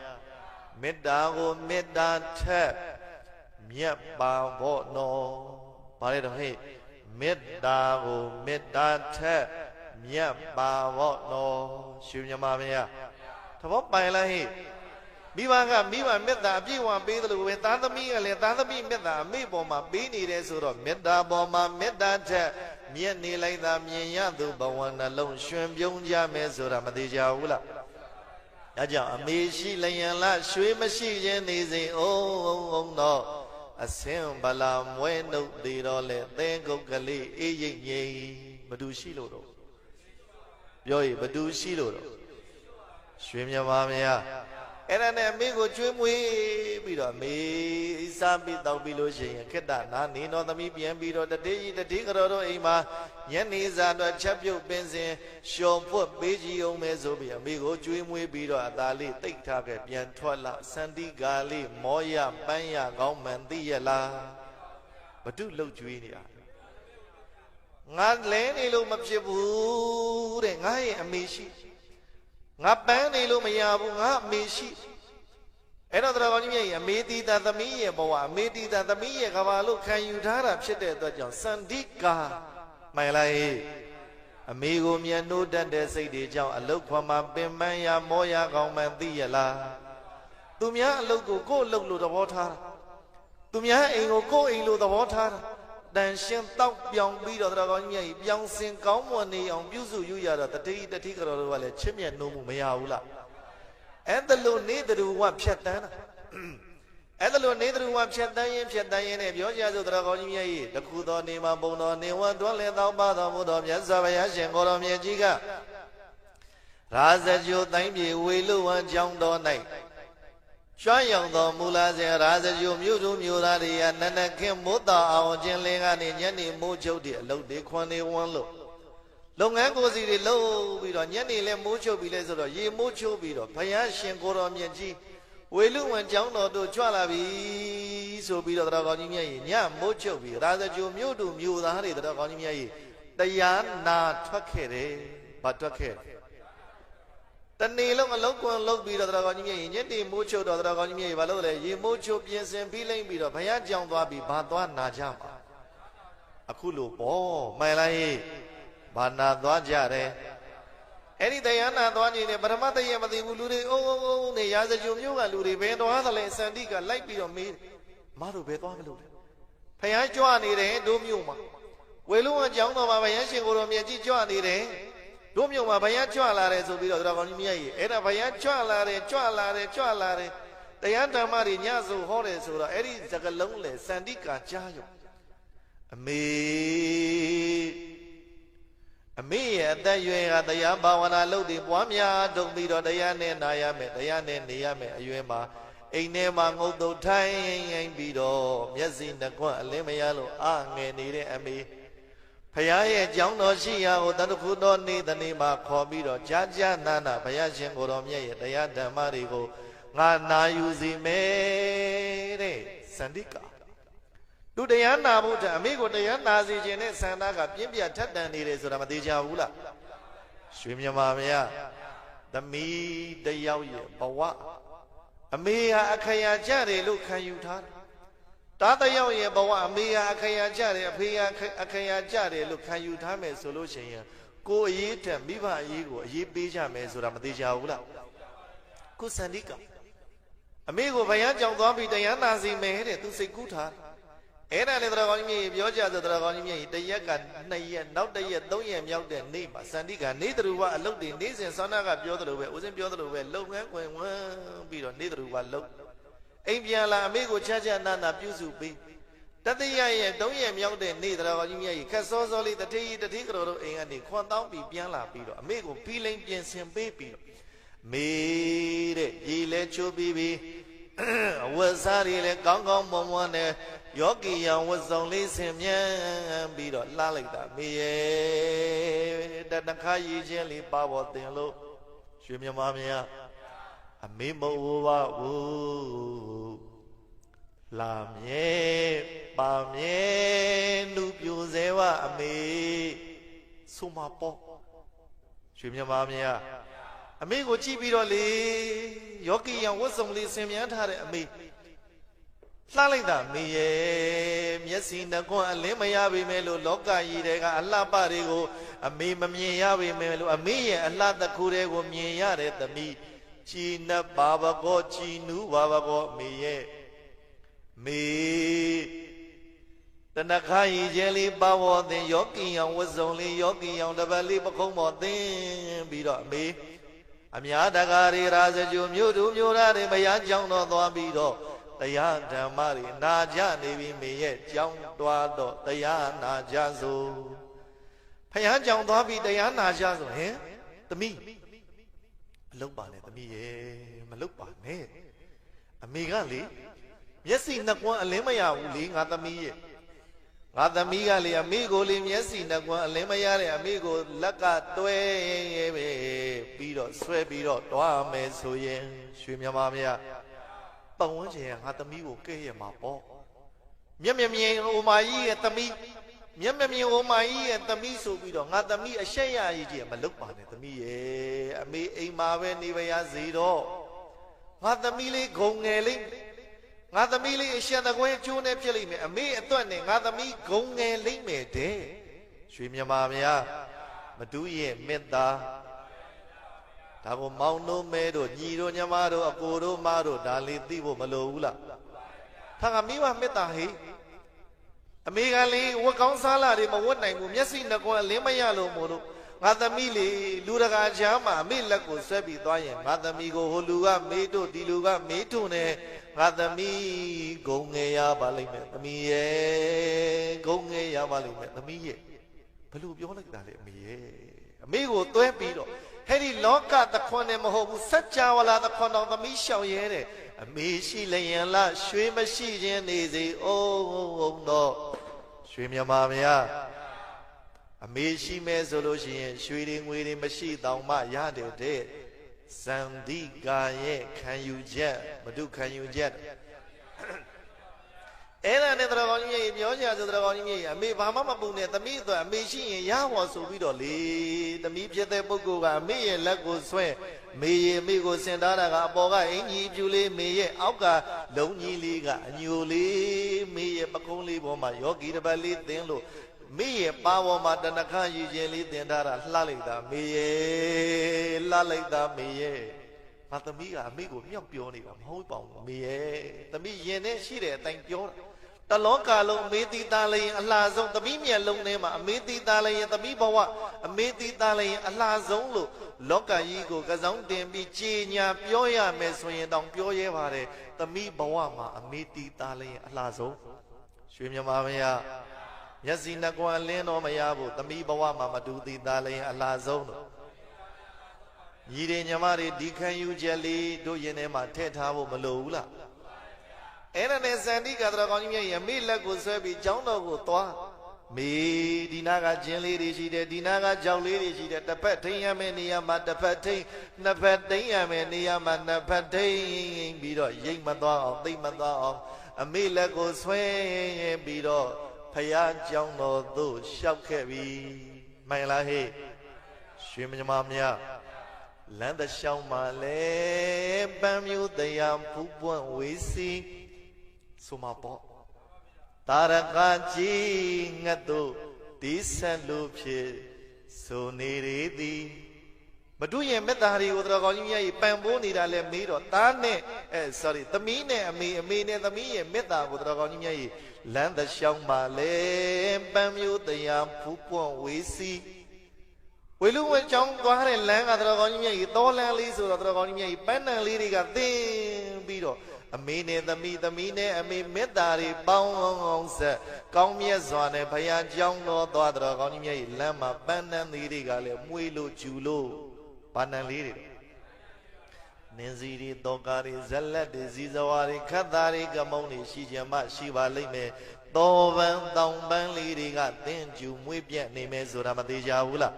A: မေတ္တာကိုမေတ္တာထက်မြတ်ပါဘောနော်ဘာလဲတော့ဟဲ့မေတ္တာကိုမေတ္တာထက်မြတ်ပါဘောနော်ရွှေမြမမယားသဘောပိုင်လားဟိမိဘကမိဘမေတ္တာအပြည့်အဝပေးသလိုပဲသားသမီးကလည်းသားသမီးမေတ္တာအမေပေါ်မှာပေးနေတယ်ဆိုတော့မေတ္တာပေါ်မှာမေတ္တာထက်မြတ်နေလိုက်တာမြင်ရသူဘဝနှလုံးရှင်ပြုံးကြမယ်ဆိုတာမသေးကြဘူးလားဒါကြောင့်အမေရှိလျင်လားရွှေမရှိခြင်းနေစဉ်အုံတော့အစင်ဗလာမွဲနှုတ်သေးတော့လေသင်္ကုတ်ကလေးအေးရိပ်ငိမ့်ဘသူရှိလို့တော့ပြောရဘသူရှိလို့တော့ရွှေမြမမယားအဲ့ဒါနဲ့အမေကိုကျွေးမွေးပြီးတော့အမေစားပြီးတောက်ပြီးလို့ရှိရင်ခေတ္တနာနေတော်သမီးပြန်ပြီးတော့တတိကြီးတတိကတော်တို့အိမ်မှာညနေစာတော့ချက်ပြုတ်ပင်စင်ရှော်ဖွတ်ပေးကြည့်အောင်မဲဆိုပြီးအမေကိုကျွေးမွေးပြီးတော့အသာလေးတိတ်ထားခဲ့ပြန်ထွက်လာစန္တိကာလေးမောရပန်းရကောင်းမှန်သိရလားဘတုလှုပ်ကျွေးနေတာငါလဲနေလို့မဖြစ်ဘူးတဲ့ငါရဲ့အမေရှိငါပန်းနေလို့မရဘူးငါအမေရှိအဲ့တော့တော်ကောင်းကြီးရဲ့အမေတီတာသမီးရဲ့ဘဝအမေတီတာသမီးရဲ့ကဘာလို့ခံယူထားတာဖြစ်တဲ့အတွက်ကြောင့်စန္ဒိကာမှန်လားအမေကိုမြတ်နှိုးတတ်တဲ့စိတ်တွေကြောင့်အလုတ်ခွန်မှာပင်ပန်းရမောရကောင်းမှန်သိရလားသူများအလုတ်ကိုကိုယ့်အလုတ်လို့သဘောထားတာသူများအိမ်ကိုကိုယ့်အိမ်လို့သဘောထားတာတန်ရှင်းတောက်ပြောင်ပြီးတော့တော်ကောင်းကြီးရဲ့ပြောင်စင်ကောင်းမွန်နေအောင်ပြုစုယူရတော့တတိတတိကတော်တို့ကလည်းချစ်မြတ်နှုံးမှုမရဘူးလားအဲ့ဒါလို့နေသူဝဖြတ်တန်းတာအဲ့ဒါလို့နေသူဝဖြတ်တန်းရင်နဲ့ပြောကြစို့တော်ကောင်းကြီးရဲ့တခုသောနေမှာဘုံတော်နေဝတွန်းလဲတောက်ပါတော်မူတော်မြတ်စွာဘုရားရှင်ကိုတော်မြတ်ကြီးကရာဇဂိုတိုင်းပြေဝေလူဝံကြောင်းတော်၌ကျွမ်းရောက်သောမူလာစေရာဇဂိုမြို့သူမြို့သားတွေကနနခင်မိုးတာအောင်ခြင်းလင်းကနေညနေမိုးချုပ်တွေအလုပ်တွေခွန်တွေဝန်းလို့လုပ်ငန်းကိုယ်စီတွေလုပ်ပြီးတော့ညနေလဲမိုးချုပ်ပြီးလဲဆိုတော့ရေမိုးချုပ်ပြီးတော့ဘုရားရှင်ကိုတော်မြတ်ကြီးဝေလူဝံကျောင်းတော်တို့ကြွလာပြီဆိုပြီးတော့တော်ကောင်းကြီးမြတ်ကြီးညမိုးချုပ်ပြီးရာဇဂိုမြို့သူမြို့သားတွေတော်ကောင်းကြီးမြတ်ကြီးတရားနာထွက်ခဲ့တယ်ဗတ်ထွက်ခဲ့တနေ့လုံးအလုံးကွန်လုံးပြီးတော့တော်ကောင်းကြီးမြတ်ကြီးညနေမိုးချုပ်တော့တော်ကောင်းကြီးမြတ်ကြီးဘာလို့လဲရေမိုးချုပ်ပြင်ဆင်ပြီးလိမ့်ပြီးတော့ဘုရားကျောင်းသွားပြီးဘာသွားနာကြမှာအခုလိုပေါ့မှန်လားဘာနာသွားကြတယ်အဲ့ဒီတရားနာသွားနေတယ်ပထမတည့်ရမသိဘူးလူတွေအုံနေရာဇဂိုမျိုးကလူတွေဘယ်သွားသလဲစန္ဒိကလိုက်ပြီးတော့မေးမတို့ဘယ်သွားမလို့လဲဖယားကြွနေတယ်တို့မျိုးမှာ ဝေလုံးကကြောင်းတော်မှာဘယန်းရှင်ကိုတော်မြတ်ကြီးကြွနေတယ်တို့မြို့မှာဘယန်းကြွလာတယ်ဆိုပြီးတော့တော်ကောင်းကြီးမြတ်ကြီးအဲ့ဒါဘယန်းကြွလာတယ်တရားဓမ္မတွေညဆိုဟောတယ်ဆိုတော့အဲ့ဒီစကလုံးလေစန္တိကာကြားရောအမေရဲ့အသက်ရွယ်ကတရားဘာဝနာလုပ်တယ်ပွားများတုံပြီးတော့တရားနဲ့နာရမယ်တရားနဲ့နေရမယ်အရွယ်မှာအိမ်ထဲမှာငုတ်တုတ်ထိုင်ပြီးတော့မျက်စိနှကွအလင်းမရလို့အငယ်နေတဲ့အမေဖရာရဲ့ကြောင်းတော်ရှိရာကိုတတခုတော်နေ့မှာခေါ်ပြီးတော့ကြာနာဘုရားရှင်ကိုတော်မြတ်ရဲ့တရားဓမ္မတွေကိုငါနာယူစီမယ်တဲ့စန္တိကာသူတရားနာဖို့အမေကိုတရားနာစီခြင်းနဲ့ဆန္ဒကပြင်းပြထက်တန်နေတယ်ဆိုတာမသေးချဘူးလားရွှေမြမာမရသမီးတယောက်ရဲ့ဘဝအမေဟာအခရာကြတယ်လို့ခံယူထားတယ်တားတယောက်ရဲ့ဘဝအမေဟာအခရာကြတယ်အဖေဟာအခရာကြတယ်လို့ခံယူထားမယ်ဆိုလို့ရှိရင်ကိုယ်အရေးတက်မိဘအရေးကိုအရေးပေးကြမယ်ဆိုတာမသေးချဘူးလားကိုစန္ဒီကအမေကိုဘယန်းကြောင်သွားပြီးတရားနာစီမယ်တဲ့သူစိတ်ကူးထားအဲ့ဒါလေတော်ကောင်းကြီးမြေပြောကြဆိုတော်ကောင်းကြီးမြေတရက်က2ရက်နောက်1ရက်3ရက်မြောက်တဲ့နေ့မှာစန္ဒီကနေသူဝအလုတ်တွေနေစဉ်ဆောင်းနာကပြောသလိုပဲဦးစင်းပြောသလိုပဲလုံငန်းခွင်ဝန်းပြီးတော့နေသူဝလုတ်အိမ်ပြန်လာအမေကိုချနာပြုစုပြီးတတိယရဲ့3ရက်မြောက်တဲ့နေ့တော်ကောင်းကြီးမြေခက်စောစောလေးတတိကတော်တို့အိမ်ကနေခွန်တောင်းပြီးပြန်လာပြီးတော့အမေကိုဖီးလိန်ပြင်ဆင်ပေးပြီးတော့မေတဲ့ရေလဲချိုးပြီးအဝတ်စားတွေလည်းကောင်းကောင်းမွန်မွန်နဲ့ယောဂီယံဝတ်စုံလေးဆင်မြန်ပြီးတော့လှလိုက်တာမေရဲ့တခါရည်ချင်းလေးပါပေါ်တင်လို့ရွှေမြမမင်းအမေမဟုတ်ပါဘူးလာမြဲပါမြဲလူပြိုစဲဝအမေဆိုမပေါ့ရွှေမြမမင်းအမေကိုကြည့်ပြီးတော့လေယောဂီယံဝတ်စုံလေးဆင်မြန်ထားတဲ့အမေလှလိုက်တာမေရဲ့မျက်စိနှကွအလင်းမရပေမဲ့လို့လောကကြီးတွေကအလှပတွေကိုအမေမမြင်ရပေမဲ့လို့အမေရဲ့အလှတစ်ခုတည်းကိုမြင်ရတဲ့သမီးကြည်နပ်ပါဘကောကြည်နူးပါဘကောမေရဲ့မေတဏခါကြီးကျဲလေးပါဝသင်ယောဂီယံဝတ်စုံလေးယောဂီယံတပတ်လေးပခုံးပေါ်သင်ပြီးတော့အမေအများတကားတွေရာဇကြိုမြို့သူမြို့သားတွေဘုရားကျောင်းတော်သွားပြီးတော့တရားဓမ္မတွေနာကြနေပြီမေရဲ့ကျောင်းသွားတော့တရားနာကြစို့ဘုရားကျောင်းသွားပြီးတရားနာကြစို့ဟင်သမီးမလုပ်ပါနဲ့သမီးရဲ့မလုပ်ပါနဲ့အမေကလေမျက်စိနှကွန်းအလင်းမရဘူးလေငါသမီးရဲ့ငါသမီးကလေအမေကိုလေမျက်စိနှကွန်းအလင်းမရတဲ့အမေကိုလက်ကတွဲပဲပြီးတော့ဆွဲပြီးတော့တွားမယ်ဆိုရင်ရွှေမြမမရပတ်ဝန်းကျင်ကငါသမီးကိုကဲ့ရဲ့မှာပေါ့မျက်မြင်ဟိုမာကြီးရဲ့သမီးမျက်မြင်ဟိုမာကြီးရဲ့သမီးဆိုပြီးတော့ငါသမီးအရှက်ရကြီးကြီးမလုပ်ပါနဲ့သမီးရဲ့အမေအိမ်မှာပဲနေပါရစေတော့ငါသမီးလေးဂုံငယ်လေးငါသမီးလေးအရှက်တကွဲကျိုးနဲ့ဖြစ်လိမ့်မယ်အမေအတွက်နဲ့ငါသမီးဂုံငယ်လိမ့်မယ်တဲ့ရွှေမြမာဗျာမတူးရဲ့မေတ္တာဒါကိုမောင်တို့မဲတို့ညီတို့ညီမတို့အကိုတို့မတို့ဒါလေးသိဖို့မလိုဘူးလားထာကမိဘမေတ္တာဟိအမေကလေးဝတ်ကောင်းစားလာတွေမဝတ်နိုင်ဘူးမျက်စိနှကွန်းအလင်းမရလို့မို့လို့ငါသမီးလေးလူတကာချမ်းမှာအမေလက်ကိုဆွဲပြီးသွားရင်ငါသမီးကိုဟိုလူကမေးတို့ဒီလူကမေးတို့နဲ့ငါသမီးဂုံငယ်ရပါလိမ့်မယ်သမီးရဲ့ဂုံငယ်ရပါလိမ့်မယ်သမီးရဲ့ဘယ်လိုပြောလိုက်တာလဲအမေရဲ့အမေကိုတွဲပြီးတော့ဟဲ့ဒီလောကသခွန်နဲ့မဟုတ်ဘူးစัจ java လာသခွန်တော်သမီးရှောင်ရဲတဲ့အမေရှိလျင်လားရွှေမရှိခြင်းနေစေအောင်တော့ရွှေမြမာမရအမေရှိမဲ့ဆိုလို့ရှိရင်ရွှေတွေငွေတွေမရှိတောင်မှရတယ်တဲ့ဇန္တိကာရဲ့ခံယူချက်မတုခံယူချက်အဲ့ဒါနဲ့တော်ကောင်းကြီးပြောကြဆိုတော်ကောင်းကြီးအမေဘာမှမပူနဲ့သမီးအတွက်အမေရှိရင်ရဟောဆိုပြီးတော့လေသမီးဖြစ်တဲ့ပုဂ္ဂိုလ်ကအမေရဲ့လက်ကိုဆွဲမေရဲ့အမေကိုစင်ထားတာကအပေါ်ကအင်ကြီးပြူလေးမေရဲ့အောက်ကလုံးကြီးလေးကအညိုလေးမေရဲ့ပကုံးလေးပေါ်မှာယောဂီတစ်ပတ်လေးသင်လို့မေရဲ့ပါပေါ်မှာတဏခရည်ချင်းလေးသင်ထားတာလှလိုက်တာမေရဲ့လှလိုက်တာမေရဲ့ငါသမီးကအမေကိုမြောက်ပြောနေတာမဟုတ်ပါဘူးမေရဲ့သမီးရင်ထဲရှိတဲ့အတိုင်းပြောတာ တလောကလုံးအမေတိသားလည်းအလှဆုံးသမီးမြတ်လုံးထဲမှာအမေတိသားလည်းသမီးဘဝအမေတိသားလည်းအလှဆုံးလို့လောကကြီးကိုကစောင်းတင်ပြီးကြေညာပြောရမယ်ဆိုရင်တောင်ပြောရဲပါတယ်သမီးဘဝမှာအမေတိသားလည်းအလှဆုံးရွှေမြမာမယားမျက်စိနှကွာလင်းတော့မရဘူးသမီးဘဝမှာမတူသေးသားလည်းအလှဆုံးလို့ညီတွေညီမတွေဒီခံယူချက်လေးတို့ရင်ထဲမှာထည့်ထားဖို့မလိုဘူးလားအဲ့ဒါနဲ့စန္ဒီကတော်ကောင်းကြီးမြတ်ရဲ့မိလက်ကိုဆွဲပြီးကျောင်းတော်ကိုသွားမေဒီနာကကျင်းလေးတွေရှိတယ်ဒီနာကကြောက်လေးတွေရှိတယ်တစ်ဖက်ထိန်ရမယ်နေရာမှာတစ်ဖက်ထိန်နှစ်ဖက်ထိန်ရမယ်နေရာမှာနှစ်ဖက်ထိန်ပြီးတော့ရိတ်မသွားအောင်သိမ့်မသွားအောင်အမိလက်ကိုဆွဲပြီးတော့ဖယားကျောင်းတော်သို့လျှောက်ခဲ့ပြီမှန်လားဟဲ့ရွှေမြမများလမ်းတစ်လျှောက်မှာလဲပန်းမျိုးတရားဖူးပွန့်ဝေးစီဆိုမှာပေါ့တာရကကြီးငတ်တို့ဒီဆက်လို့ဖြစ်ဆိုနေရသည်မတို့ရဲ့မေတ္တာတွေကိုတော်ကောင်းကြီးမြတ်ကြီးပံပိုးနေတာလဲမေးတော့သားနဲ့သမီးနဲ့အမေနဲ့သမီးရဲ့မေတ္တာကိုတော်ကောင်းကြီးမြတ်ကြီးလမ်းတစ်လျှောက်မှာလဲပန်းမျိုးတရားဖူးပွန့်ဝေးစီဝေလူဝဲချောင်းသွားတဲ့လမ်းကတော်ကောင်းကြီးမြတ်ကြီးတောလမ်းလေးဆိုတော့တော်ကောင်းကြီးမြတ်ကြီးပန်းနံလေးတွေကသင်ပြီးတော့အမေနဲ့သမီးနဲ့အမေမေတ္တာတွေပေါင်းအောင်ဆက်ကောင်းမြတ်စွာနဲ့ဘုရားကျောင်းတော်သွားတော်ကောင်းကြီးမြတ်ကြီးလမ်းမှာပန်းနံလေးတွေကလည်းမွေးလို့ကျူလို့ဘာနံလေးတွေနင်းစီတွေတောကာတွေဇက်လက်တွေဇီဇဝါတွေခတ်သားတွေကမုံတွေရှိကြမှရှိပါလိမ့်မယ်တော်ပန်းတောင်ပန်းလေးတွေကသင်ကျူမွေးပြက်နေမယ်ဆိုတာမသေးကြဘူးလား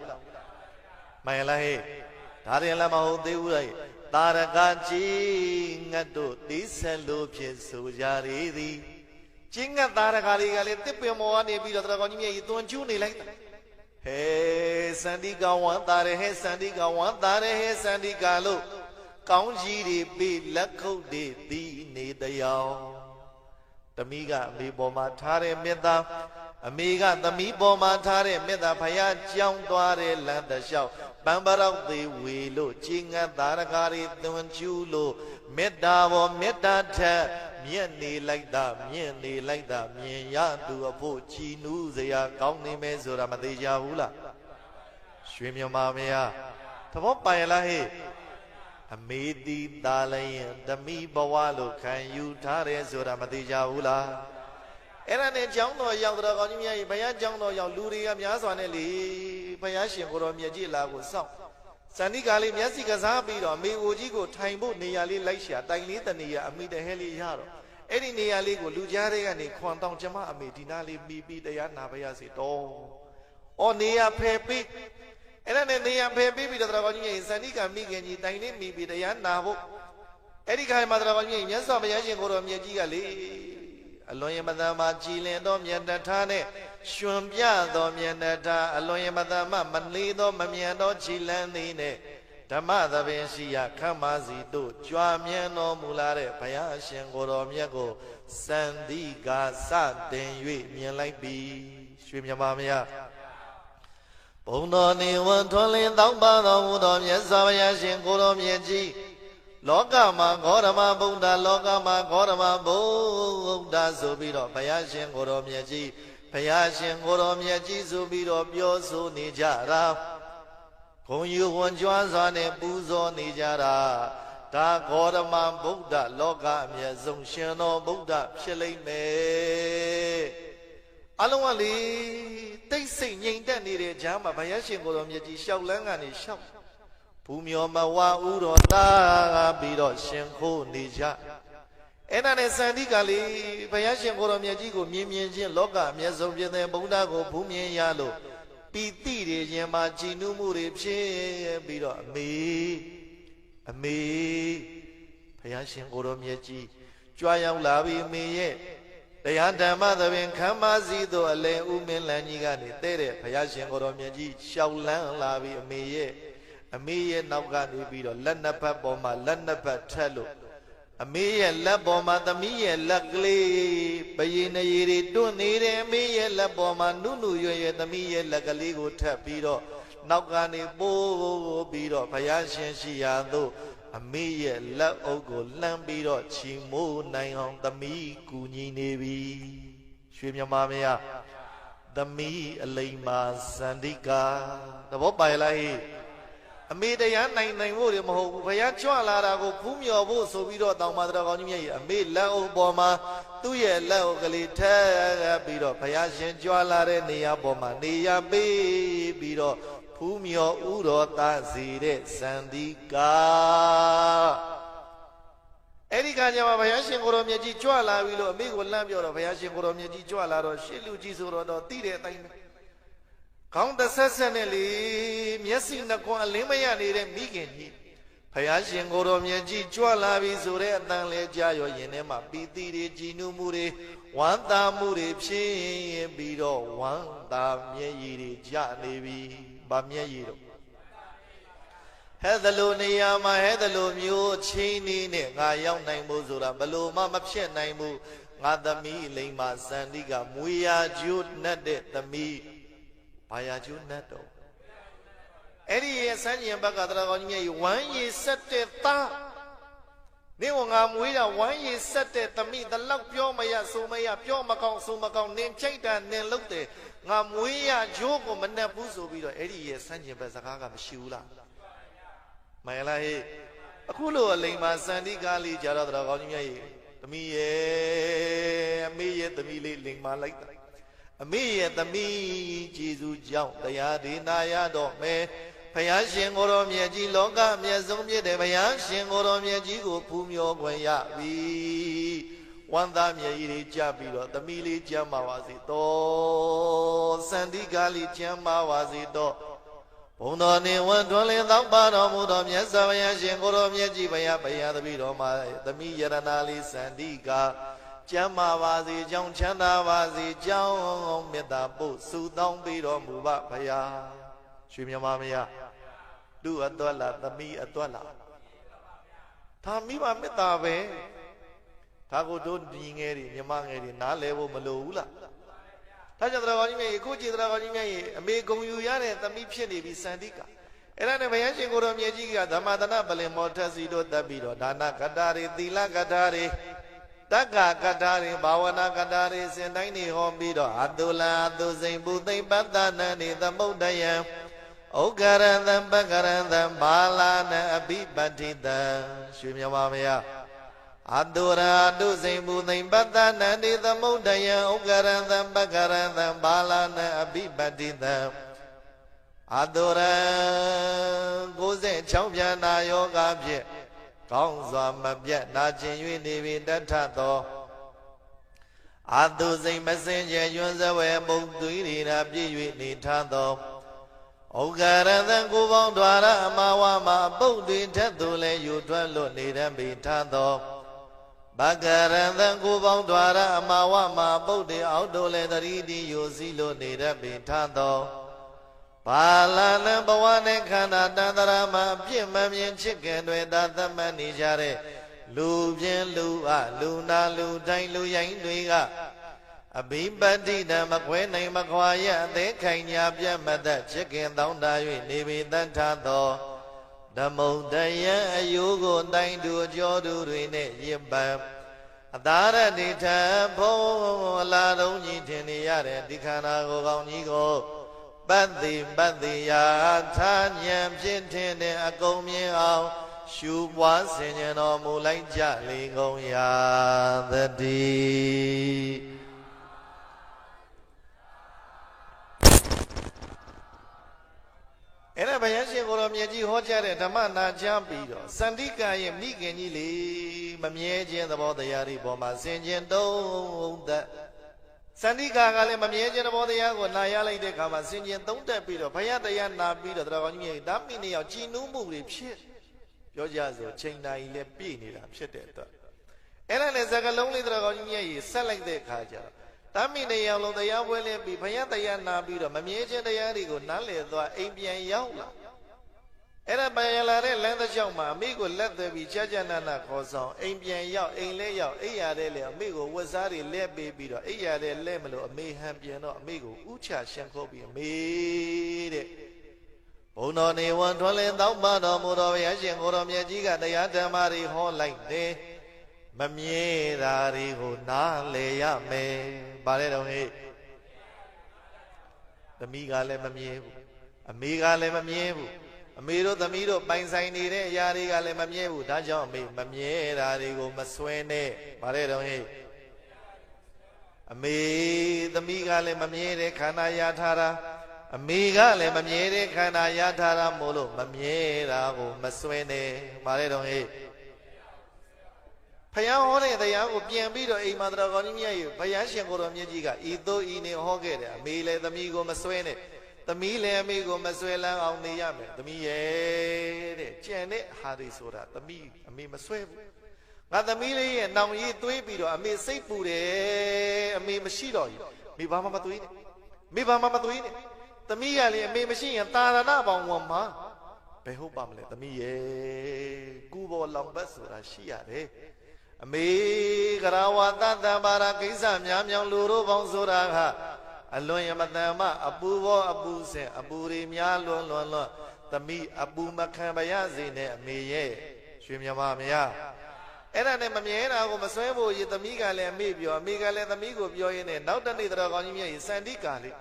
A: မှန်လားဟဲ့ဒါရင်လည်းမဟုတ်သေးဘူးလေတာရကကြီးငတ်တို့ဒီဆက်လို့ဖြစ်ဆိုကြရသည်ကြီးငတ်တာရကလေးကလည်းတစ်ပင်မောကနေပြီးတော့တရကောင်းကြီးမြတ်ကြီးသွန်ကျူးနေလိုက်တာဟဲစန္ဒီကဝမ်းတာရဟဲစန္ဒီကဝမ်းတာရဟဲစန္ဒီကလို့ကောင်းကြီးတွေပြီးလက်ခုပ်တွေတီးနေတယောင်တမိကအမေပေါ်မှာထားတဲ့မေတ္တာအမေကသမီးပေါ်မှာထားတဲ့မေတ္တာဖယားကြောင်းသွားတဲ့လမ်းတစ်လျှောက်ပန်းပရောက်သေးဝေလို့ကြီးငတ်တာရကားတွေသွန်ကျူးလို့မေတ္တာပေါ်မေတ္တာထက်မြင့်နေလိုက်တာမြင့်နေလိုက်တာမြင်ရသူအဖို့ကြည်နူးစရာကောင်းနေမယ်ဆိုတာမသေးကြဘူးလားရွှေမြမာမယားသဘောပိုင်လားဟဲ့အမေတီသားလည်းဓမိဘဝလို့ခံယူထားတယ်ဆိုတာမသေးကြဘူးလားအဲ့ဒါနဲ့ကျောင်းတော်ရောက်တော့ကောင်းကြီးမြတ်ကြီးဘုရားကျောင်းတော်ရောက်လူတွေကများစွာနဲ့လေဘုရားရှင်ကိုတော်မြတ်ကြီးလာကိုစောင့်စန္ဒီကလေးမျက်စိကစားပြီးတော့အမေအိုကြီးကိုထိုင်ဖို့နေရာလေးလိုက်ရှာတိုင်လေးတနေရာအမိတဟဲလေးရတော့အဲ့ဒီနေရာလေးကိုလူကြားတွေကနေခွန်တောင်းကျမအမေဒီနာလေးမိပြီးတရားနာပါရစေတော့အော်နေရာဖယ်ပြီးအဲ့ဒါနဲ့နေရာဖယ်ပြီးတော့ကောင်းကြီးမြတ်ကြီးစန္ဒီကမိခင်ကြီးတိုင်လေးမိပြီးတရားနာဖို့အဲ့ဒီခါမှာကောင်းကြီးမြတ်စွာဘုရားရှင်ကိုတော်မြတ်ကြီးကလေအလွန်ရမသာမှာကြည်လင်သောမြတ်တထားနဲ့ရှင်ပြသောမြတ်တထားအလွန်ရမသာမှာမလေးသောမမြတ်သောကြည်လန်းသည်နဲ့ဓမ္မသဘင်ရှိရခမ္မာစီတို့ကြွားမြန်းတော်မူလာတဲ့ဘုရားရှင်ကိုတော်မြတ်ကိုစန္ဒီကစတင်၍မြင်လိုက်ပြီရွှေမြမာမယားဘုံတော်နေဝံထွန်းလင်းတောင်းပါတော်မူသောမြတ်စွာဘုရားရှင်ကိုတော်မြတ်ကြီးလောကမှာဂေါရမဗုဒ္ဓလောကမှာဂေါရမဗုဒ္ဓဆိုပြီးတော့ဘုရားရှင်ကိုတော်မြတ်ကြီးဘုရားရှင်ကိုတော်မြတ်ကြီးဆိုပြီးတော့ပြောဆိုနေကြတာဂုံယူဝန်ကြွားစွာနဲ့ပူဇော်နေကြတာဒါဂေါရမဗုဒ္ဓလောကအမြတ်ဆုံးရှင်တော်ဗုဒ္ဓဖြစ်လိမ့်မယ်အလုံးကလေတိတ်ဆိတ်ငြိမ်သက်နေတဲ့ကြားမှာဘုရားရှင်ကိုတော်မြတ်ကြီးလျှောက်လန်းကနေလျှောက်ဘူမျောမဝဥတော်တာပြီးတော့ရှင်ခိုးနေကြအဲ့ဒါနဲ့စန္ဒီကလေးဘုရားရှင်ကိုတော်မြတ်ကြီးကိုမြင်ချင်းလောကအမြတ်ဆုံးဖြစ်တဲ့ဗုဒ္ဓကိုဘူမြင်ရလို့ပီတိတွေရင်မှာကြည်နူးမှုတွေဖြစ်ပြီးတော့အမေဘုရားရှင်ကိုတော်မြတ်ကြီးကြွားရောက်လာပြီးအမေရဲ့တရားဓမ္မသဘင်ခမ်းမစီတို့အလယ်ဥမင်းလန်ကြီးကနေတဲ့ဘုရားရှင်ကိုတော်မြတ်ကြီးရှောက်လန်းလာပြီးအမေရဲ့နောက်ကနေပြီးတော့လက်နှစ်ဖက်ပေါ်မှာလက်နှစ်ဖက်ထက်လို့အမေရဲ့လက်ပေါ်မှာသမီးရဲ့လက်ကလေးပယင်းနေရီတွန့်နေတယ်အမေရဲ့လက်ပေါ်မှာနုနုရွရွသမီးရဲ့လက်ကလေးကိုထပ်ပြီးတော့နောက်ကနေပိုးပြီးတော့ဘုရားရှင်ရှိရာသို့အမေရဲ့လက်အုပ်ကိုလှမ်းပြီးတော့ချီမိုးနိုင်အောင်သမီးကူညီနေပြီ ရွှေမြမာမယသမီးအလိမ္မာစန္ဒိကာသဘောပါလားအမေတရားနိုင်ဖို့တွေမဟုတ်ဘူးဘုရားကြွလာတာကိုဖူးမြော်ဖို့ဆိုပြီးတော့တောင်းပါတော်ကောင်းကြီးမြတ်ကြီးအမေလက်အုပ်ပေါ်မှာသူ့ရဲ့လက်အုပ်ကလေးထပ်ပြီးတော့ဘုရားရှင်ကြွလာတဲ့နေရာပေါ်မှာနေရာပေးပြီးတော့ဖူးမြော်ဥတော်သားစီတဲ့စန္ဒိကာအဲ့ဒီကညမှာဘုရားရှင်ကိုတော်မြတ်ကြီးကြွလာပြီလို့အမေကိုလမ်းပြောတော့ဘုရားရှင်ကိုတော်မြတ်ကြီးကြွလာတော့ရှစ်လူကြီးဆိုတော့တိတဲ့အတိုင်းကောင်းတဆက်နဲ့လေမျက်စိနှကွန်အလင်းမရနေတဲ့မိခင်ကြီးဘုရားရှင်ကိုတော်မြတ်ကြီးကြွလာပြီဆိုတဲ့အတန်လဲကြားရောရင်ထဲမှာပီတိတွေကြည်နူးမှုတွေဝမ်းသာမှုတွေဖြစ်ပြီးတော့ဝမ်းသာမျက်ရည်တွေကျနေပြီဗာမျက်ရည်တော့ဟဲ့သလိုနေရာမှာဟဲ့သလိုမျိုးချင်းနေနဲ့ငါရောက်နိုင်ဖို့ဆိုတာဘလို့မှမဖြစ်နိုင်ဘူးငါသမီးလိမ္မာစန္ဒိကမွေရာကျိုးနှက်တဲ့သမီးဘာယာကျိုးနှက်တော့အဲ့ဒီရဲ့စမ်းကျင်ဘက်ကတရားကောင်းကြီးမြတ်ကြီးဝမ်းရည်ဆက်တဲ့သားနေဝငါမွေးတာဝမ်းရည်ဆက်တဲ့သမီးတလောက်ပြောမရဆိုမရပြောမကောင်းဆိုမကောင်းနင်ချိတ်တာနင်လုပ်တယ်ငါမွေးရကျိုးကိုမနှက်ဘူးဆိုပြီးတော့အဲ့ဒီရဲ့စမ်းကျင်ဘက်စကားကမရှိဘူးလားမှန်လားဟဲ့အခုလိုအလိမ္မာစန္ဒိကားလေးကြတော့တရားကောင်းကြီးမြတ်ကြီးသမီးရဲ့အမေရဲ့သမီးလေးလိမ္မာလိုက်တာအမေရဲ့သမီးကျေးဇူးကြောင့်တရားဒေနာရတော့မယ်ဘုရားရှင်ကိုယ်တော်မြတ်ကြီးလောကအမြတ်ဆုံးဖြစ်တဲ့ဘုရားရှင်ကိုယ်တော်မြတ်ကြီးကိုဖူးမြော်ခွင့်ရပြီဝမ်းသာမျက်ရည်တွေကျပြီးတော့သမီးလေးကျမ်းပါပါစေတော့စန္ဒိကားလေးကျမ်းပါပါစေတော့ဘုံတော်နေဝံတွင်လင်းသောပါတော်မူသောမြတ်စွာဘုရားရှင်ကိုယ်တော်မြတ်ကြီးဘုရားတပည့်တော်မှာသမီးယရနာလေးစန္ဒိကာကျမ်းမာပါစေကြောင်းချမ်းသာပါစေကြောင်းမေတ္တာပို့ဆုတောင်းပေးတော်မူပါဘုရားရွှေမြမာမယသူ့အတွက်လားသမီးအတွက်လားဒါမိဘမေတ္တာပဲဒါကိုတို့ညီငယ်တွေမြမငယ်တွေနားလဲဖို့မလိုဘူးလားဒါကြောင့်တရားကောင်းကြီးမြတ်အခုကြည်တရားကောင်းကြီးမြတ်အမေဂုံယူရတဲ့သမီးဖြစ်နေပြီစန္ဒိကာအဲ့ဒါနဲ့ဘုရားရှင်ကိုယ်တော်မြတ်ကြီးကဓမ္မသနပလင်မောထစီတို့တက်ပြီးတော့ဒါနကထာတွေသီလကထာတွေတက္ကကထာတွေဘာဝနာကထာတွေစင်တိုင်းနေဟောပြီးတော့အတုလအတုစိန်ပုသိမ့်ပတ္တနံနေသမုဒ္ဒယံဩကရံသံပကရံသံဘာလာနံအဘိပတိတံရွှေမြမမယအတုရာအတုစိန်ပုသိမ့်ပတ္တနံနေသမုဒ္ဒယံဩကရံသံပကရံသံဘာလာနံအဘိပတိတံအတုရံ96ပြဏာယောဂဖြင့်ကောင်းစွာမပြတ်နာကျင်၍နေပြီတထသောအတုစိမ်မစင်ကြရွံစဝဲပုံသွေးရီရာပြည့်၍နေထသောဩဃရသံကိုပေါင်းဒွါရအမဝမှာပုတ်တွေထက်သို့လည်းယူထွက်လွတ်နေတတ်ပြီထသောဘဂရသံကိုပေါင်းဒွါရအမဝမှာပုတ်တွေအောက်တို့လည်းသတိတည်ယူစည်းလွတ်နေတတ်ပြီထသောဘာလာနံဘဝနဲ့ခန္ဓာတန်တရာမှာအပြစ်မမြင်ချစ်ခင်တွေသာသမတ်နေကြတဲ့လူပြင်းလူလူနာလူတိုင်းလူရိုင်းတွေကအဘိပတိတံမခွဲနိုင်မခွာရအသေးခိုင်ညာပြတ်မတတ်ချစ်ခင်တောင်းတ၍နေပြီတန်ထသောဓမ္မုဒ္ဒယံအယုကိုတိုင်းသူအကျော်သူတွေနဲ့ရစ်ပံအသာရတိထံဘုံအလာလုံးကြီးထင်နေရတဲ့ဒီခန္ဓာကိုယ်ကောင်းကြီးကိုပတ္တိယာထာဉဏ်ဖြင့်ထင်တဲ့အကုန်မြင်အောင်ရှုပွားဆင်ញံတော်မူလိုက်ကြလေကုန်ရာသတည်းအဲ့ဒါဘုရားရှင်ကိုယ်တော်မြတ်ကြီးဟောကြားတဲ့ဓမ္မနာကြားပြီးတော့စန္ဒိကာရဲ့မိခင်ကြီးလေမမြဲခြင်းသဘောတရားတွေပေါ်မှာဆင်ခြင်တုံးသက်စန္ဒိကာကလည်းမမြဲခြင်းသဘောတရားကိုနာရလိုက်တဲ့အခါမှာဆင်ခြင်သုံးတက်ပြီးတော့ဘုရားတရားနာပြီးတော့တရားကောင်းကြီးရဲ့ဓမ္မိနေရောက်ကြည်နူးမှုတွေဖြစ်ပြောကြဆိုချိန်တိုင်းလည်းပြည့်နေတာဖြစ်တဲ့အတွက်အဲ့ဒါနဲ့စကလုံးလေးတရားကောင်းကြီးရဲ့ဆက်လိုက်တဲ့အခါကျတော့ဓမ္မိနေရောက်လို့တရားပွဲလဲပြီးဘုရားတရားနာပြီးတော့မမြဲခြင်းတရားတွေကိုနားလည်သွားအိမ်ပြန်ရောက်လာအဲ့ဒါပြန်လာတဲ့လမ်းတစ်လျှောက်မှာအမိကိုလက်သွဲပြီးကြာကြာနာနာခေါ်ဆောင်အိမ်ပြန်ရောက်အိမ်လဲရောက်အိမ်ရတဲ့လေအမိကိုဝတ်စားတွေလဲပေးပြီးတော့အိမ်ရတဲ့လဲမလို့အမိဟန်ပြန်တော့အမိကိုဥချရှမ်းခေါ်ပြီးအမိတဲ့ဘုံတော်နေဝံထွန်းလင်းတောင်းပါတော်မူတော်ဘုရားရှင်ကိုတော်မြတ်ကြီးကတရားဓမ္မတွေဟောလိုက်တယ်မမြဲတာတွေကိုနားလည်ရမယ် ပါလေတော့ဟဲ့သမီးကလည်းမမြဲဘူးအမေကလည်းမမြဲဘူးအမေတို့သမီးတို့ပိုင်ဆိုင်နေတဲ့အရာတွေကလည်းမမြဲဘူးဒါကြောင့်အမေမမြဲတာတွေကိုမစွဲနဲ့ပါလေတော့ဟဲ့အမေသမီးကလည်းမမြဲတဲ့ခန္ဓာရထားတာအမေကလည်းမမြဲတဲ့ခန္ဓာရထားတာမို့လို့မမြဲတာကိုမစွဲနဲ့ပါလေတော့ဟဲ့ဖယားဟောတဲ့တရားကိုပြန်ပြီးတော့အိမ်မှာတော်ကောင်းကြီးမြတ်ကြီးဘုရားရှင်ကိုယ်တော်မြတ်ကြီးကဤသို့ဤနေဟောခဲ့တယ်အမေလည်းသမီးကိုမစွဲနဲ့သမီးလည်းအမေကိုမစွဲလန်းအောင်နေရမယ်သမီးရဲ့တဲ့ကြံတဲ့ဟာတွေဆိုတာသမီးအမေမစွဲဘူးငါသမီးလေးရဲ့နောင်ရည်သွေးပြီးတော့အမေစိတ်ပူတယ်အမေမရှိတော့ဘူးမိဘာမှမသွေးနဲ့မိဘာမှမသွေးနဲ့သမီးကလည်းအမေမရှိရင်တာရဏပေါင်းဝမှာဘယ်ဟုတ်ပါမလဲသမီးရဲ့ကူပေါ်လောင်ဘတ်ဆိုတာရှိရတယ်အမေကရဝတတံပါရကိစ္စများမြောင်လူတို့ပေါင်းဆိုတာကအလွန်ယမတန်မှအပူဘောအပူဆင်အပူတွေများလွန်သမီးအပူမခံပါရစေနဲ့အမေရဲ့ရွှေမြမမရအဲ့ဒါနဲ့မမြဲတာကိုမစွဲဖို့ရသမီးကလည်းအမေပြောအမေကလည်းသမီးကိုပြောရင်းနဲ့နောက်တနေ့တော်ကောင်းကြီးမြတ်ကြီးစန္ဒိကာလေး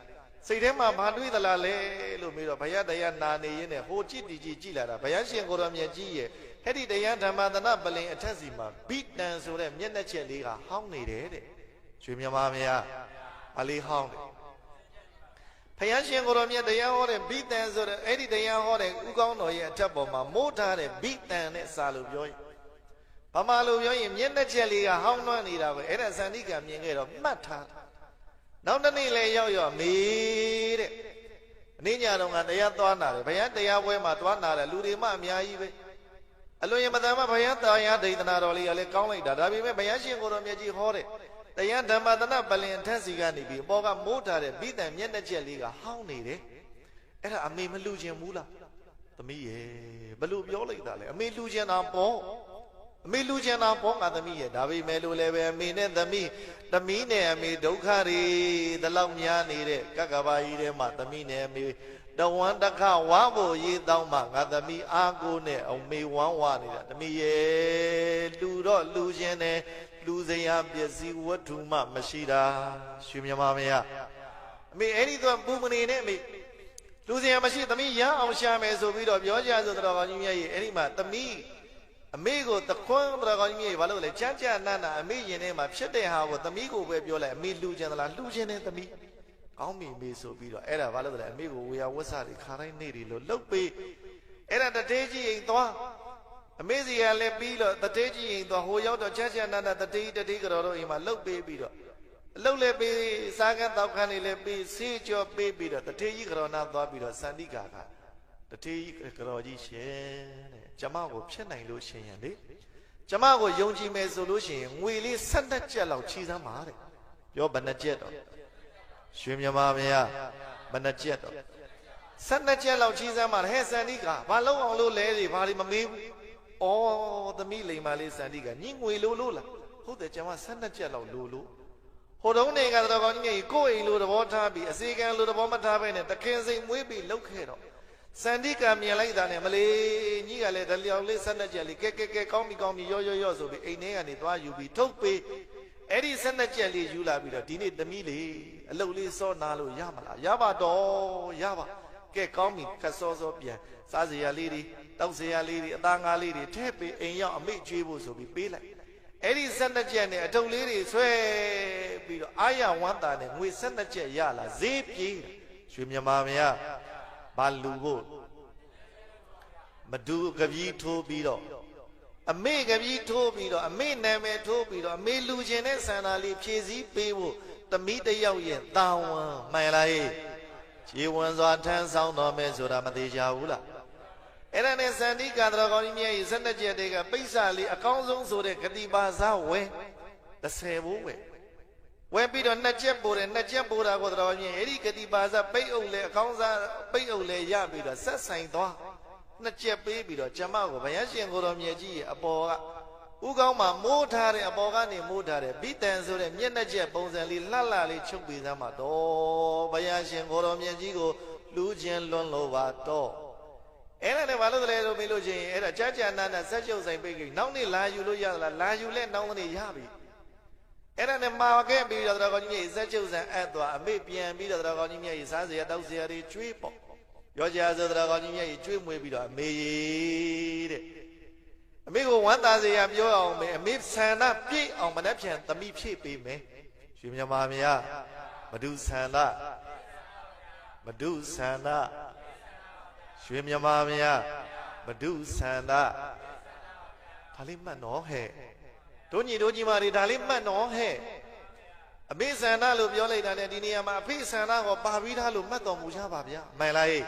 A: စိတ်ထဲမှာဘာတွေးသလားလဲလို့မေးတော့ဘုရားတရားနာနေရင်းနဲ့ဟိုကြည့်ကြည့်လာတာဘုရားရှင်ကိုယ်တော်မြတ်ကြီးရဲ့အဲ့ဒီတရားဓမ္မသနပလင်အထက်စီမှာဘိတန်ဆိုတဲ့မျက်နှာချက်လေးကဟောင်းနေတယ်တဲ့ရွှေမြမမရအလေးဟောင်းတယ်ဘုရားရှင်ကိုယ်တော်မြတ်တရားဟောတဲ့ဘိတန်ဆိုတဲ့အဲ့ဒီတရားဟောတဲ့ဥကောင်းတော်ရဲ့အထက်ပေါ်မှာမိုးထားတဲ့ဘိတန်နဲ့စာလို့ပြောရင်ဘာမှလို့ပြောရင်မျက်နှာချက်လေးကဟောင်းနှွမ်းနေတာပဲအဲ့ဒါစန္ဒိကမြင်ခဲ့တော့မှတ်ထားနောက်တနေ့လဲရောက်မေးတဲ့အနည်းညာတော့ကတရားသွားနာတယ်ဘုရားတရားပွဲမှာသွားနာတယ်လူတွေမှအများကြီးပဲအလွန်ယမတန်မှဘုရားတရားဒိဋ္ဌနာတော်လေးကလည်းကောင်းလိုက်တာဒါပေမဲ့ဘုရားရှင်ကိုယ်တော်မြတ်ကြီးဟောတဲ့တရားဓမ္မသနပလင်ထက်စီကနေပြီးအပေါ်ကမိုးထားတဲ့ဘိတန်မျက်နှာချက်လေးကဟောင်းနေတယ်အဲ့ဒါအမေမလူခြင်းဘူးလားသမီးရဲ့ဘယ်လိုပြောလိုက်တာလဲအမေလူခြင်းတာပေါ့အမေလူချင်တာပေါ့ငါသမီးရဲ့ဒါပေမဲ့လို့လည်းပဲအမေနဲ့သမီးနဲ့အမေဒုက္ခတွေဒီလောက်များနေတဲ့ကကဘာကြီးထဲမှာသမီးနဲ့အမေတဝမ်းတခဝါဖို့ရေးတောင်းမှငါသမီးအားကိုနဲ့အမေဝမ်းဝနေတာသမီးရဲ့လူတော့လူချင်းနဲ့လူစရာပစ္စည်းဝတ္ထုမှမရှိတာရွှေမြမမရအမေအဲ့ဒီတော့ပူမနေနဲ့အမေလူစရာမရှိသမီးရအောင်ရှာမယ်ဆိုပြီးတော့ပြောကြဆိုတော့ကောင်းကြီးမြတ်ကြီးအဲ့ဒီမှာသမီးအမေကိုတခွန်းတော်ကောင်းကြီးဘာလို့လဲကြမ်းကြမ်းနာနာအမေရင်ထဲမှာဖြစ်တဲ့ဟာကိုသမီးကိုပဲပြောလိုက်အမေလှူခြင်းသလားလှူခြင်းနဲ့သမီးကောင်းပြီမေဆိုပြီးတော့အဲ့ဒါဘာလို့လဲအမေကိုဝေယဝဆတွေခါတိုင်းနေတယ်လို့လှုပ်ပေးအဲ့ဒါတတေးကြီးအိမ်သွားအမေစီကလည်းပြီးတော့တတေးကြီးအိမ်သွားဟိုရောက်တော့ကြမ်းကြမ်းနာနာတတေးကြော်တော့အိမ်မှာလှုပ်ပေးပြီးတော့အလုပ်လည်းပေးစားကန်းတောက်ခန်းတွေလည်းပေးဆေးကြောပေးပြီးတော့တတေးကြီးကြော်နာသွားပြီးတော့စန္ဒိကာကတတေးကြီးကြော်ကြီးရှင်တဲ့ကျမကိုဖြစ်နိုင်လို့ရှင်ရင်လေကျမကိုယုံကြည်မယ်ဆိုလို့ရှိရင်ငွေလေး12ကျပ်လောက်ချီးစမ်းပါတဲ့ပြောဘယ်နှကျပ်တော့ရွှေမြမမရဘယ်နှကျပ်တော့12ကျပ်လောက်ချီးစမ်းပါဟဲ့စန္ဒိကဘာလုံးအောင်လို့လဲတွေဘာတွေမမေးဘူးဩသမီးလိမ္မာလေးစန္ဒိကညငွေလို့လားဟုတ်တယ်ကျမ12ကျပ်လောက်လို့ဟိုတုန်းနေကတော့ကောင်းကြီးကိုယ့်အိမ်လိုသဘောထားပြီးအစီကံလိုသဘောမထားဘဲနဲ့တခင်စိန်မွေးပြီးလှုပ်ခဲ့တော့စန္ဒိကမြင်လိုက်တာနဲ့မလေးကြီးကလည်းတလျောက်လေး12ကျက်လေးကဲကောင်းပြီရောဆိုပြီးအိမ်ထဲကနေသွားယူပြီးထုတ်ပေးအဲ့ဒီ12ကျက်လေးယူလာပြီးတော့ဒီနေ့သမီးလေးအလုတ်လေးစောနာလို့ရမလားရပါတော့ရပါကဲကောင်းပြီခက်စောပြန်စားစရာလေးတွေတောက်စရာလေးတွေအသားငါးလေးတွေထည့်ပေးအိမ်ရောက်အမိကျွေးဖို့ဆိုပြီးပေးလိုက်အဲ့ဒီ12ကျက်နဲ့အထုပ်လေးတွေဆွဲပြီးတော့အာရဝမ်းတာနဲ့ငွေ12ကျက်ရလာဈေးပြေးရွှေမြမမရဘာလူဖို့မဒူကပီးထိုးပြီးတော့အမေကပီးထိုးပြီးတော့အမေနာမည်ထိုးပြီးတော့အမေလူချင်းတဲ့ဆန္ဒလေးဖြည့်စည်းပေးဖို့သမီးတယောက်ရဲ့တာဝန်မှန်လားခြေဝန်စွာထမ်းဆောင်တော်မယ်ဆိုတာမသေးကြဘူးလားအဲ့ဒါနဲ့စန္ဒိကတော်ကောင်းကြီးမြတ်ရဲ့12ကျက်တွေကပိဿလေးအကောင်းဆုံးဆိုတဲ့ဂတိပါဇဝဲ30ဘိုးဝဲပြီးတော့2ချက်ပို့တယ်2ချက်ပို့တာကိုတော်မြင်အဲ့ဒီဂတိပါဇပိတ်အုပ်လေအကောင်းစားပိတ်အုပ်လေရပြီးတော့ဆက်ဆိုင်သွား2ချက်ပေးပြီးတော့ကျမကိုဘုရားရှင်ကိုတော်မြတ်ကြီးရဲ့အပေါ်ကဥကောင်းမှာမိုးထားတဲ့အပေါ်ကနေမိုးထားတဲ့ဘိတန်ဆိုတဲ့မျက်နှာချက်ပုံစံလေးလှလှလေးချုပ်ပေးစမ်းပါတော့ဘုရားရှင်ကိုတော်မြတ်ကြီးကိုလူချင်းလွန်းလို့ပါတော့အဲ့ဒါနဲ့ဘာလို့လဲလို့မေးလို့ချင်းအဲ့ဒါကြာကြာနာနာဆက်ချုပ်ဆိုင်ပိတ်ကြီးနောက်နေ့လာယူလို့ရသလားလာယူလဲနောက်နေ့ရပြီ အဲ့ဒါနဲ့မှာခဲ့ပြီးတော့တော်ကြီးမြတ်ဇက်ကျုပ်ဆန်အပ်သွားအမေပြန်ပြီးတော့တော်ကြီးမြတ်စားစရာတောက်စရာတွေကျွေးပေါ့ရောကြဆိုတော်ကြီးမြတ်ကျွေးမွေးပြီးတော့အမေတဲ့အမေကိုဝမ်းသာစရာပြောအောင်မယ်အမေဆန္ဒပြည့်အောင်မနှက်ဖြန်သမီးဖြည့်ပေးမယ်ရွှေမြမာမယားမဒုဆန္ဒမဒုဆန္ဒရွှေမြမာမယားမဒုဆန္ဒဒါလေးမှတ်နော်ဟဲ့တို့ညီတို့ကြီးမတွေဒါလေးမှတ်နော်ဟဲ့အမေဆန္ဒလို့ပြောလိုက်တာနဲ့ဒီနေရာမှာအဖေဆန္ဒကိုပါပြီးသားလို့မှတ်တော်မူကြပါဗျာမှန်လားဟဲ့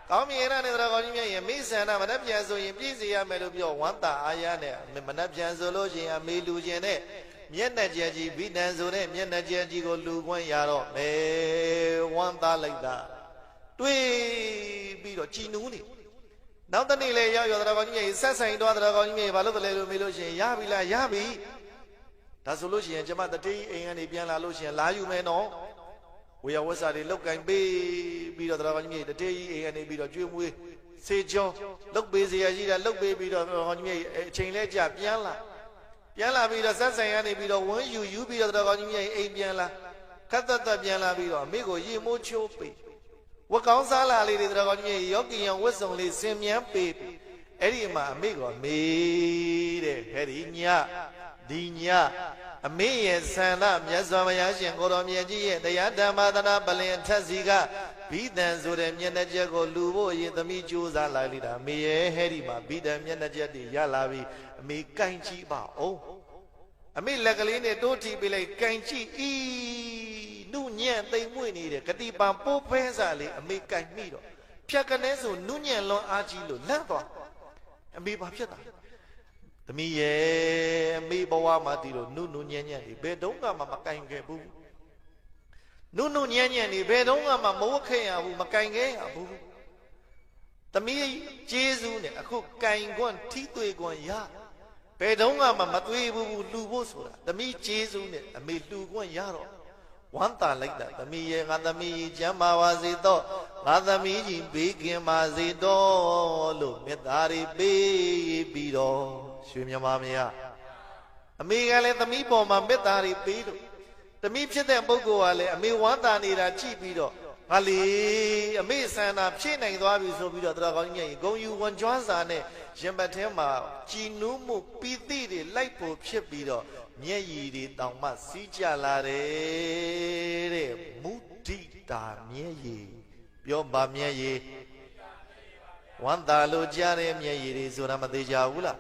A: ကောင်းမြင်ရတဲ့တော်ကောင်းကြီးမြတ်ရဲ့မိဆန္ဒမနှက်ပြန်ဆိုရင်ပြည့်စေရမယ်လို့ပြောဝမ်းသာအားရနဲ့မနှက်ပြန်ဆိုလို့ရှိရင်အမေလူခြင်းနဲ့မျက်နှာကျဲကြီးဘိဒံဆိုတဲ့မျက်နှာကျဲကြီးကိုလူခွင့်ရတော့မယ်ဝမ်းသာလိုက်တာတွေးပြီးတော့ကြည်နူးနေနောက်တနေ့လေရောက်ရောတော်ကောင်းကြီးမြတ်ဆက်ဆိုင်တော့တော်ကောင်းကြီးမြတ်ဘာလို့တလဲလို့မေးလို့ရှိရင်ရပြီလားရပြီဒါဆိုလို့ရှိရင်ကျမတတိအိမ်ကနေပြန်လာလို့ရှိရင်လာယူမယ်နော်ဝေယဝဆာတွေလောက်ကင်ပေးပြီးတော့တော်ကောင်းကြီးမြတ်တတိအိမ်ကနေပြီးတော့ကျွေးမွေးစေကြောလောက်ပေးစရာရှိတာလောက်ပေးပြီးတော့တော်ကောင်းကြီးမြတ်အချိန်လဲကြာပြန်လာပြီးတော့ဆက်ဆိုင်ကနေပြီးတော့ဝန်းယူပြီးတော့တော်ကောင်းကြီးမြတ်အိမ်ပြန်လာခတ်သက်ပြန်လာပြီးတော့အမေကိုရေမိုးချိုးပေးဝတ်ကောင်းစားလာလေးတွေတော်ကောင်းကြီးမြတ်ယောဂီယံဝတ်စုံလေးစင်မြန်းပေးအဲ့ဒီမှာအမေကမေးတဲ့ဟဲ့ဒီညအမေရဲ့ဆန္ဒမြတ်စွာဘုရားရှင်ကိုတော်မြတ်ကြီးရဲ့တရားဓမ္မသနာပလင်ထက်စီကဘိဒံဆိုတဲ့မျက်နှာချက်ကိုလူဖို့အရင်သမီးကြိုးစားလိုက်လိတာအမေရဲ့ဟဲ့ဒီမှာဘိဒံမျက်နှာချက်တွေရလာပြီအမေကင်ကြည့်ပါအောင်အမေလက်ကလေးနဲ့တိုးထီပေးလိုက်ကင်ကြည့်ဤနုညံ့သိမ်မွေ့နေတဲ့ဂတိပံပိုးဖဲစားလေးအမေကင်မိတော့ဖြတ်ကနေဆိုနုညံ့လွန်အားကြီးလို့လန့်သွားအမေဘာဖြစ်တာသမီးရဲ့အမေဘဝမှာဒီလိုနုညံ့နေဘယ်တော့မှမကင်ခဲ့ဘူးနုညံ့နေဘယ်တော့မှမဝတ်ခဲ့ရဘူးမကင်ခဲ့ရဘူးသမီးကျေးဇူးနဲ့အခုကင်ခွန်းထီးသွေခွန်းရဘယ်တော့မှမသွေးဘူးလူဖို့ဆိုတာသမီးကျေးဇူးနဲ့အမေလူခွန်းရတော့ဝမ်းသာလိုက်တာသမီးရဲ့ငါသမီးကြီးကျမ်းမာပါစေတော့ငါသမီးကြီးဘေးကင်းပါစေတော့လို့မေတ္တာတွေပေးပြီးတော့ရွှေမြမာမယားအမေကလည်းသမီးပေါ်မှာမေတ္တာတွေပေးလို့သမီးဖြစ်တဲ့ပုဂ္ဂိုလ်ကလည်းအမေဝမ်းသာနေတာကြည့်ပြီးတော့ငါလေအမေဆန္ဒဖြည့်နိုင်သွားပြီဆိုပြီးတော့တော်ကောင်းကြီးဂုံယူဝန်ကြွားစာနဲ့ရင်ပတ်ထဲမှာကြည်နူးမှုပီတိတွေလိုက်ဖို့ဖြစ်ပြီးတော့မျက်ရည်တွေတောင်မှစီးကြလာတယ်တဲ့မုဒိတာမျက်ရည်ပြောပါမျက်ရည်ဝမ်းသာလို့ကြားတဲ့မျက်ရည်တွေဆိုတာမသေးကြဘူးလား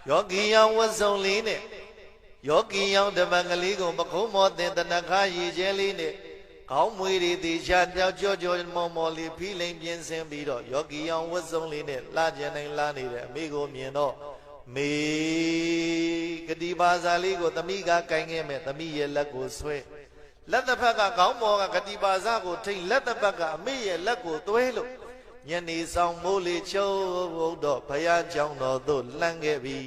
A: ယောဂီယောင်ဝတ်စုံလေးနဲ့ယောဂီယောင်တပံကလေးကိုပခုံးမောတဲ့တဏခါရည်ကျဲလေးနဲ့ကောင်းမွေတွေတေချာကြောမောလေးဖိလိန်ပြင်းစင်ပြီးတော့ယောဂီယောင်ဝတ်စုံလေးနဲ့လှကြနိုင်လာနေတဲ့အမိကိုမြင်တော့မေဂတိပါဇာလေးကိုသမီးကကင်ခဲ့မဲ့သမီးရဲ့လက်ကိုဆွဲလက်တစ်ဖက်ကကောင်းမောကဂတိပါဇာကိုထိတ်လက်တစ်ဖက်ကအမိရဲ့လက်ကိုသွဲလို့ညနေဆောင်မိုးလေးချုပ်တော့ဘုရားကျောင်းတော်သို့လှမ်းခဲ့ပြီ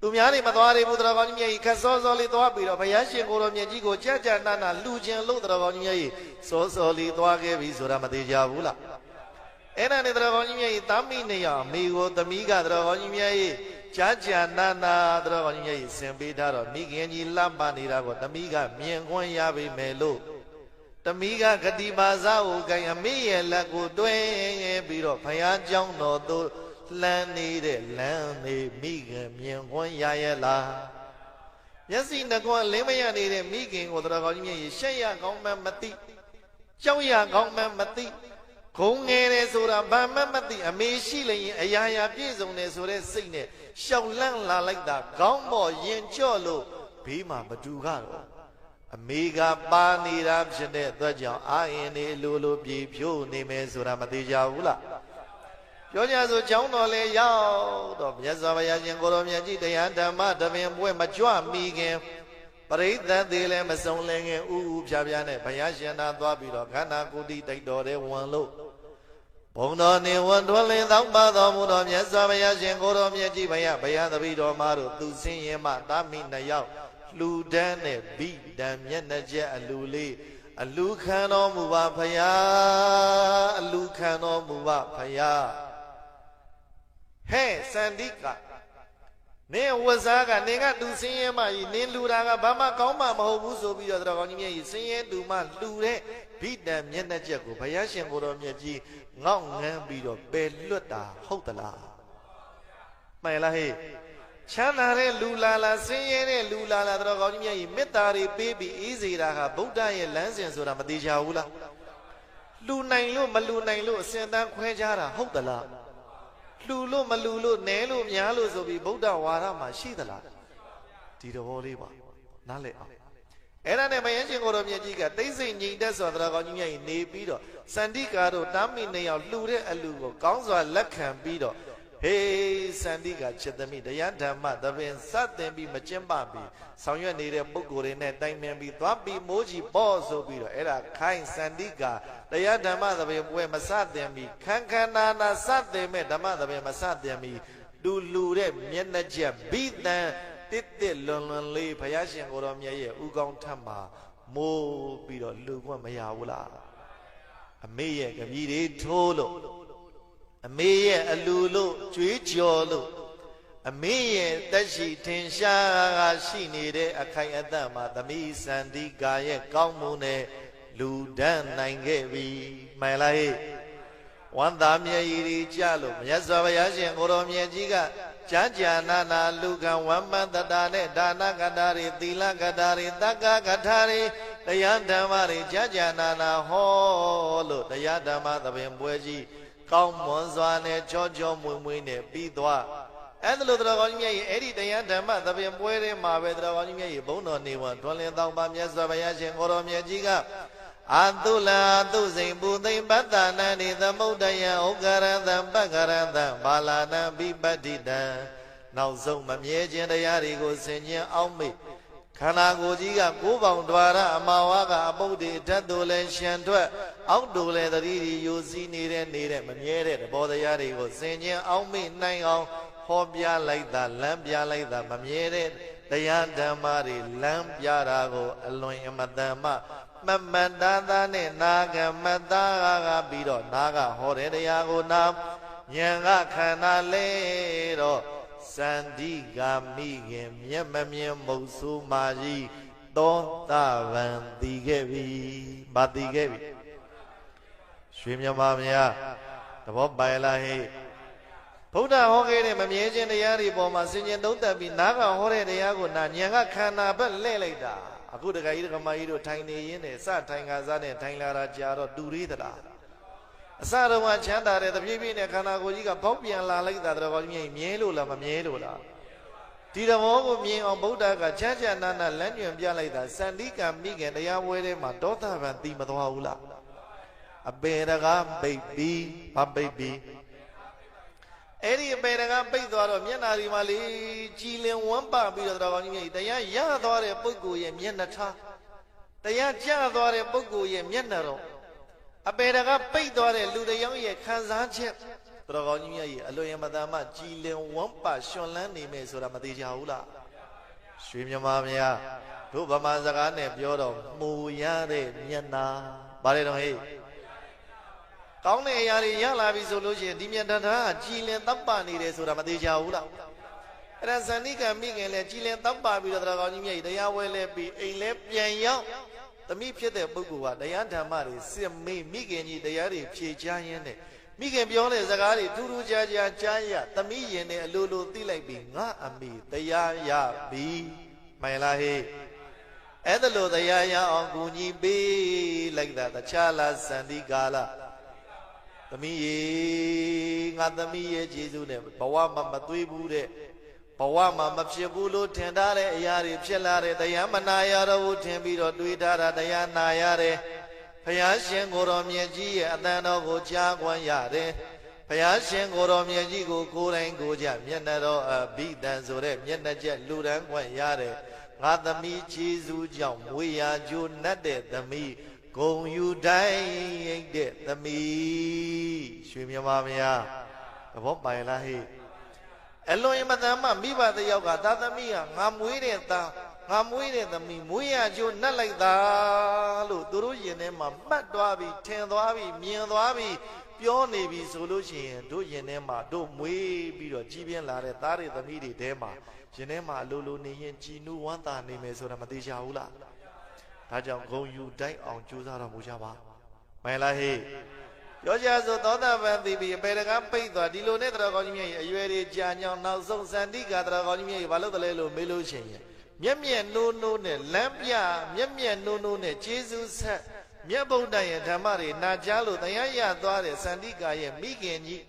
A: သူများတွေမသွားရဘူးတော်ကောင်းကြီးမြတ်ကြီးခက်စောစောလေးသွားပြီးတော့ဘုရားရှင်ကိုတော်မြတ်ကြီးကိုကြနာလူချင်းလို့တော်ကောင်းကြီးမြတ်ကြီးစောစောလေးသွားခဲ့ပြီဆိုတာမသေးကြဘူးလားအဲ့ဒါနဲ့တော်ကောင်းကြီးမြတ်ကြီးသားမိနေရမိကိုသမီးကတော်ကောင်းကြီးမြတ်ကြီးကြနာတော်ကောင်းကြီးမြတ်ကြီးဆင်ပေးထားတော့မိခင်ကြီးလှပနေတာကိုသမီးကမြင်ခွင့်ရပြီမယ်လို့သမီးကဂတိပါဇာကိုကင်အမေရဲ့လက်ကိုတွဲပြီးတော့ဘုရားကျောင်းတော်သို့လမ်းနေတဲ့လမ်းနေမိခင်မြင်ခွင့်ရရဲ့လားမျက်စိနှကွလင်းမရနေတဲ့မိခင်ကိုတော်ကောင်းကြီးမြတ်ရှက်ရကောင်းမှမသိကြောက်ရကောင်းမှမသိဂုံငယ်တယ်ဆိုတာဘာမှမသိအမေရှိလျင်အရာရာပြည့်စုံတယ်ဆိုတဲ့စိတ်နဲ့ရှောက်လန့်လာလိုက်တာခေါင်းပေါ်ရင်ကြော့လို့ဘေးမှာမတူကတော့အမေကပါနေတာဖြစ်တဲ့အတွက်ကြောင့်အာရင်နေလိုပြေဖြိုးနေမယ်ဆိုတာမသေးကြဘူးလားပြောကြဆိုကျောင်းတော်လေရောက်တော့မြတ်စွာဘုရားရှင်ကိုတော်မြတ်ကြီးတရားဓမ္မတပင်ပွဲမကြွမိခင်ပရိသတ်သေးလည်းမစုံလင်ခင်ဥဖြားနဲ့ဘုရားရှင်သာသွားပြီးတော့ခန္ဓာကိုယ်တိတိုက်တော်တဲ့ဝန်လို့ဘုံတော်နေဝန်ထွန်းလင်းသောပါတော်မူတော်မြတ်စွာဘုရားရှင်ကိုတော်မြတ်ကြီးဘုရားသတိတော်မှာတို့သူစင်းရင်မှတာမိနှစ်ယောက်လူတန်းနဲ့ဘိတံမျက်နှာကျက်အလူလေးအလူခံတော်မူပါဘုရားအလူခံတော်မူပါဘုရားဟဲ့စန္ဒိက နေဝဇာကနေကတူစင်းရဲမှကြီးနင်းလူတာကဘာမှကောင်းမှမဟုတ်ဘူးဆိုပြီးတော့တော်ကောင်းကြီးမြတ်ကြီးစင်းရဲတူမှလူတဲ့ဘိတံမျက်နှာချက်ကိုဘုရားရှင်ကိုတော်မြတ်ကြီးငေါ့ငန်းပြီးတော့ပယ်လွတ်တာဟုတ်သလားမှန်လားဟဲ့ချမ်းသာတဲ့လူလာလာစင်းရဲတဲ့လူလာလာတော်ကောင်းကြီးမြတ်ကြီးမေတ္တာတွေပေးပြီးအေးစေတာဟာဗုဒ္ဓရဲ့လမ်းစဉ်ဆိုတာမသေးချဘူးလားလူနိုင်လို့မလူနိုင်လို့အစင်တန်းခွဲကြတာဟုတ်သလားလူလို့မလူလို့နဲလို့များလို့ဆိုပြီးဗုဒ္ဓဝါဒမှာရှိသလားဒီတော်လေးပါနားလည်အောင်အဲ့ဒါနဲ့ဘုရားရှင်ကိုတော်မြတ်ကြီးကတိတ်ဆိတ်ငြိမ်သက်စွာတရားကောင်းကြီးမြတ်ကြီးနေပြီးတော့စန္တိကာတို့တားမိနေအောင်လှူတဲ့အလူကိုကောင်းစွာလက်ခံပြီးတော့ဟေးစန္တိကာจิตသမီးတရားဓမ္မသဘင်စတင်ပြီးမကျင့်ပပြီးဆောင်ရွက်နေတဲ့ပုဂ္ဂိုလ်တွေနဲ့တိုင်ပင်ပြီးသွားပြီးမိုးကြီးပေါ့ဆိုပြီးတော့အဲ့ဒါခိုင်းစန္တိကာတရားဓမ္မသဘင်ပွဲမစတင်ပြီးခန်းခန္ဓာနာစတင်မဲ့ဓမ္မသဘင်မစတင်ပြီးလူတဲ့မျက်နှာချက်ဘိတံတစ်လွန်လေးဘုရားရှင်ကိုတော်မြတ်ရဲ့ဥကောင်းထပ်မှာမိုးပြီးတော့လူခွင့်မရဘူးလားအမေရဲ့ကမြည်တွေထိုးလို့အမေရဲ့အလူလို့ကြွေးကြော်လို့အမေရဲ့တက်ရှိထင်ရှားရှိနေတဲ့အခိုင်အတန့်မှာသမီးစန္ဒီကာရဲ့ကောင်းမှုနဲ့လူဒန်းနိုင်ခဲ့ပြီမှန်လားဟဲ့ဝန္တာမြေကြီးကြလို့မြတ်စွာဘုရားရှင်ကိုတော်မြတ်ကြီးကကြာကြာနာနာလူကံဝမ္မတတာနဲ့ဒါနကထာတွေသီလကထာတွေတက္ကကထာတွေတရားဓမ္မတွေကြာကြာနာနာဟောလို့တရားဓမ္မသဘင်ပွဲကြီးကောင်းမွန်စွာနဲ့ကြောကြောမွေ့မွေ့နဲ့ပြီးသွားအဲ့ဒါလို့တော်ကောင်းကြီးမြတ်ကြီးအဲ့ဒီတရားဓမ္မသဘင်ပွဲထဲမှာပဲတော်ကောင်းကြီးမြတ်ကြီးဘုန်းတော်နေဝန်တွင်လင်းတောင်းပါမြတ်စွာဘုရားရှင်ကိုတော်မြတ်ကြီးကအတုလာတုစိန်ပူသိမ့်ပတ္တနာနိသမုဒ္ဒယံဥက္ကရံသံပက္ကရံသံဘာလာနံဘိပတ္တိတံနောက်ဆုံးမမြဲခြင်းတရားတွေကိုဆင်ခြင်အောင်မေ့ခန္ဓာကိုယ်ကြီးကကိုးပေါင် द्वार အမာဝါကအပုဒ်တွေဓာတ်တို့လည်းရှံထွက်အောက်တို့လည်းသတိတွေယိုစီးနေတဲ့မမြဲတဲ့သဘောတရားတွေကိုဆင်ခြင်အောင်မေ့နိုင်အောင်ဟောပြလိုက်တာလမ်းပြလိုက်တာမမြဲတဲ့တရားဓမ္မတွေလမ်းပြတာကိုအလွန်အမတန်မှမမတ္တသာနဲ့နာဂမတ္တကပြီးတော့နာကဟောတဲ့တရားကိုနာဉာဏ်ကခန္ဓာလဲတော့စန္ဒီကာမိခင်မျက်မမြင်မုတ်ဆိုးမာကြီးသောတာပန်တည်ခဲ့ပြီ။ဘာတည်ခဲ့ပြီ။ရွှေမြမများသဘောပိုင်လားဟဲ့။ဘုရားဟောခဲ့တဲ့မမြဲခြင်းတရားတွေပေါ်မှာဆင်ခြင်သုံးသပ်ပြီးနာကဟောတဲ့တရားကိုနာဉာဏ်ကခန္ဓာဘက်လှည့်လိုက်တာ။အခုတခါကြီးတခါမကြီးတို့ထိုင်နေရင်းနဲ့စထိုင်ကစားနဲ့ထိုင်လာတာကြာတော့တူရီးသလားအစတော့မှချမ်းသာတဲ့တပြေးပြေးနဲ့ခန္ဓာကိုယ်ကြီးကပေါက်ပြန်လာလိုက်တာတော်ကောင်းကြီးမြဲလို့လားမမြဲလို့လားဒီသဘောကိုမြင်အောင်ဗုဒ္ဓကချမ်းချမ်းနာနာလမ်းညွှန်ပြလိုက်တာစန္ဒီကံမိခင်တရားဝဲထဲမှာဒေါသဗံတီမသွားဘူးလားအပေတကားပိတ်ပြီးမပိတ်ပြီးအဲ့ဒီအပေတကားပိတ်သွားတော့မျက်နာဒီမှာလေကြည်လင်ဝမ်းပပြီးတော့တော်ကောင်းကြီးတရားရသွားတဲ့ပုဂ္ဂိုလ်ရဲ့မျက်နှာထားတရားကျသွားတဲ့ပုဂ္ဂိုလ်ရဲ့မျက်နှာတော့အပေတကပိတ်သွားတဲ့လူတယောက်ရဲ့ခံစားချက်တော်ကောင်းကြီးမြတ်ရဲ့အလွန်ယမတမကြည်လင်ဝမ်းပါရှင်လန်းနေမယ်ဆိုတာမသေးကြဘူးလားရွှေမြမများတို့ဗမာစကားနဲ့ပြောတော့မှုရတဲ့မျက်နာဗါလေတော့ဟေးကောင်းတဲ့အရာတွေရလာပြီဆိုလို့ရှိရင်ဒီမျက်နှာကကြည်လင်တပ်ပနေတယ်ဆိုတာမသေးကြဘူးလားအဲ့ဒါဇန်နိကမိခင်လဲကြည်လင်တပ်ပပြီးတော့တော်ကောင်းကြီးမြတ်ရဲ့တရားဝဲလဲပြီးအိမ်လဲပြန်ရောက်သမီးဖြစ်တဲ့ပုဂ္ဂိုလ်ကတရားဓမ္မတွေစစ်မေးမိခင်ကြီးတရားတွေဖြေချရင်းနဲ့မိခင်ပြောတဲ့စကားတွေထူးထူးခြားခြားကြားရသမီးရင်နဲ့အလိုလိုသိလိုက်ပြီးငါအမိတရားရပြီမှန်လားဟဲ့အဲ့ဒါလိုတရားရအောင်ကူညီပေးလိုက်တာတခြားလားစန္ဒီကာလသမီးရေငါသမီးရဲ့ကျေးဇူးနဲ့ဘဝမှာမသွေးဘူးတဲ့ဘဝမှာမဖြစ်ဘူးလို့ထင်ထားတဲ့အရာတွေဖြစ်လာတဲ့တရားမနာရတော့ဘူးထင်ပြီးတော့တွေးထားတာတရားနာရတယ်ဘုရားရှင်ကိုတော်မြတ်ကြီးရဲ့အတန်တော်ကိုကြားခွင့်ရတယ်ဘုရားရှင်ကိုတော်မြတ်ကြီးကိုကိုယ်တိုင်ကိုယ်ကြမျက်နှာတော်အဘိဓမ္ဆိုတဲ့မျက်နှာချက်လူတန်းခွင့်ရတယ်ငါသမီးကျေးဇူးကြောင့်မွေရာကျိုးနှက်တဲ့သမီးဂုံယူတိုင်းရိတ်တဲ့သမီးရွှေမြမများသဘောပိုင်လားဟဲ့အလွန်အမတန်မှမိဘတယောက်ကသာသမီးကငါမွေးတဲ့သားငါမွေးတဲ့သမီးမွေးရကျိုးနှက်လိုက်တာလို့သူတို့ရင်ထဲမှာမှတ်သွားပြီးထင်သွားပြီးမြင်သွားပြီး ပြောနေပြီဆိုလို့ရှိရင်တို့ရင်ထဲမှာတို့မွေးပြီးတော့ကြီးပြင်းလာတဲ့သားတွေသမီးတွေထဲမှာရင်ထဲမှာအလိုလိုနေရင်ကြည်နူးဝမ်းသာနေမယ်ဆိုတာမသေးချဘူးလားဒါကြောင့်ဂုံယူတိုက်အောင်ကြိုးစားတော်မူကြပါမှန်လားဟေ့ပြောကြဆိုသောတာပန်သိပြီအပေတကားပိတ်သွားဒီလိုနဲ့တရားကောင်းကြီးမြတ်ရဲ့အရွယ်တွေကြာညောင်းနောက်ဆုံးစန္တိကတရားကောင်းကြီးမြတ်ရဲ့ဘာလို့တလဲလို့မေးလို့ရှိရင်မျက်မျက်နိုးနိုးနဲ့လမ်းပြမျက်မျက်နိုးနိုးနဲ့ကျေးဇူးဆက်မြတ်ဗုဒ္ဓရဲ့ဓမ္မတွေနာကြားလို့တရားရသွားတဲ့စန္တိကရဲ့မိခင်ကြီး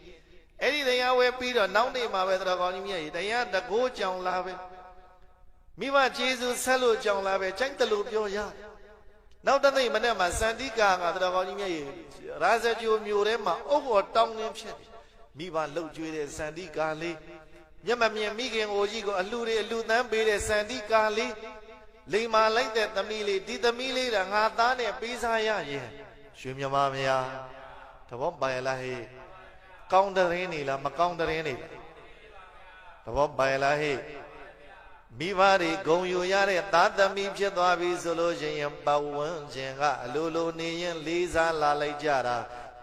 A: အဲ့ဒီတရားဝဲပြီးတော့နောက်နေ့မှာပဲတရားကောင်းကြီးမြတ်ရဲ့တရားတကိုးကြောင်လာပဲမိဘကျေးဇူးဆက်လို့ကြောင်လာပဲကြိုက်တယ်လို့ပြောရနောက်တသိမနေ့မှာစန္တိကတရားကောင်းကြီးမြတ်ရဲ့ရာဇဂျိုမျိုးထဲမှာအုပ်ပေါ်တောင်းရင်းဖြစ်မိဘလှုပ်ကြွေးတဲ့စန္တိကလေးမျက်မမြင်မိခင်အိုကြီးကိုအလှတွေအလှသန်းပေးတဲ့စန္တိကလေးလိမ်မာလိုက်တဲ့သမီးလေးဒီသမီးလေးကငါသားနဲ့ပေးစားရရင်ရွှေမြမမယားသဘောပိုင်လားဟေ့ကောင်းတဲ့ရင်းနေလားမကောင်းတဲ့ရင်းနေလားသဘောပိုင်လားဟေ့မိဘတွေဂုံယူရတဲ့သားသမီးဖြစ်သွားပြီဆိုလို့ရှိရင်ပဝန်းကျင်ကအလိုလိုနေရင်လေးစားလာလိုက်ကြတာ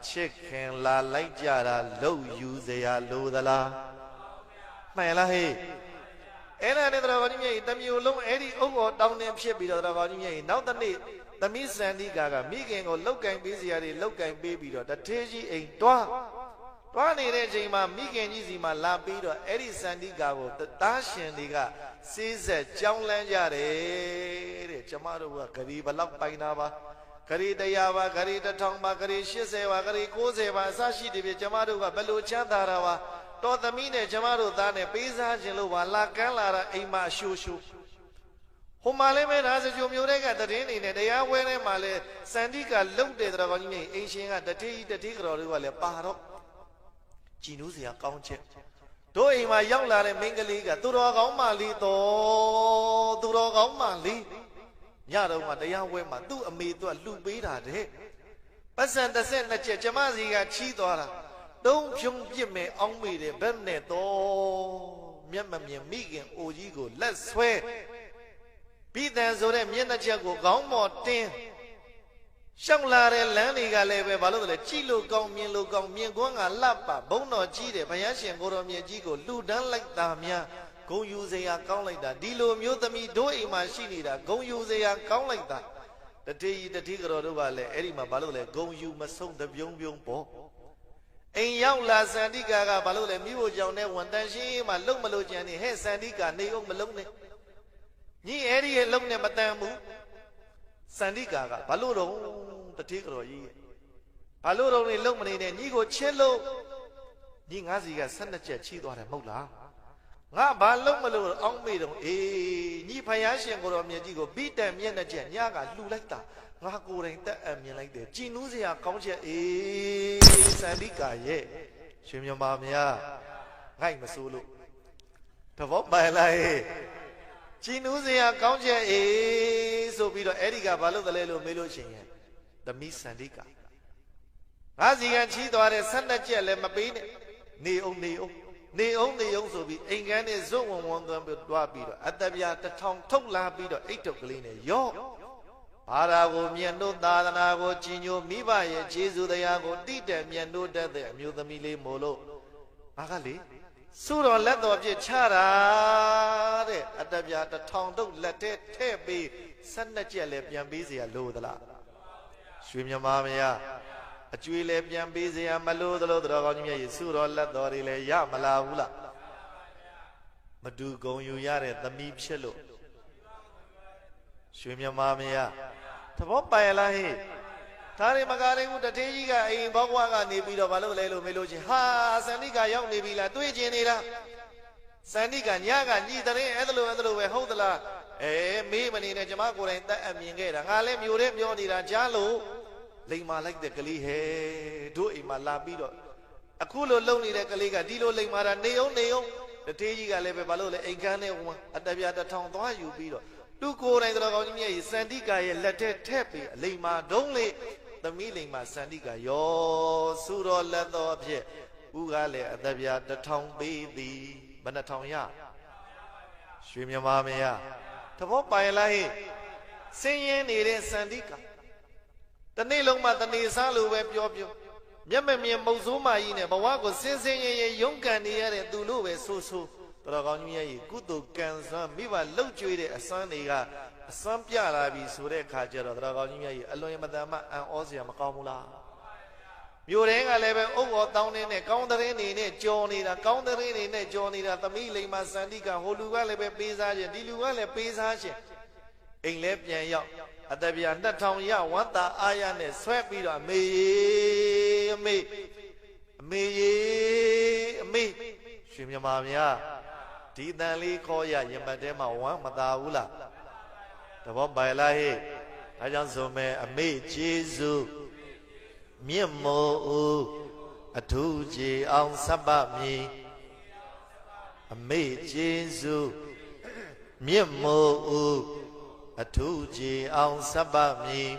A: ချစ်ခင်လာလိုက်ကြတာလှုပ်ယူเสียလိုသလားမှန်လားဟေ့အဲ့ဒါနဲ့တရားတော်ကြီးမြတ်တမျိုးလုံးအဲ့ဒီအုပ်တော်တောင်းတင်ဖြစ်ပြီးတော့တရားတော်ကြီးမြတ်နောက်တနေ့သမီးစန္ဒီကာကမိခင်ကိုလောက်ကင်ပေးစရာတွေလောက်ကင်ပေးပြီးတော့တထေးကြီးအိမ်တွားနေတဲ့အချိန်မှာမိခင်ကြီးစီမှာလာပြီးတော့အဲ့ဒီစန္ဒီကာကိုသားရှင်တွေကစေးဆက်ကြောင်းလန်းကြတယ်တဲ့ကျမတို့ကဂရီဘလောက်ပိုင်တာပါဂရီ100ပါဂရီ1000ပါဂရီ80ပါဂရီ90ပါအစရှိတယ်ပြကျမတို့ကဘယ်လိုချမ်းသာတာပါတော်သမီးနဲ့ကျမတို့သားနဲ့ပေးစားခြင်းလို့ပါလာကန်းလာတာအိမ်မှာအရှိုးရှိုးဟိုမှာလည်းပဲဒါစကြိုမျိုးတွေကတည်င်းနေနဲ့တရားဝဲထဲမှာလည်းစန္တိကလှုပ်တဲ့တရားကောင်းကြီးနဲ့အိမ်ရှင်ကတတိကတော်တွေကလည်းပါတော့ကြည်နူးစရာကောင်းချက်တို့အိမ်မှာရောက်လာတဲ့မိန်းကလေးကသူတော်ကောင်းမလေးတော်သူတော်ကောင်းမလေးညတော့မှတရားဝဲမှာသူ့အမေသူကလှူပေးတာတဲ့ပတ်စံ32ချက်ကျမစီကချီးသွားတာတုံးဖြုံပြစ်မယ်အောင်းမိတယ်ဘယ်နဲ့တော့မျက်မမြင်မိခင်အိုကြီးကိုလက်ဆွဲပြီးတန်ဆိုတဲ့မျက်နှာချက်ကိုခေါင်းပေါ်တင်းရှောက်လာတဲ့လမ်းတွေကလည်းပဲဘာလို့လဲကြည်လို့ကောင်းမြင်လို့ကောင်းမြင်ကွန်းကလှပဘုံတော်ကြီးတယ်ဘုရားရှင်ကိုတော်မြတ်ကြီးကိုလှူဒန်းလိုက်တာများဂုံယူစရာကောင်းလိုက်တာဒီလိုမျိုးသမီးတို့အိမ်မှာရှိနေတာဂုံယူစရာကောင်းလိုက်တာတတိကတော်တို့ကလည်းအဲ့ဒီမှာဘာလို့လဲဂုံယူမဆုံးတပြုံးပေါ့အိမ်ရောက်လာစန္တိကာကဘာလို့လဲမိဖို့ကြောင့်နဲ့ဝန်တန်ရှင်းမှလုံမလို့ကြံနေဟဲ့စန္တိကာနေအောင်မလုံနဲ့ညီအဲ့ဒီရဲ့လုံနဲ့မတန်ဘူးစန္တိကာကဘာလို့တော့တတိကတော်ကြီးဘာလို့တော့နေလုံမနေနဲ့ညီကိုချစ်လို့ညီငါးစီက12ချက်ချီးသွားတယ်မဟုတ်လားငါဘာလုံမလို့အောင်းမေတော့အေးညီဖယားရှင်ကိုတော်မြတ်ကြီးကိုပြီးတန်မျက်နှာချက်ညကလှူလိုက်တာငါကိုယ်တိုင်တက်အမြင်လိုက်တယ်ကြည်နူးစရာကောင်းချက်အေးစန္တိကာရဲ့ရှင်မြမမယားငိုက်မစိုးလို့သဘောပိုင်လားကြည်နူးစရာကောင်းချက်အေးဆိုပြီးတော့အဲ့ဒီကဘာလို့တလဲလို့မေးလို့ရှိရင်သမီးစန္တိကာငါစီကချီးသွားတဲ့12ချက်လည်းမပေးနဲ့နေအောင်ဆိုပြီးအိမ်ကန်းနဲ့ဇွတ်ဝန်သွန်းပြီးတွားပြီးတော့အတ္တပြာ1000ထုတ်လာပြီးတော့အိတ်တုပ်ကလေးနဲ့ရော့ဘာသာကိုမြတ်တို့သာသနာကိုကြီးညိုမိဘရဲ့ခြေစွတရားကိုတိတက်မြတ်တို့တတ်တဲ့အမျိုးသမီးလေးမို့လို့ငါကလေစုတော်လက်တော်ပြစ်ချတာတဲ့အတ္တပြာ1000တုပ်လက်ထဲထည့်ပြီး12ချက်လည်းပြန်ပေးเสียလို့သလားရွှေမြမမယားအကျွေးလည်းပြန်ပေးเสียမလို့သလိုတော်ကောင်းကြီးမြတ်ရေစုတော်လက်တော်တွေလည်းရမလာဘူးလားမတူဂုံယူရတဲ့သမီးဖြစ်လို့ရွှေမြမမယားသဘောပိုင်လားဟေ့ဒါတွေမကားနိုင်ဘူးတထေးကြီးကအိမ်ဘောကွာကနေပြီးတော့ဘာလို့လဲလို့မေးလို့ချင်းဟာစန္ဒီကရောက်နေပြီလားတွေးကျင်နေတာစန္ဒီကညကညီတရင်အဲ့လိုပဲဟုတ်သလားမေးမနေနဲ့ကျမကိုယ်တိုင်တက်အမြင်ခဲ့တာငါလည်းမျိုးတဲ့ပြောနေတာကြားလို့လိမ်မာလိုက်တဲ့ကလေးဟဲ့တို့အိမ်မှာလာပြီးတော့အခုလိုလုံနေတဲ့ကလေးကဒီလိုလိမ်မာတာနေအောင်တထေးကြီးကလည်းပဲဘာလို့လဲအိမ်ကန်းနဲ့ဝန်အတ္တပြာ1000သွားယူပြီးတော့သူကိုယ်တိုင်တော်ကောင်းကြီးမြတ်ရဲ့စန္တိကာရဲ့လက်ထဲထည့်ပြီးအလိမ်မာဒုံးလေးသမီးလိမ်မာစန္တိကာရောစုတော်လက်တော်အဖြစ်ဥကလည်းအတ္တပြာ1000ပေးသည်ဘယ်နှထောင်ရရွှေမြမမယားသဘောပိုင်လားဟဲ့စင်းရင်နေတဲ့စန္တိကာတနေ့လုံးမှတနေ့စားလို့ပဲပြော မျက်မမြင်မုတ်ဆိုးမကြီးနဲ့ဘဝကိုစင်စင်ရဲရဲရုန်းကန်နေရတဲ့သူလို့ပဲဆိုဆိုတော်ကောင်းကြီးရဲ့ကုသိုလ်ကံစွမ်းမိဘလှုပ်ကြွေးတဲ့အစွမ်းတွေကအစွမ်းပြလာပြီဆိုတဲ့အခါကျတော့တော်ကောင်းကြီးရဲ့အလွန်မတန်မှအံ့ဩစရာမကောင်းဘူးလားမြို့တိုင်းကလည်းပဲအုတ်ော်တောင်းနေတဲ့ကောင်းတဲ့နေနဲ့ကြော်နေတာကောင်းတဲ့နေနဲ့ကြော်နေတာသမီးလိမ္မာစန္တိကဟိုလူကလည်းပဲပေးစားခြင်းဒီလူကလည်းပေးစားခြင်းအိမ်လဲပြန်ရောက်အတပြာ2000ရဝတ်တာအာရနဲ့ဆွဲပြီးတော့အမေရွှေမြမာများဒီတန်လေးခေါ်ရရင်ပတ်ထဲမှာဝမ်းမသာဘူးလားတဘောပိုင်လားဟဲ့ဒါကြောင့်ဆိုမယ်အမေကျေးဇူးမြင့်မို့အထူးကြည်အောင်စပ်ပမည်အမေကျေးဇူးမြင့်မို့အထူးကြည်အောင်စပ်ပမည်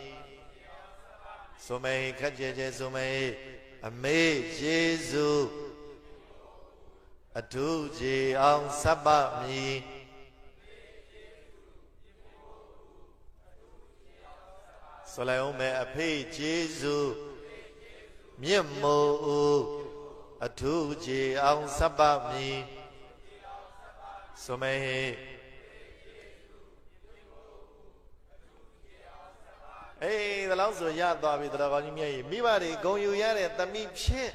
A: ဆိုမယ်ခက်ကြဲကြဲဆိုမယ်အမေကျေးဇူးအထူးကြည်အောင်စပ်ပမည်ဆိုလိုက်အောင်မယ်အဖေကျေးဇူးမြင့်မို့အထူးကြည်အောင်စပ်ပမည်ဆိုမယ်အေးဒါလောက်ဆိုရသွားပြီတရားကောင်းကြီးမြတ်ကြီးမိဘတွေဂုံယူရတဲ့သမီးဖြစ်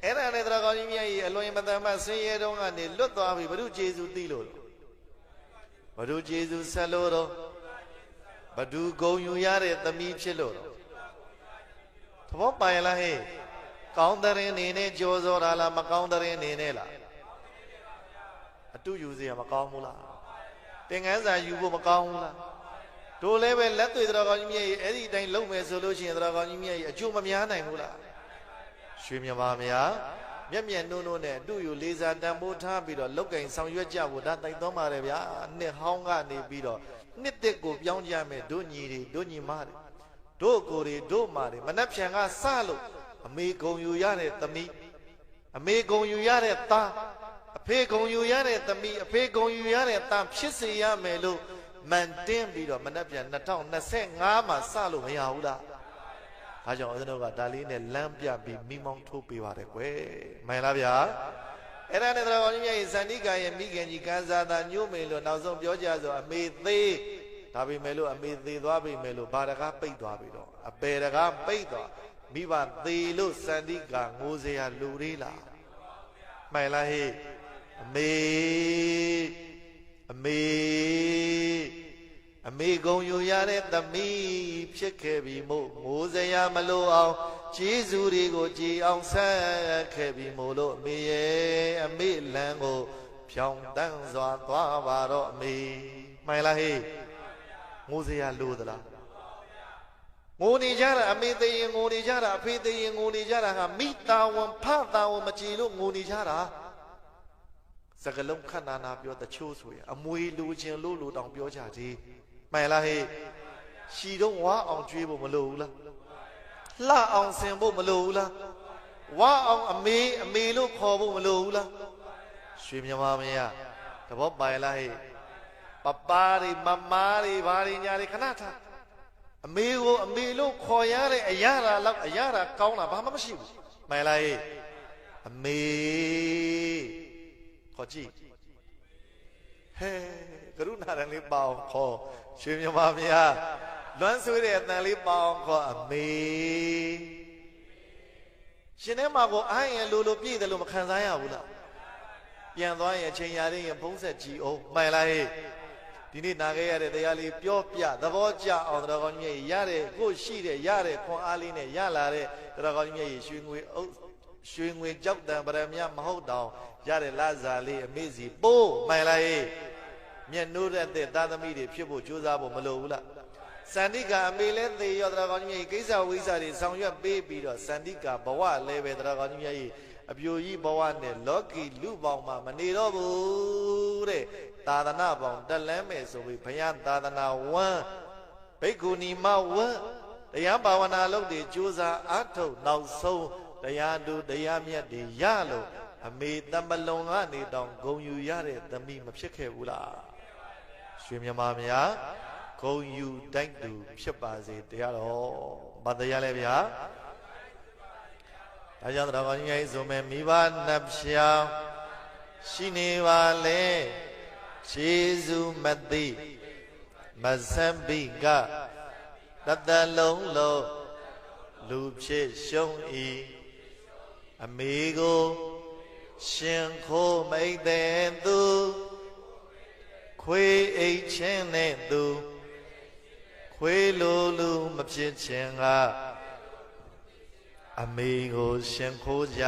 A: အဲ့ဒါနဲ့တရားကောင်းကြီးမြတ်ကြီးအလွန်မတန်မှဆင်းရဲတုန်းကနေလွတ်သွားပြီဘုရုကျေးဇူးသိလို့ဘုရုကျေးဇူးဆက်လို့တော့ဘဒူဂုံယူရတဲ့သမီးဖြစ်လို့သဘောပိုင်လားဟဲ့ကောင်းတဲ့ရင်နေနဲ့ကြောစောတာလားမကောင်းတဲ့ရင်နေနဲ့လားအတူယူစရာမကောင်းဘူးလားသင်္ကန်းစာယူဖို့မကောင်းဘူးလားတို့လည်းပဲလက်တွေ့တရားကောင်းကြီးမြတ်ကြီးအဲ့ဒီအတိုင်းလုပ်မယ်ဆိုလို့ရှိရင်တရားကောင်းကြီးမြတ်ကြီးအကျိုးမများနိုင်ဘူးလားရွှေမြမာများမျက်မျက်နှုံးနှုံးနဲ့အတူယူလေးစားတန်ဖိုးထားပြီးတော့လောက်ကင်ဆောင်ရွက်ကြဖို့ဒါတိုက်သွားပါတယ်ဗျာနှစ်ဟောင်းကနေပြီးတော့နှစ်သက်ကိုပြောင်းကြမယ်တို့ညီတွေတို့ညီမတွေတို့ကိုယ်တွေတို့မာတွေမနှက်ဖြန်ကစလို့အမေဂုံယူရတဲ့သမီးအမေဂုံယူရတဲ့သားအဖေဂုံယူရတဲ့သမီးအဖေဂုံယူရတဲ့သားဖြစ်စေရမယ်လို့မန်တင်းပြီးတော့မနှက်ပြန်2025မှာစလို့မရဘူးလားဒါကြောင့်ဦးဇင်းတို့ကဒါလေးနဲ့လမ်းပြပြီးမိမောင်းထိုးပေးပါတယ်ကွယ်မှန်လားဗျာအဲ့ဒါနဲ့တရားကောင်းကြီးမြတ်ရဲ့ဇန္တိကာရဲ့မိခင်ကြီးကန်းစားတာညို့မယ်လို့နောက်ဆုံးပြောကြဆိုအမေသေးဒါပေမဲ့လို့အမေသေးသွားပြီမဲ့လို့ဘာတကားပိတ်သွားပြီတော့အပေတကားပိတ်သွားမိဘသေးလို့ဇန္တိကာငိုစရာလူသေးလားမှန်လားဟဲ့အမေဂုံယူရတဲ့သမီးဖြစ်ခဲ့ပြီမို့ငိုစရာမလိုအောင်ကျေးဇူးတွေကိုကြည်အောင်ဆက်ခဲ့ပြီမို့လို့အမေရဲ့အမေလမ်းကိုဖြောင်းတန်းစွာသွားပါတော့အမေမှန်လားဟေးငိုစရာလိုသလားငိုနေကြတာအမေသေးရင်ငိုနေကြတာအဖေသေးရင်ငိုနေကြတာဟာမိသားဝန်ဖသားဝန်မကြည်လို့ငိုနေကြတာစကလုံးခဏနာပြောတချို့ဆိုရင်အမွေလိုချင်လို့လိုတောင်ပြောကြသေးမှန်လားဟဲ့ရှီတော့ဝါအောင်ကျွေးဖို့မလိုဘူးလားလှအောင်ဆင်ဖို့မလိုဘူးလားဝါအောင်အမေလို့ခေါ်ဖို့မလိုဘူးလားရွှေမြမာမရတဘောပိုင်လားဟဲ့ပပတွေမမတွေဘာတွေညာတွေခဏထားအမေကိုအမေလို့ခေါ်ရတဲ့အရာလောက်အရာကောင်းလားဘာမှမရှိဘူးမှန်လားဟဲ့အမေခေါ်ကြည့်ဟဲကရုဏာတန်လေးပေါအောင်ခေါ်ရွှေမြမာမရလွမ်းဆွေးတဲ့အတန်လေးပေါအောင်ခေါ်အမေရှင်ထဲမှာကိုအားရင်လိုပြည့်တယ်လို့မခံစားရဘူးလားပြန်သွားရင်အချိန်ရရင်ဖုံးဆက်ကြည့်အောင်မှန်လားဟဲ့ဒီနေ့နာခဲ့ရတဲ့တရားလေးပြောပြသဘောကျအောင်တရားကောင်းကြီးရတဲ့ကိုရှိတဲ့ရတဲ့ခွန်အားလေးနဲ့ရလာတဲ့တရားကောင်းကြီးရွှေငွေကြောက်တံပရမမဟုတ်တောင်ရတဲ့လစာလေးအမေစီပိုးမှန်လားဟဲ့မျက်နှိုးတဲ့သားသမီးတွေဖြစ်ဖို့ကြိုးစားဖို့မလိုဘူးလားစန္တိကာအမေလည်းသေရောတရားကောင်းကြီးကိစ္စဝိစ္စတွေဆောင်ရွက်ပေးပြီးတော့စန္တိကာဘဝလည်းပဲတရားကောင်းကြီးအပြိုကြီးဘဝနဲ့လောကီလူပေါင်းမှာမနေတော့ဘူးတဲ့သာသနာပေါင်းတက်လန်းမယ်ဆိုပြီးဘုရားသာသနာဝမ်းဘိက္ခုနီမဝမ်းတရားဘာဝနာလုပ်တွေကြိုးစားအားထုတ်နောက်ဆုံးတရားတူတရားမြတ်တွေရလို့အမေတမလွန်ကနေတောင်ဂုံယူရတဲ့သမီးမဖြစ်ခဲ့ဘူးလားရွှေမြမာမယားဂုံယူတိုက်သူဖြစ်ပါစေတရားတော်ဗတရားလဲဗျာ ဒါကြောင့်တော်ကောင်းကြီးဆိုမဲ့မိဘနှစ်ဖြောင်းရှိနေပါလေခြေစုမသိမဆံပိကတတလုံးလုံးလူဖြစ်ရှုံးဤအမေကိုရှင်ခိုးမိတ်တဲ့သူခွေအိတ်ချင်းတဲ့သူခွေလိုလူမဖြစ်ခြင်းကအမေကိုရှင်ခိုးကြ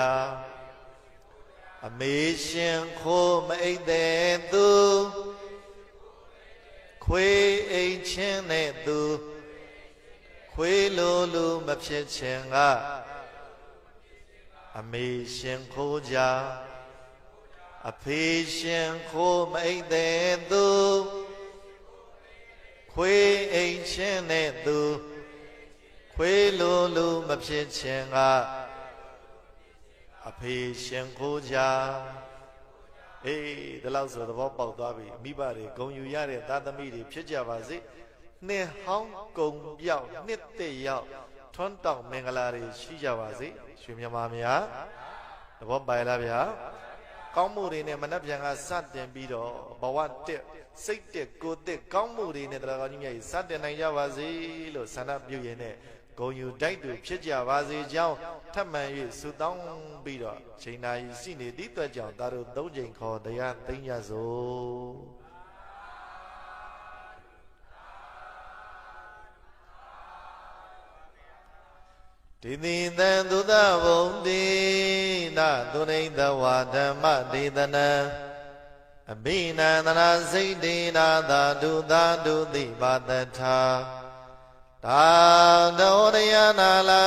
A: အမေရှင်ခိုးမိတ်တဲ့သူခွေအိတ်ချင်းတဲ့သူခွေလိုလူမဖြစ်ခြင်းကအမေရှင်ခိုးကြအဖေရှင်ခိုးမိတ်တဲ့သူခွေအိမ်ချင်းတဲ့သူခွေလိုလူမဖြစ်ခြင်းကအဖေရှင်ခိုးကြအေးဒီလောက်ဆိုသဘောပေါက်သွားပြီမိဘတွေဂုဏ်ယူရတဲ့သားသမီးတွေဖြစ်ကြပါစေနှစ်ဟောင်းကုံပြောက်နှစ်သက်ရောက်ထွန်းတောင်မင်္ဂလာတွေရှိကြပါစေရွှေမြမာများသဘောပိုင်လားဗျာကောင်းမှုတွေနဲ့မနှက်ပြန်ကစတင်ပြီးတော့ဘဝတက်စိတ်တက်ကိုယ်တက်ကောင်းမှုတွေနဲ့တရားကောင်းကြီးများစတင်နိုင်ကြပါစေလို့ဆန္ဒပြုရင်းနဲ့ဂုဏ်ယူတိုက်သူဖြစ်ကြပါစေကြောင်းထပ်မံ၍ဆုတောင်းပြီးတော့ချိန်နာရီရှိနေသည့်အတွက်ကြောင့်ဒါတို့၃ချိန်ခေါ်တရားသိညစို့ဒီသီသံသုဒဝုံတိနသုရိတဝါဓမ္မဒေသနံအဘိနန္ဒနာစိတ်တေနာသာဓုသာဓုတိပါတထာသာတောရယနာလာ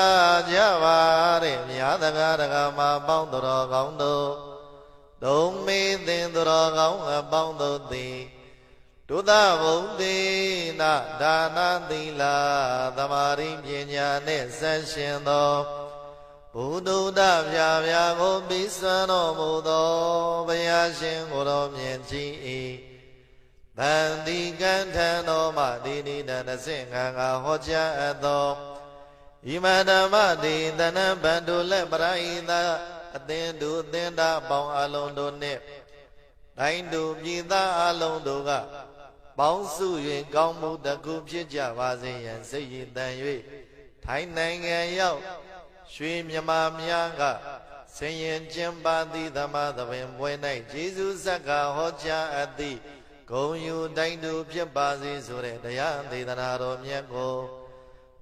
A: ကြပါတဲ့မြာတကားတကားမှာပေါင်းတော်ကောင်းတို့သုံးမေသင်တော်ကောင်းအပေါင်းတို့သည်ဒုသဘုံတိနာဒါနာသီလာသမာဓိပညာနဲ့ဆက်ရှင်သောဘုဒ္ဓဗျာဗျာကိုပြီးစွမ်းတော်မူသောဘုရားရှင်ကိုယ်တော်မြတ်ကြီး၏တန်တိကံထံတော်မှဒီနိဒနစင်ခံကဟောကြားအပ်သောဣမဓမ္မတိတဏ္ဍဗန္တုလက်ပရိသအသင်တို့အသင်တာပေါင်းအလုံးတို့နှင့်တိုင်းတို့ပြည်သားအလုံးတို့ကပေါင်းစု၍ကောင်းမှုတခုဖြစ်ကြပါစေရန်စိတ်ရည်တန်၍ထိုင်းနိုင်ငံရောက်ရွှေမြမာများကဆင်ရင်ကျင်းပသည့်သမသဘင်ပွဲ၌ကျေးဇူးဆက်ကဟောကြားအပ်သည့်ဂုဏ်ယူတိုင်းသူဖြစ်ပါစေဆိုတဲ့တရားဒေသနာတော်မြတ်ကို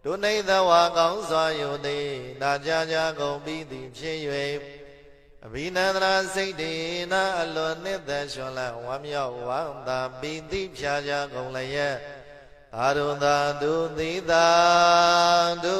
A: ဒုနိသဝါကောင်းစွာယုံသည်နာကြကြကုန်ပြီးသည်ဖြစ်၍အဘိနန္ဒနာစိတ်တေနာအလွန်နှစ်သက်ရွှန်လန်းဝမ်းမြောက်ဝမ်းသာပီတိဖြာကြကုန်လျက်အာရုံသာဒုသီသာဒု